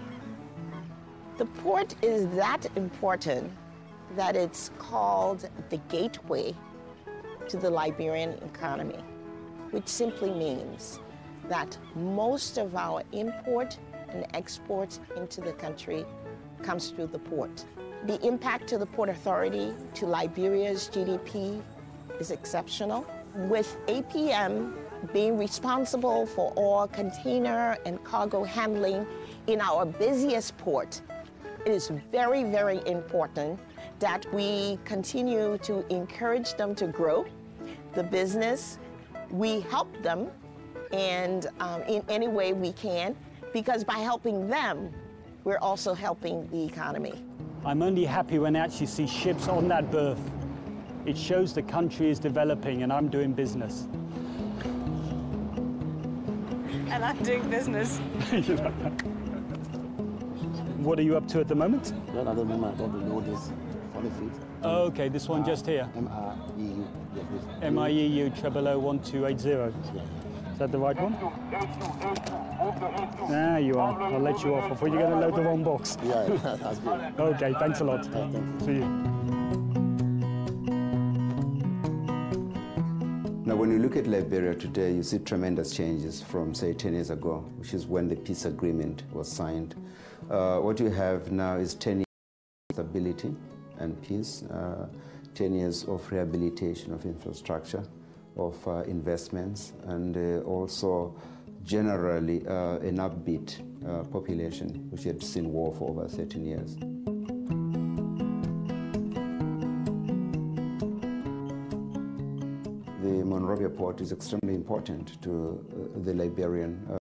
The port is that important that it's called the gateway to the Liberian economy, which simply means that most of our import and export into the country comes through the port. The impact to the Port Authority, to Liberia's GDP, is exceptional. With APM being responsible for all container and cargo handling in our busiest port, it is very, very important that we continue to encourage them to grow the business. We help them and in any way we can, because by helping them, we're also helping the economy. I'm only happy when I actually see ships on that berth. It shows the country is developing and I'm doing business. And I'm doing business. What are you up to at the moment? Well, at the moment, I don't know this for the feet. Oh, okay, this one just here. MIEU. MIEU 001280. Is that the right one? There you are. I'll let you off. I thought you were going to load the wrong box. Yeah, that's good. Okay, thanks a lot. See you. Now, when you look at Liberia today, you see tremendous changes from, say, 10 years ago, which is when the peace agreement was signed. What you have now is 10 years of stability and peace, 10 years of rehabilitation of infrastructure, of investments, and also generally an upbeat population, which had seen war for over 13 years. The Monrovia port is extremely important to the Liberian,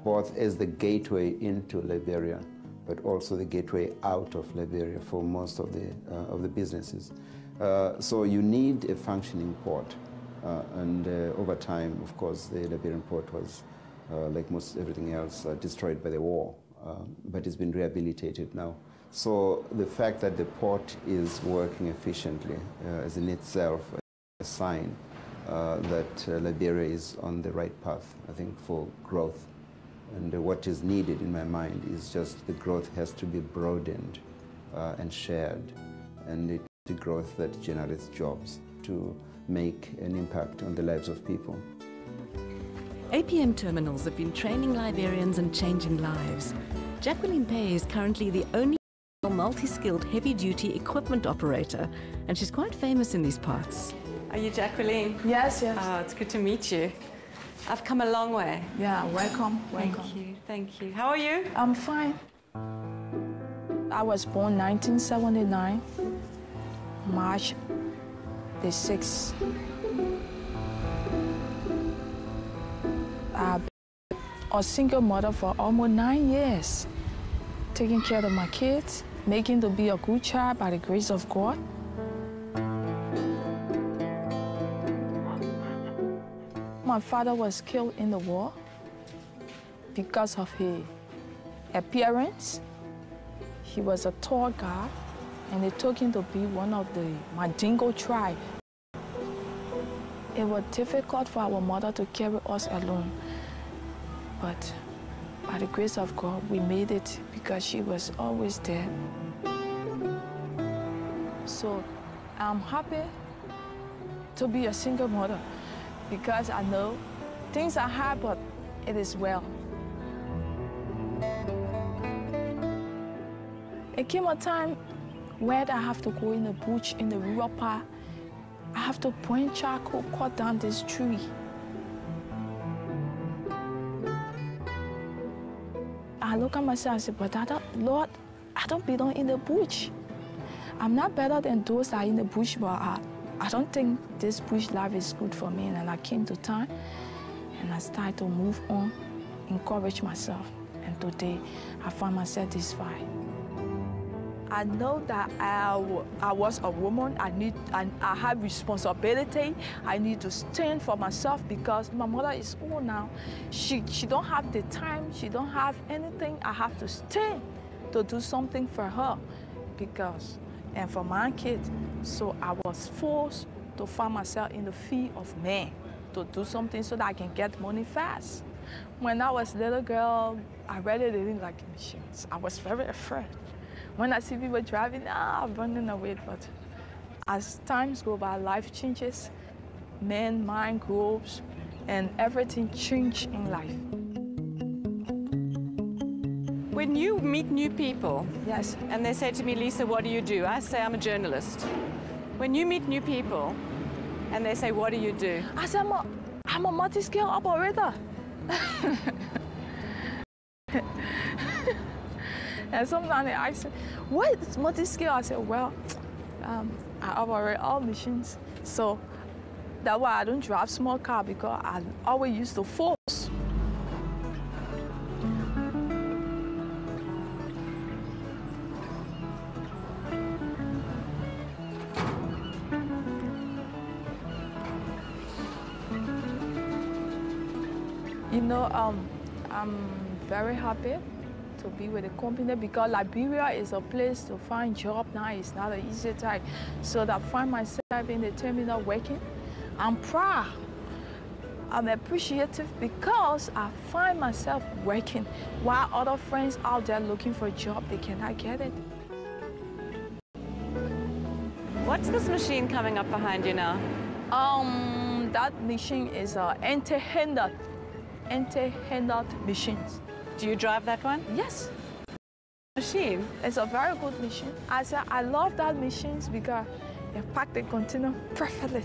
both as the gateway into Liberia, but also the gateway out of Liberia for most of the businesses. So you need a functioning port. And over time, of course, the Liberian port was, like most everything else, destroyed by the war, but it's been rehabilitated now. So the fact that the port is working efficiently is in itself a sign that Liberia is on the right path, I think, for growth. And what is needed, in my mind, is just the growth has to be broadened and shared, and it's the growth that generates jobs to make an impact on the lives of people. APM terminals have been training Liberians and changing lives. Jacqueline Pay is currently the only multi-skilled heavy-duty equipment operator, and she's quite famous in these parts. Are you Jacqueline? Yes, yes. Oh, it's good to meet you. I've come a long way. Yeah, welcome. Thank you, thank you. How are you? I'm fine. I was born 1979, March the 6th. I've been a single mother for almost 9 years, taking care of my kids, making to be a good child by the grace of God. My father was killed in the war because of his appearance. He was a tall guy, and they took him to be one of the Mandingo tribe. It was difficult for our mother to carry us alone, but by the grace of God, we made it because she was always there. So I'm happy to be a single mother because I know things are hard, but it is well. It came a time where I have to go in the bush, in the rural part. I have to point charcoal, cut down this tree. I look at myself and say, but Lord, I don't belong in the bush. I'm not better than those that are in the bush, but I don't think this bush life is good for me. And I came to town, and I started to move on, encourage myself. And today, I find myself satisfied. I know that I was a woman. I have responsibility. I need to stand for myself because my mother is old now. She don't have the time. She don't have anything. I have to stand to do something for her and for my kids. So I was forced to find myself in the field of men to do something so that I can get money fast. When I was a little girl, I really didn't like machines. I was very afraid. When I see people driving, I'm running away. But as times go by, life changes, men, mind grows, and everything changes in life. When you meet new people, yes, and they say to me, Lisa, what do you do? I say, I'm a journalist. When you meet new people, and they say, what do you do? I say, I'm a multi-scale operator. And sometimes they ask me, what is multi-scale? I said, well, I operate all machines. So that's why I don't drive small car, because I always use the force. You know, I'm very happy to be with the company because Liberia is a place to find job now. It's not an easy time. So I find myself in the terminal working. I'm proud. I'm appreciative because I find myself working while other friends out there looking for a job, they cannot get it. What's this machine coming up behind you now? That machine is an anti-hindered machines. Do you drive that one? Yes. Machine? It's a very good machine. I love that machines because they pack the container perfectly.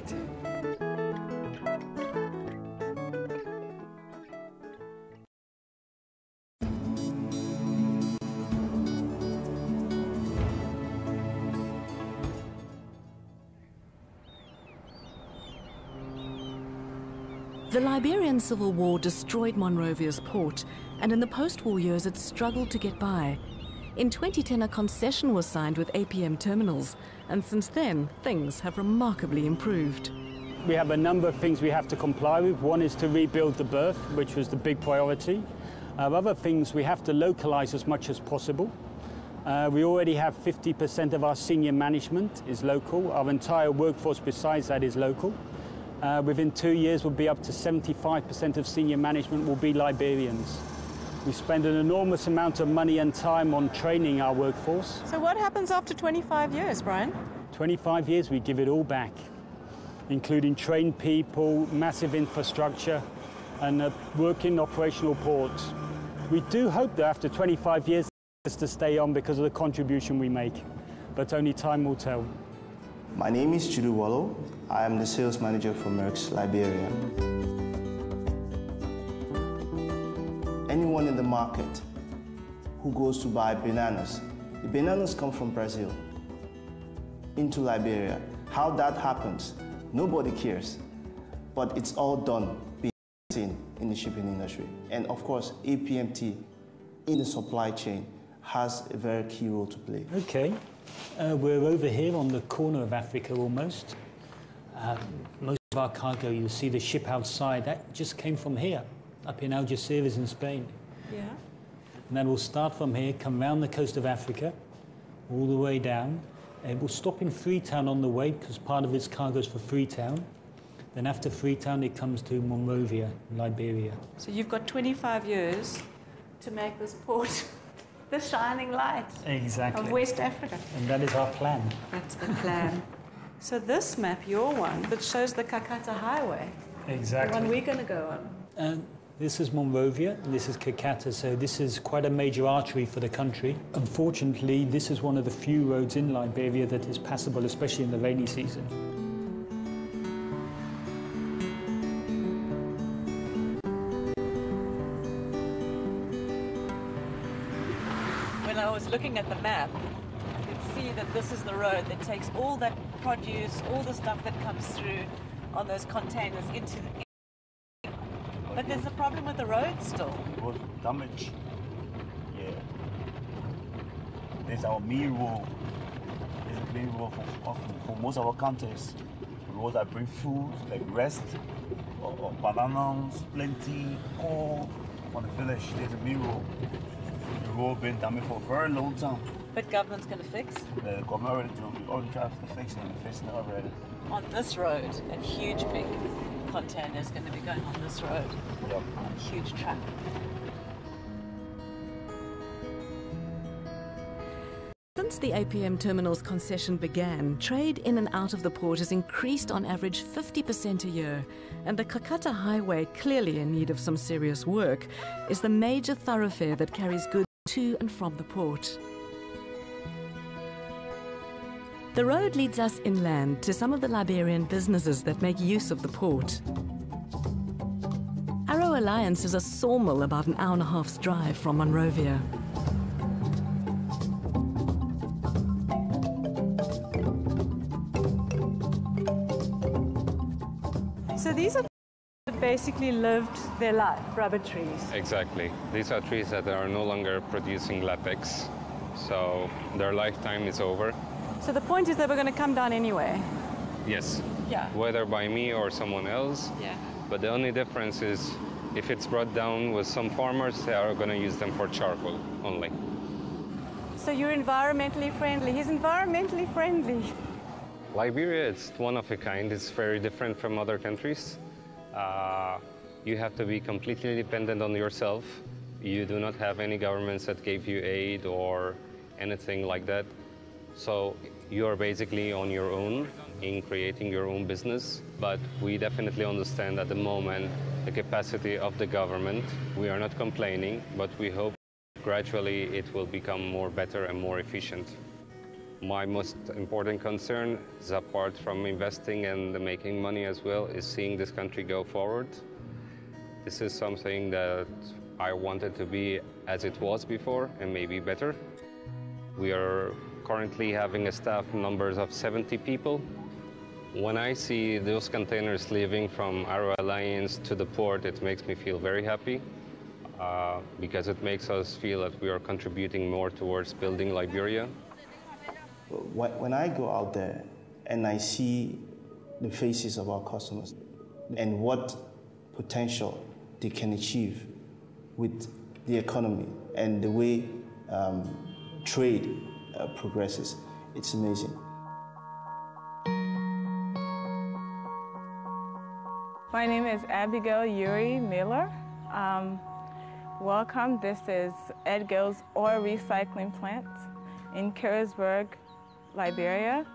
The Liberian Civil War destroyed Monrovia's port, and in the post-war years it struggled to get by. In 2010, a concession was signed with APM Terminals, and since then, things have remarkably improved. We have a number of things we have to comply with. One is to rebuild the berth, which was the big priority. Other things we have to localize as much as possible. We already have 50% of our senior management is local. Our entire workforce besides that is local. Within 2 years, we'll be up to 75% of senior management will be Liberians. We spend an enormous amount of money and time on training our workforce. So what happens after 25 years, Brian? 25 years, we give it all back, including trained people, massive infrastructure, and a working operational port. We do hope that after 25 years to stay on because of the contribution we make, but only time will tell. My name is Judu Wallo. I am the sales manager for Merck's Liberia. Anyone in the market who goes to buy bananas, the bananas come from Brazil into Liberia. How that happens, nobody cares, but it's all done behind in the shipping industry. And of course, APMT in the supply chain has a very key role to play. Okay, we're over here on the corner of Africa almost. Most of our cargo, you'll see the ship outside, that just came from here, up in Algeciras in Spain. Yeah. And then we'll start from here, come round the coast of Africa, all the way down. And we'll stop in Freetown on the way, because part of its cargo is for Freetown. Then after Freetown, it comes to Monrovia, Liberia. So you've got 25 years to make this port the shining light of West Africa. And that is our plan. That's the plan. So this map, your one, that shows the Kakata Highway. Exactly. The one we're going to go on. This is Monrovia, and this is Kakata, so this is quite a major artery for the country. Unfortunately, this is one of the few roads in Liberia that is passable, especially in the rainy season. When I was looking at the map, you could see that this is the road that takes all that produce, all the stuff that comes through on those containers into the... But there's a problem with the road still. It was damaged. Yeah. There's our main road. There's a main road for most of our countries. Roads that bring food, like rest, or bananas, plenty, coal on the village. There's a main road. The road been damaged for a very long time. But government's going to fix? The government already tried to fix it, and fixing it already. On this road, a huge big container is going to be going on this road. Yep. A huge truck. Since the APM Terminals concession began, trade in and out of the port has increased on average 50% a year, and the Kakata Highway, clearly in need of some serious work, is the major thoroughfare that carries goods to and from the port. The road leads us inland to some of the Liberian businesses that make use of the port. Arrow Alliance is a sawmill about an hour and a half's drive from Monrovia. So these are that basically lived their life, rubber trees. Exactly. These are trees that are no longer producing latex, so their lifetime is over. So the point is they were going to come down anyway. Yes. Yeah. Whether by me or someone else. Yeah. But the only difference is if it's brought down with some farmers, they are going to use them for charcoal only. So you're environmentally friendly. He's environmentally friendly. Liberia is one of a kind. It's very different from other countries. You have to be completely dependent on yourself. You do not have any governments that gave you aid or anything like that. So you are basically on your own in creating your own business. But we definitely understand at the moment the capacity of the government. We are not complaining, but we hope gradually it will become more better and more efficient. My most important concern is, apart from investing and making money as well, is seeing this country go forward. This is something that I wanted to be as it was before and maybe better. We are currently having a staff numbers of 70 people. When I see those containers leaving from Arrow Alliance to the port, it makes me feel very happy. because it makes us feel that we are contributing more towards building Liberia. When I go out there and I see the faces of our customers and what potential they can achieve with the economy and the way trade progresses, it's amazing. My name is Abigail Yuri Miller. Welcome. This is Edgill's oil recycling plant in Carisburg, Liberia.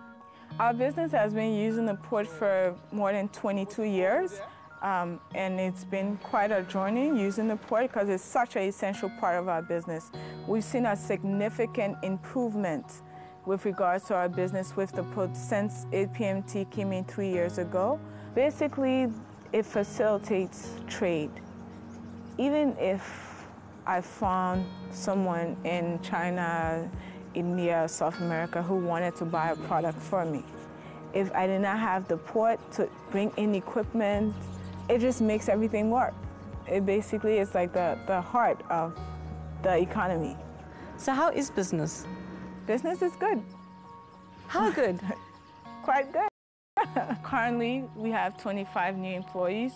Our business has been using the port for more than 22 years, and it's been quite a journey using the port because it's such an essential part of our business. We've seen a significant improvement with regards to our business with the port since APMT came in 3 years ago. Basically, it facilitates trade. Even if I found someone in China, India, South America who wanted to buy a product for me, if I did not have the port to bring in equipment, it just makes everything work. It basically is like the heart of the economy. So how is business? Business is good. How good? Quite good. Currently, we have 25 new employees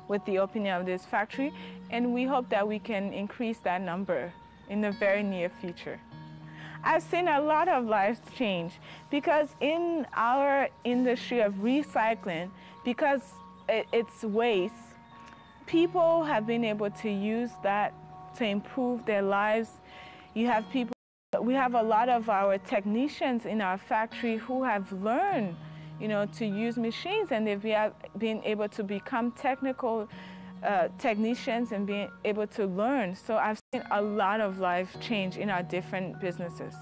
with the opening of this factory, and we hope that we can increase that number in the very near future. I've seen a lot of lives change because in our industry of recycling, because it's waste, people have been able to use that to improve their lives. You have people, we have a lot of our technicians in our factory who have learned, to use machines, and they've been able to become technical technicians and being able to learn. So I've seen a lot of life change in our different businesses.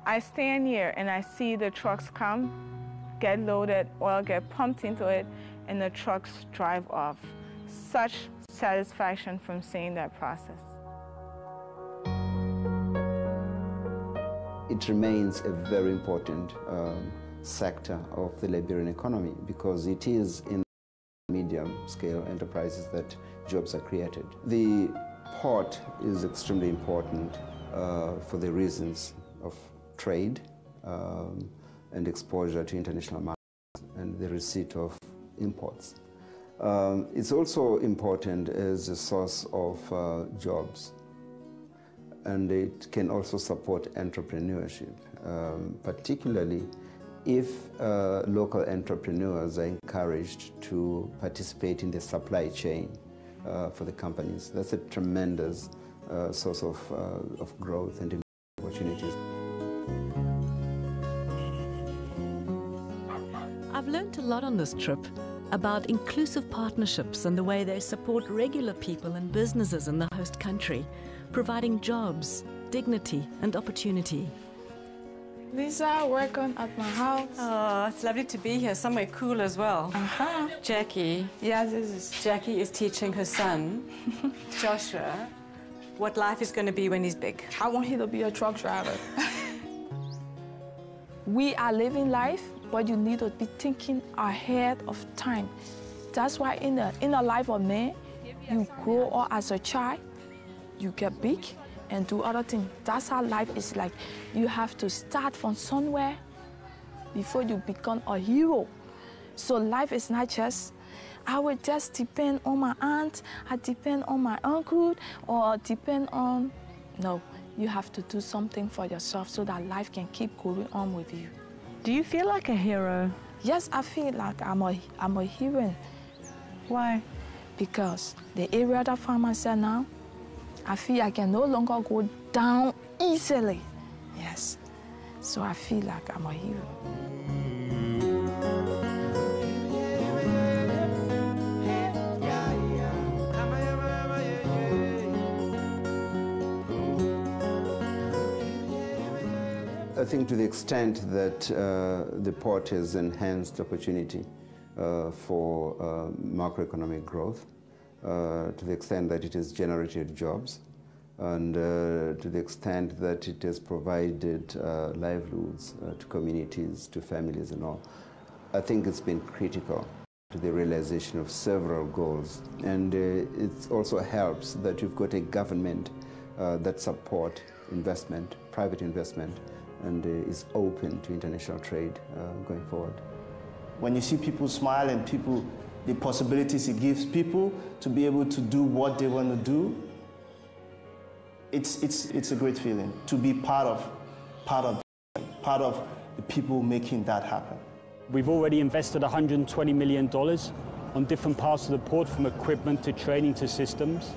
I stand here and I see the trucks come, get loaded, oil get pumped into it, and the trucks drive off. Such satisfaction from seeing that process. It remains a very important sector of the Liberian economy because it is in medium-scale enterprises that jobs are created. The port is extremely important for the reasons of trade and exposure to international markets and the receipt of imports. It's also important as a source of jobs, and it can also support entrepreneurship, particularly if local entrepreneurs are encouraged to participate in the supply chain for the companies. That's a tremendous source of growth and opportunities. I've learned a lot on this trip about inclusive partnerships and the way they support regular people and businesses in the host country, providing jobs, dignity and opportunity. Lisa, welcome at my house. Oh, it's lovely to be here, somewhere cool as well. Jackie. Yes, this is. Jackie is teaching her son, Joshua, what life is going to be when he's big. I want him to be a truck driver. We are living life, but you need to be thinking ahead of time. That's why in the life of man, you grow up as a child, you get big, and do other things. That's how life is like. You have to start from somewhere before you become a hero. So life is not just, I will just depend on my aunt, I depend on my uncle, or depend on, no. You have to do something for yourself so that life can keep going on with you. Do you feel like a hero? Yes, I feel like I'm a hero. Why? Because the area that I find myself now, I feel I can no longer go down easily. Yes. So I feel like I'm a hero. I think to the extent that the port has enhanced opportunity for macroeconomic growth, to the extent that it has generated jobs, and to the extent that it has provided livelihoods to communities, to families and all, I think it's been critical. to the realization of several goals. And it also helps that you've got a government that support investment, private investment, and is open to international trade going forward. When you see people smile and the possibilities it gives people to be able to do what they want to do, it's a great feeling to be part of the people making that happen. We've already invested $120 million on different parts of the port, from equipment to training to systems.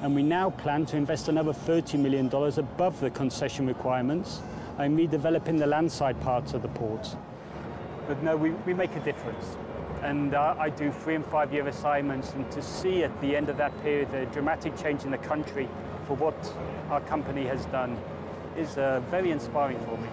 And we now plan to invest another $30 million above the concession requirements and redeveloping the landside parts of the port. But no, we make a difference. And I do 3- and 5-year assignments, and to see at the end of that period a dramatic change in the country for what our company has done is very inspiring for me.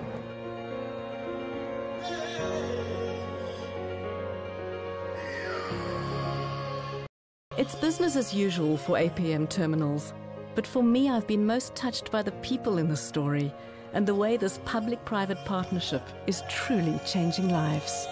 It's business as usual for APM Terminals, but for me, I've been most touched by the people in the story and the way this public-private partnership is truly changing lives.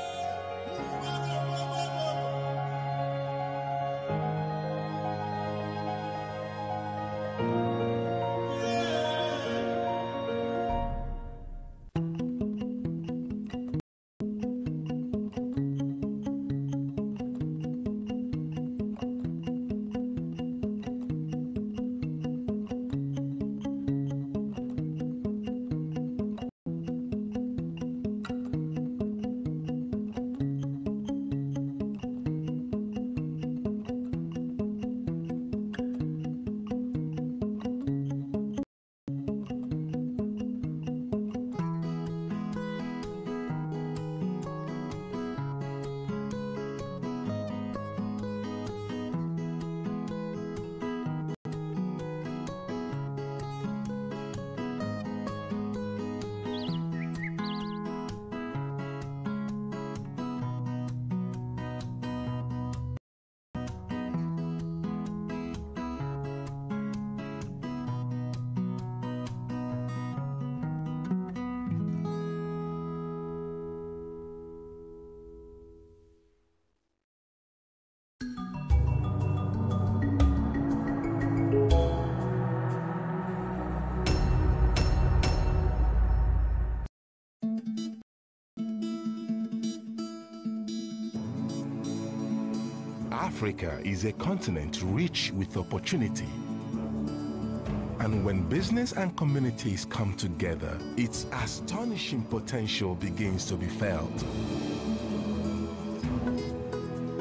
Africa is a continent rich with opportunity. And when business and communities come together, its astonishing potential begins to be felt.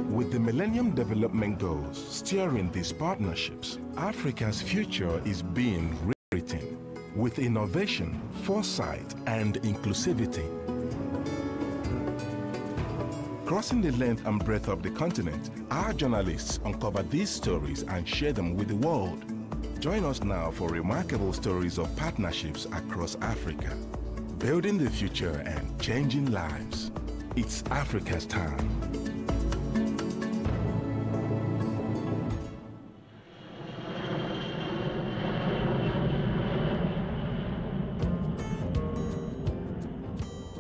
With the Millennium Development Goals steering these partnerships, Africa's future is being rewritten with innovation, foresight, and inclusivity. Crossing the length and breadth of the continent, our journalists uncover these stories and share them with the world. Join us now for remarkable stories of partnerships across Africa, building the future and changing lives. It's Africa's time.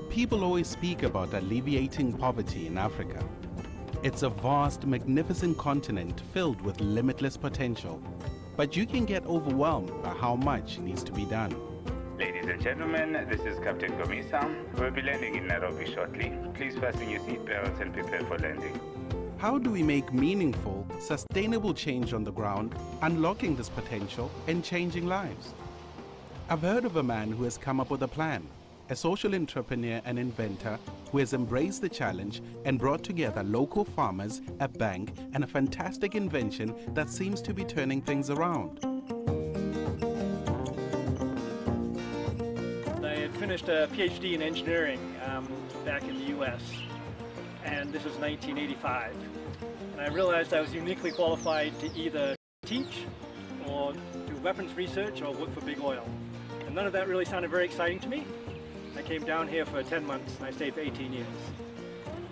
People always speak about alleviating poverty in Africa. It's a vast, magnificent continent filled with limitless potential. But you can get overwhelmed by how much needs to be done. Ladies and gentlemen, this is Captain Gomisa. We'll be landing in Nairobi shortly. Please fasten your seatbelts and prepare for landing. How do we make meaningful, sustainable change on the ground, unlocking this potential and changing lives? I've heard of a man who has come up with a plan. A social entrepreneur and inventor who has embraced the challenge and brought together local farmers, a bank, and a fantastic invention that seems to be turning things around. I had finished a PhD in engineering back in the US, and this was 1985. And I realized I was uniquely qualified to either teach or do weapons research or work for big oil. And none of that really sounded very exciting to me. I came down here for 10 months and I stayed for 18 years.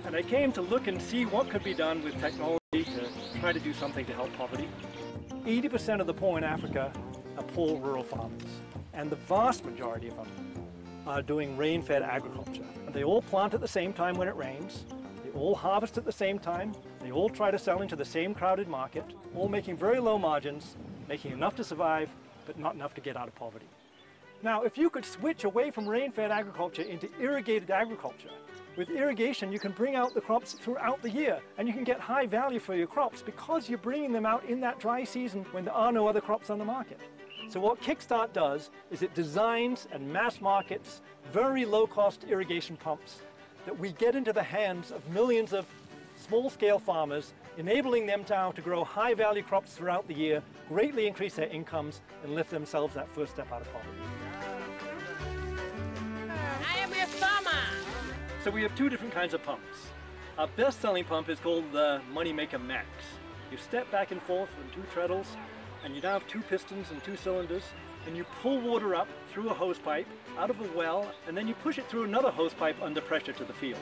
And I came to look and see what could be done with technology to try to do something to help poverty. 80% of the poor in Africa are poor rural farmers, and the vast majority of them are doing rain-fed agriculture. And they all plant at the same time when it rains, they all harvest at the same time, They all try to sell into the same crowded market, all making very low margins, making enough to survive, but not enough to get out of poverty. Now, if you could switch away from rain-fed agriculture into irrigated agriculture, with irrigation you can bring out the crops throughout the year, and you can get high value for your crops because you're bringing them out in that dry season when there are no other crops on the market. So what Kickstart does is it designs and mass markets very low-cost irrigation pumps that we get into the hands of millions of small-scale farmers, enabling them now to grow high-value crops throughout the year, greatly increase their incomes, and lift themselves that first step out of poverty. I am a farmer. So we have two different kinds of pumps. Our best-selling pump is called the Moneymaker Max. You step back and forth on two treadles, and you now have two pistons and two cylinders, and you pull water up through a hose pipe out of a well, and then you push it through another hose pipe under pressure to the field.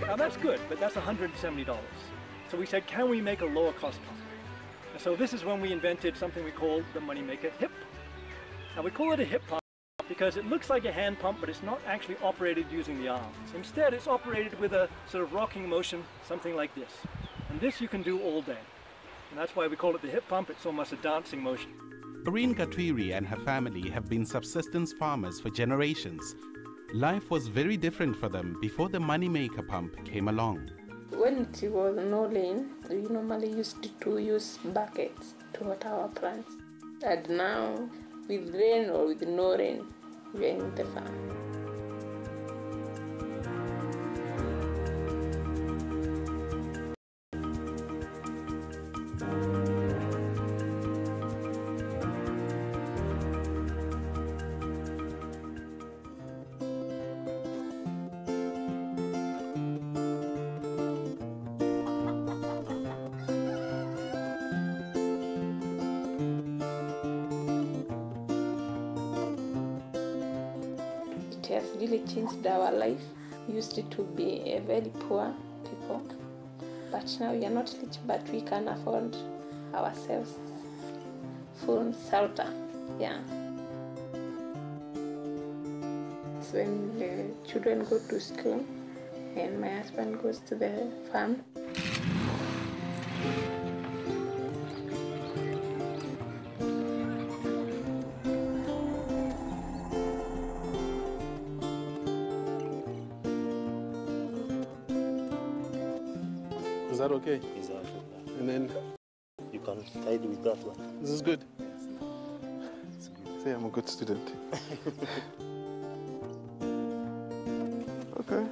Now that's good, but that's $170. So we said, can we make a lower cost pump? And so this is when we invented something we called the Moneymaker Hip. Now we call it a hip pump because it looks like a hand pump, but it's not actually operated using the arms. Instead, it's operated with a sort of rocking motion, something like this. And this you can do all day. And that's why we call it the hip pump. It's almost a dancing motion. Irene Gatwiri and her family have been subsistence farmers for generations. Life was very different for them before the Moneymaker pump came along. When it was no rain, we normally used to use buckets to water our plants. And now, with rain or with no rain, we are in the farm. It has really changed our life. We used to be a very poor people, but now we are not rich, but we can afford ourselves food, shelter. Yeah. So when the children go to school and my husband goes to the farm, Is that okay? Exactly. And then You can tide with that one. this is good. Say I'm a good student. Okay,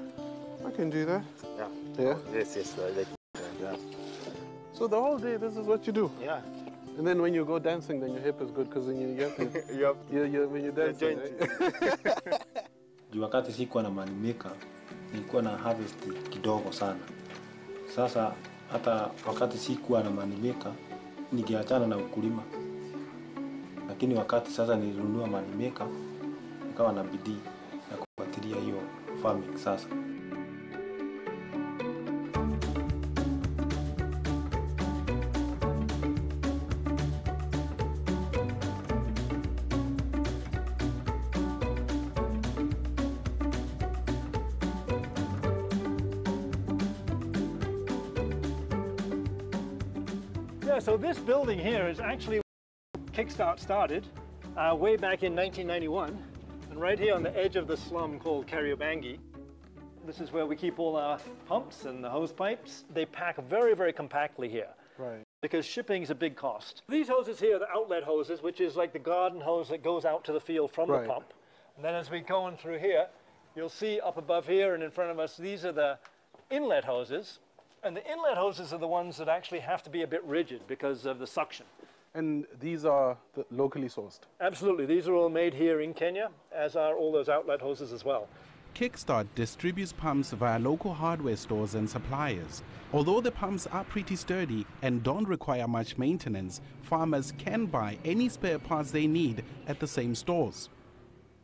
I can do that. Yeah. Yeah. Yes, yes. Like that. So the whole day, this is what you do. Yeah. And then when you go dancing, then your hip is good because then you have to. When you dance, right? Juu wakati sikuwa na Moneymaker, nilikuwa na harvest kidogo sana. Sasa hata wakati sikuwa na Moneymaker, ningeachana na ukulima. Lakini wakati sasa nilinunua Moneymaker, nikawa na bidii ya kufuatilia hiyo farming sasa. Yeah, so this building here is actually Kickstart started way back in 1991, and right here on the edge of the slum called Kariobangi. This is where we keep all our pumps and the hose pipes. They pack very, very compactly here. Right. Because shipping is a big cost. These hoses here are the outlet hoses, which is like the garden hose that goes out to the field from Right. the pump. And then as we go on through here, you'll see up above here and in front of us, these are the inlet hoses. And the inlet hoses are the ones that actually have to be a bit rigid because of the suction. And these are locally sourced. Absolutely. These are all made here in Kenya, as are all those outlet hoses as well. Kickstart distributes pumps via local hardware stores and suppliers. Although the pumps are pretty sturdy and don't require much maintenance, farmers can buy any spare parts they need at the same stores.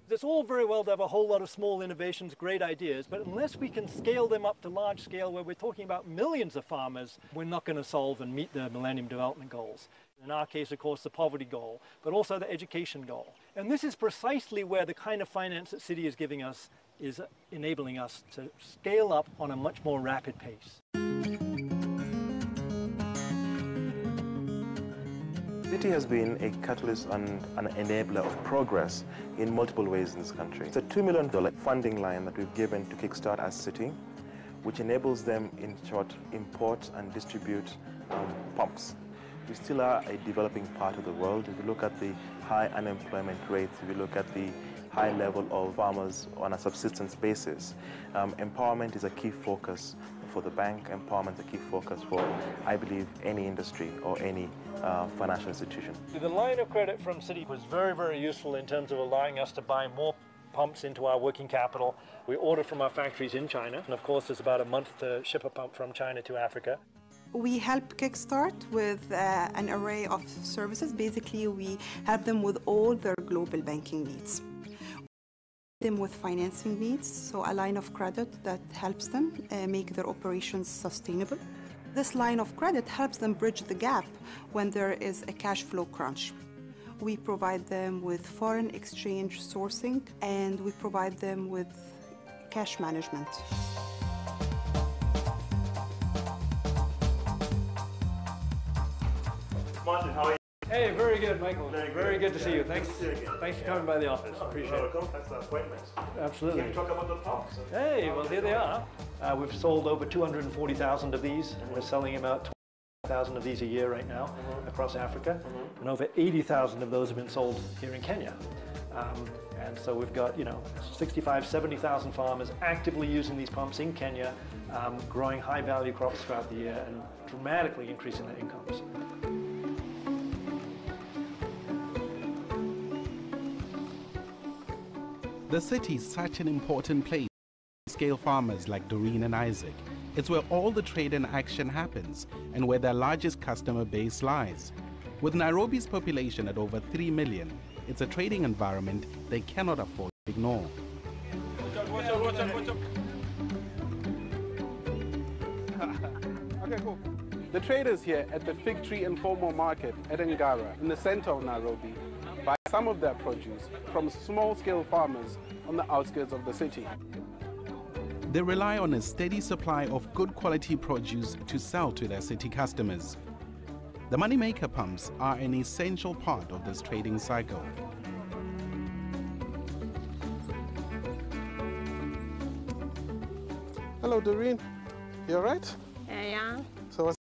It's all very well to have a whole lot of small innovations, great ideas, but unless we can scale them up to large scale where we're talking about millions of farmers, we're not going to solve and meet the Millennium Development Goals. In our case, of course, the poverty goal, but also the education goal. And this is precisely where the kind of finance that Citi is giving us is enabling us to scale up on a much more rapid pace. City has been a catalyst and an enabler of progress in multiple ways in this country. It's a $2 million funding line that we've given to Kickstart as City, which enables them, in short, import and distribute pumps. We still are a developing part of the world. If you look at the high unemployment rates, if you look at the high level of farmers on a subsistence basis, empowerment is a key focus for the bank. Empowerment is a key focus for, I believe, any industry or any financial institution. The line of credit from Citi was very, very useful in terms of allowing us to buy more pumps into our working capital. We order from our factories in China, and of course it's about a month to ship a pump from China to Africa. We help Kickstart with an array of services. Basically, we help them with all their global banking needs. Them with financing needs, so a line of credit that helps them make their operations sustainable. This line of credit helps them bridge the gap when there is a cash flow crunch. We provide them with foreign exchange sourcing, and we provide them with cash management. Martin, how are you? Hey, very good, Michael. Very good to see you. Thanks for coming by the office. Appreciate it. Welcome. That's the appointment. Absolutely. Can you talk about the pumps? Hey, well, here they are. We've sold over 240,000 of these, and we're selling about 20,000 of these a year right now across Africa, and over 80,000 of those have been sold here in Kenya. And so we've got, 65, 70,000 farmers actively using these pumps in Kenya, growing high-value crops throughout the year and dramatically increasing their incomes. The city is such an important place for scale farmers like Doreen and Isaac. It's where all the trade and action happens and where their largest customer base lies. With Nairobi's population at over 3 million, it's a trading environment they cannot afford to ignore. Okay, cool. The traders here at the Fig Tree Informal Market at Ngara in the center of Nairobi buy some of their produce from small-scale farmers on the outskirts of the city. They rely on a steady supply of good quality produce to sell to their city customers. The moneymaker pumps are an essential part of this trading cycle. Hello, Doreen. You all right? Yeah. So what's...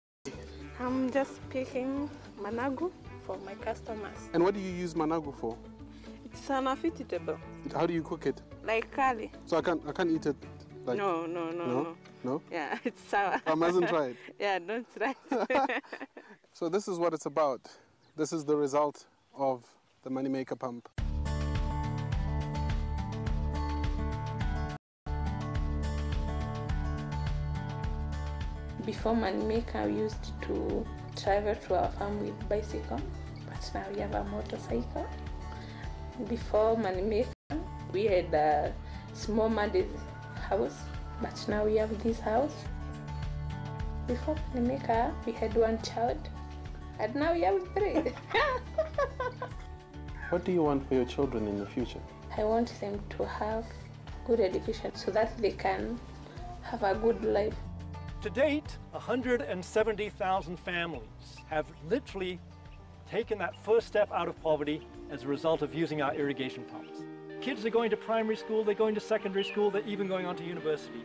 I'm just picking managu for my customers. And what do you use managu for? It's an vegetable. How do you cook it? Like curry. So I can't eat it like... No. No? Yeah, it's sour. I mustn't try it? Yeah, don't try it. So this is what it's about. This is the result of the moneymaker pump. Before moneymaker, we used to travel to our farm with bicycle, but now we have a motorcycle. Before moneymaker, we had a small muddy house, but now we have this house. Before moneymaker, we had one child, and now we have 3. What do you want for your children in the future? I want them to have good education so that they can have a good life. To date, 170,000 families have literally taken that first step out of poverty as a result of using our irrigation pumps. Kids are going to primary school, they're going to secondary school, they're even going on to university.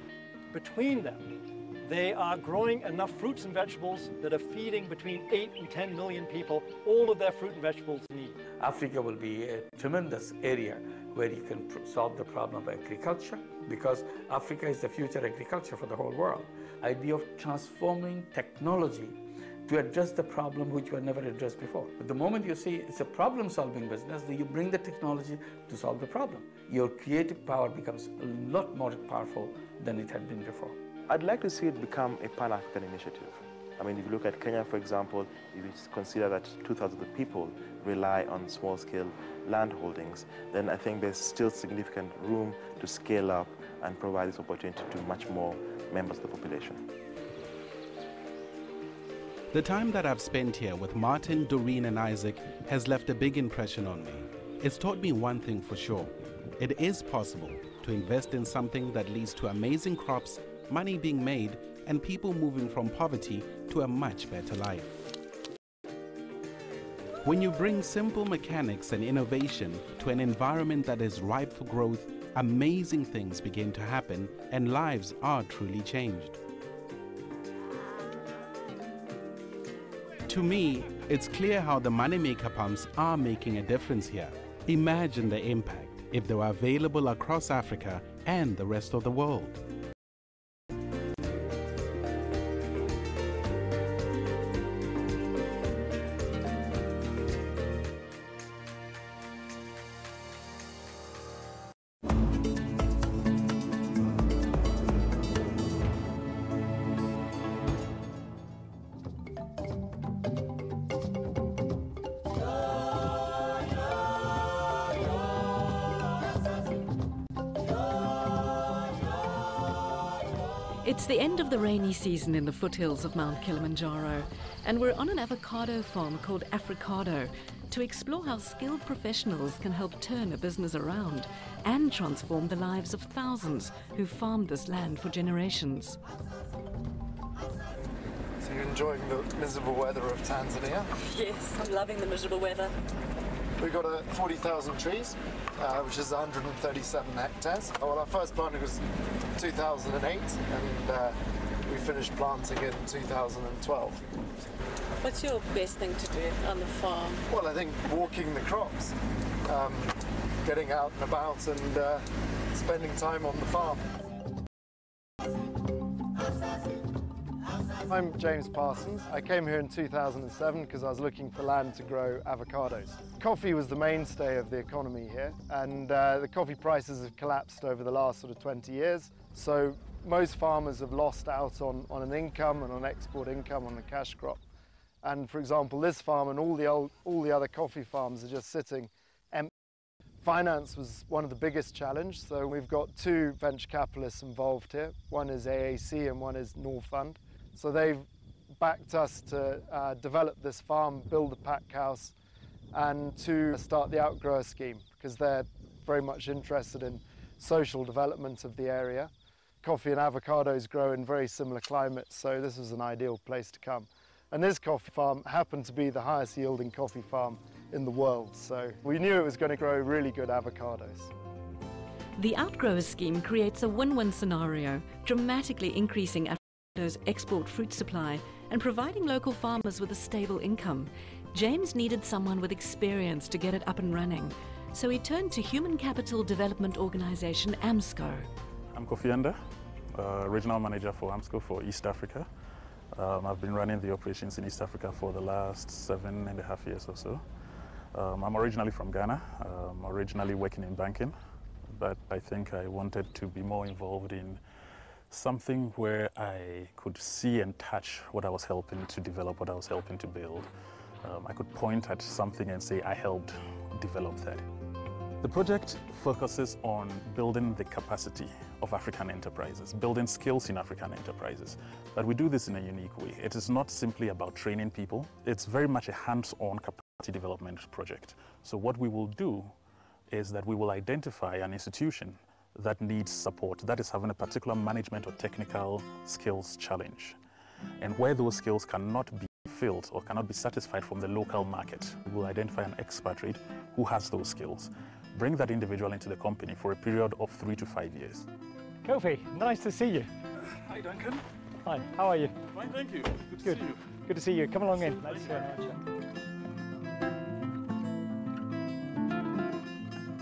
Between them, they are growing enough fruits and vegetables that are feeding between 8 and 10 million people all of their fruit and vegetables need. Africa will be a tremendous area where you can solve the problem of agriculture, because Africa is the future agriculture for the whole world. Idea of transforming technology to address the problem which were never addressed before. But the moment you see it's a problem-solving business, then you bring the technology to solve the problem. Your creative power becomes a lot more powerful than it had been before. I'd like to see it become a Pan-African initiative. I mean, if you look at Kenya, for example, if you consider that 2/3 of the people rely on small-scale land holdings, then I think there's still significant room to scale up and provide this opportunity to much more members of the population. The time that I've spent here with Martin, Doreen and Isaac has left a big impression on me. It's taught me one thing for sure. It is possible to invest in something that leads to amazing crops, money being made, and people moving from poverty to a much better life. When you bring simple mechanics and innovation to an environment that is ripe for growth, amazing things begin to happen and lives are truly changed. To me, it's clear how the moneymaker pumps are making a difference here. Imagine the impact if they were available across Africa and the rest of the world. It's the end of the rainy season in the foothills of Mount Kilimanjaro, and we're on an avocado farm called Africado to explore how skilled professionals can help turn a business around and transform the lives of thousands who farmed this land for generations. So you're enjoying the miserable weather of Tanzania? Yes, I'm loving the miserable weather. We've got 40,000 trees, which is 137 hectares. Well, our first planting was 2008, and we finished planting in 2012. What's your best thing to do on the farm? Well, I think walking the crops, getting out and about and spending time on the farm. I'm James Parsons. I came here in 2007 because I was looking for land to grow avocados. Coffee was the mainstay of the economy here, and the coffee prices have collapsed over the last sort of 20 years. So most farmers have lost out on an income and on export income on the cash crop. And for example, this farm and all the other coffee farms are just sitting empty. Finance was one of the biggest challenges, so we've got two venture capitalists involved here. One is AAC and one is Norfund. So they've backed us to develop this farm, build a pack house, and to start the outgrower scheme, because they're very much interested in social development of the area. Coffee and avocados grow in very similar climates, so this was an ideal place to come. And this coffee farm happened to be the highest yielding coffee farm in the world, so we knew it was going to grow really good avocados. The Outgrowers scheme creates a win-win scenario, dramatically increasing export fruit supply and providing local farmers with a stable income. James needed someone with experience to get it up and running, so he turned to human capital development organization AMSCO. I'm Kofi Enda, regional manager for AMSCO for East Africa. I've been running the operations in East Africa for the last 7.5 years or so. I'm originally from Ghana, originally working in banking, but I think I wanted to be more involved in something where I could see and touch what I was helping to develop, what I was helping to build. I could point at something and say, I helped develop that. The project focuses on building the capacity of African enterprises, building skills in African enterprises. But we do this in a unique way. It is not simply about training people. It's very much a hands-on capacity development project. So what we will do is that we will identify an institution that needs support, that is having a particular management or technical skills challenge. And where those skills cannot be filled or cannot be satisfied from the local market, we will identify an expatriate who has those skills, bring that individual into the company for a period of 3 to 5 years. Kofi, nice to see you. Hi, Duncan. Hi, how are you? Fine, thank you. Good to see you. Good to see you. Come along in. Let's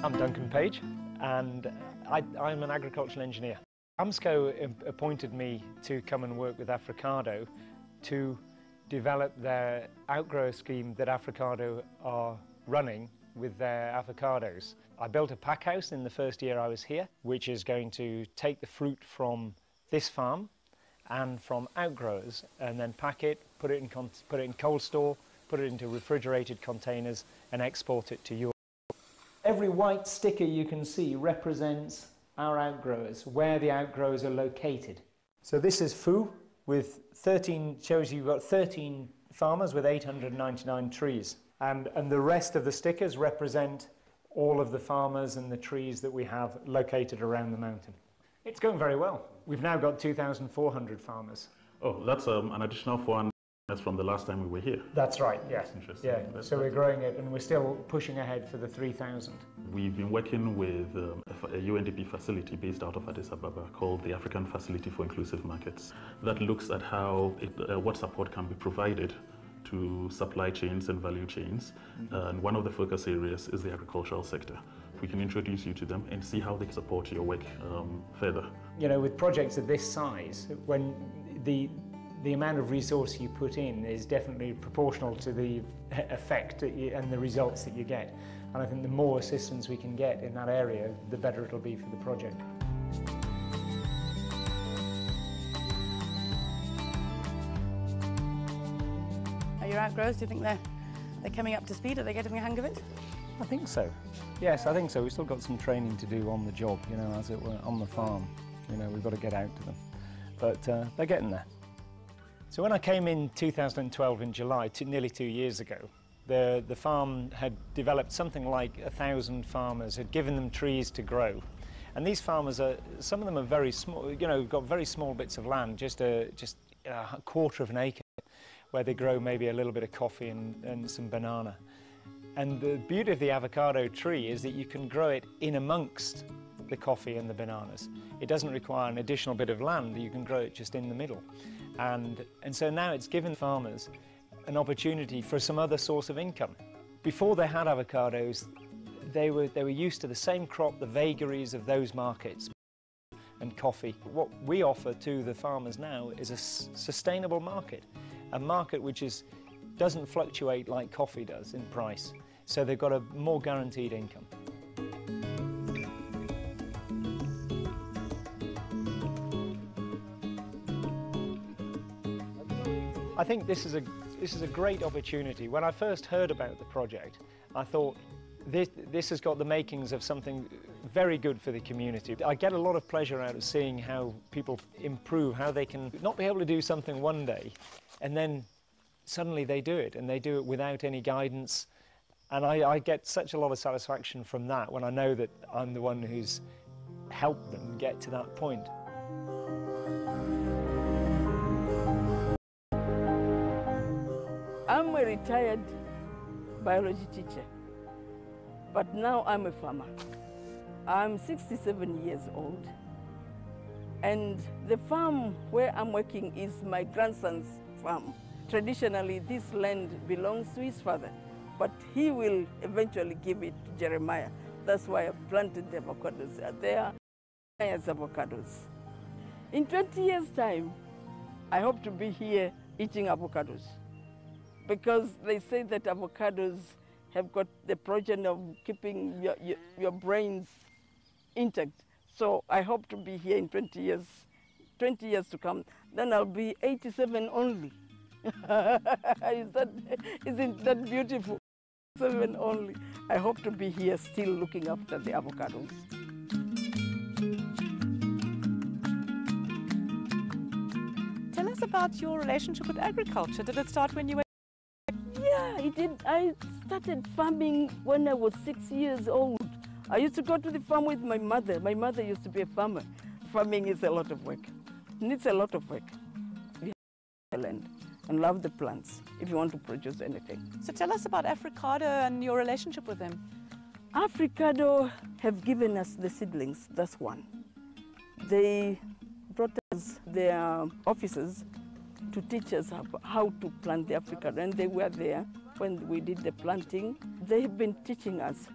I'm Duncan Page, and I'm an agricultural engineer. AMSCO appointed me to come and work with Africado to develop their outgrower scheme that Africado are running with their avocados. I built a pack house in the first year I was here, which is going to take the fruit from this farm and from outgrowers and then pack it, put it in cold store, put it into refrigerated containers and export it to Europe. Every white sticker you can see represents our outgrowers, where the outgrowers are located. So this is Fu with 13, shows you've got 13 farmers with 899 trees. And the rest of the stickers represent all of the farmers and the trees that we have located around the mountain. It's going very well. We've now got 2,400 farmers. Oh, that's an additional 400 from the last time we were here. That's right, yes. That's interesting. Yeah, so we're growing it and we're still pushing ahead for the 3,000. We've been working with a UNDP facility based out of Addis Ababa called the African Facility for Inclusive Markets that looks at how what support can be provided to supply chains and value chains. And one of the focus areas is the agricultural sector. We can introduce you to them and see how they can support your work further. You know, with projects of this size, when the amount of resource you put in is definitely proportional to the effect and the results that you get. And I think the more assistance we can get in that area, the better it'll be for the project. Are your outgrowers, do you think they're coming up to speed? Are they getting the hang of it? I think so. Yes, I think so. We've still got some training to do on the job, you know, as it were, on the farm. You know, we've got to get out to them. But they're getting there. So when I came in 2012 in July, nearly 2 years ago, the farm had developed something like 1,000 farmers, had given them trees to grow. And these farmers some of them are very small, you know, got very small bits of land, just a quarter of an acre, where they grow maybe a little bit of coffee and some banana. And the beauty of the avocado tree is that you can grow it in amongst the coffee and the bananas. It doesn't require an additional bit of land, you can grow it just in the middle. And so now it's given farmers an opportunity for some other source of income. Before they had avocados, they were used to the same crop, the vagaries of those markets and coffee. What we offer to the farmers now is a sustainable market, a market which doesn't fluctuate like coffee does in price. So they've got a more guaranteed income. I think this is a great opportunity. When I first heard about the project, I thought this has got the makings of something very good for the community. I get a lot of pleasure out of seeing how people improve, how they can not be able to do something one day and then suddenly they do it, and they do it without any guidance. And I get such a lot of satisfaction from that when I know that I'm the one who's helped them get to that point. I'm a retired biology teacher, but now I'm a farmer. I'm 67 years old, and the farm where I'm working is my grandson's farm. Traditionally, this land belongs to his father, but he will eventually give it to Jeremiah. That's why I planted the avocados there as avocados. In 20 years' time, I hope to be here eating avocados, because they say that avocados have got the progeny of keeping your brains intact. So I hope to be here in 20 years to come. Then I'll be 87 only. Isn't that beautiful? 7 only. I hope to be here still looking after the avocados. Tell us about your relationship with agriculture. Did it start when you were... Yeah, it did. I started farming when I was 6 years old. I used to go to the farm with my mother. My mother used to be a farmer. Farming is a lot of work. It needs a lot of work. You have to land and love the plants if you want to produce anything. So tell us about Africado and your relationship with them. Africado have given us the seedlings, that's one. They brought us their officers to teach us how to plant the Africado, and they were there when we did the planting. They have been teaching us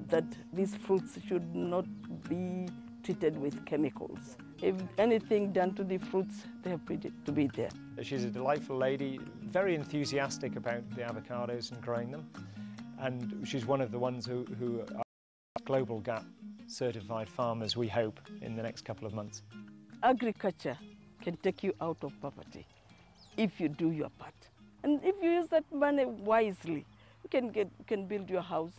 that these fruits should not be treated with chemicals. If anything done to the fruits, they have to be there. She's a delightful lady, very enthusiastic about the avocados and growing them. And she's one of the ones who are Global Gap certified farmers, we hope, in the next couple of months. Agriculture can take you out of poverty if you do your part. And if you use that money wisely, you can build your house,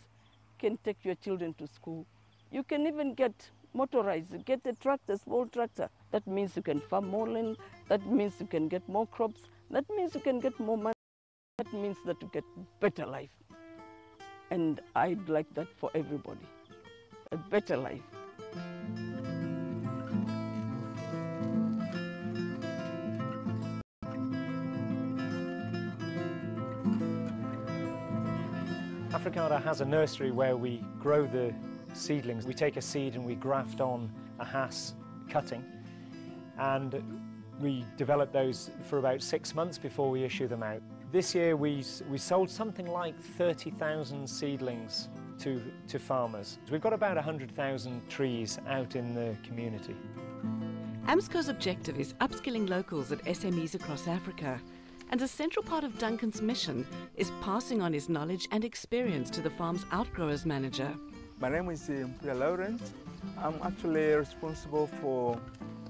you can take your children to school, you can even get motorized, get a tractor, small tractor. That means you can farm more land, that means you can get more crops, that means you can get more money, that means that you get better life. And I'd like that for everybody, a better life. Africada has a nursery where we grow the seedlings. We take a seed and we graft on a Hass cutting, and we develop those for about 6 months before we issue them out. This year we sold something like 30,000 seedlings to farmers. We've got about 100,000 trees out in the community. AMSCO's objective is upskilling locals at SMEs across Africa, and a central part of Duncan's mission is passing on his knowledge and experience to the farm's outgrowers manager. My name is Mpuya Laurent. I'm actually responsible for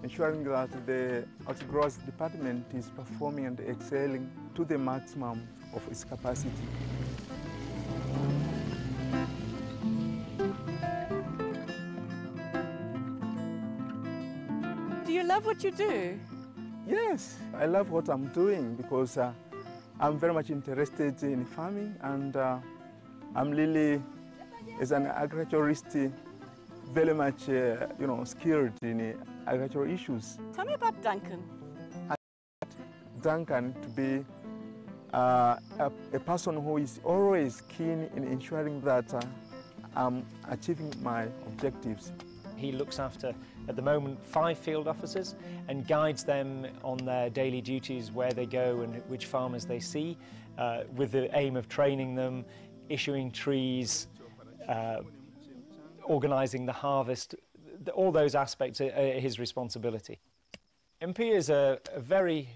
ensuring that the outgrowers department is performing and excelling to the maximum of its capacity. Do you love what you do? Yes, I love what I'm doing because I'm very much interested in farming, and I'm really, as an agriculturist, very much skilled in agricultural issues. Tell me about Duncan. I want Duncan to be a person who is always keen in ensuring that I'm achieving my objectives. He looks after, at the moment, 5 field officers and guides them on their daily duties, where they go and which farmers they see, with the aim of training them, issuing trees, organising the harvest. All those aspects are his responsibility. Mpuya is a very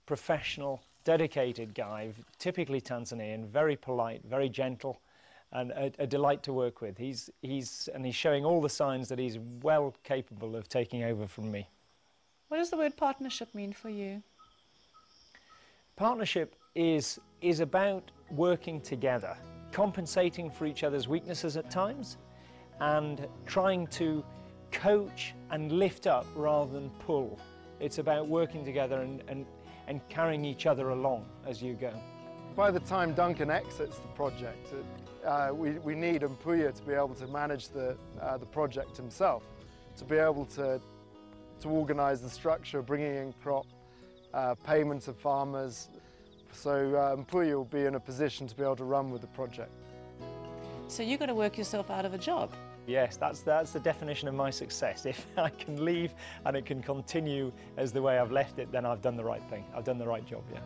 professional, dedicated guy, typically Tanzanian, very polite, very gentle, and a delight to work with. He's showing all the signs that he's well capable of taking over from me. What does the word partnership mean for you? Partnership is about working together, compensating for each other's weaknesses at times, and trying to coach and lift up rather than pull. It's about working together and carrying each other along as you go. By the time Duncan exits the project, we need Mpuya to be able to manage the project himself, to be able to organise the structure, bringing in crop, payment of farmers. So Mpuya will be in a position to be able to run with the project. So you've got to work yourself out of a job. Yes, that's the definition of my success. If I can leave and it can continue as the way I've left it, then I've done the right thing. I've done the right job, yeah.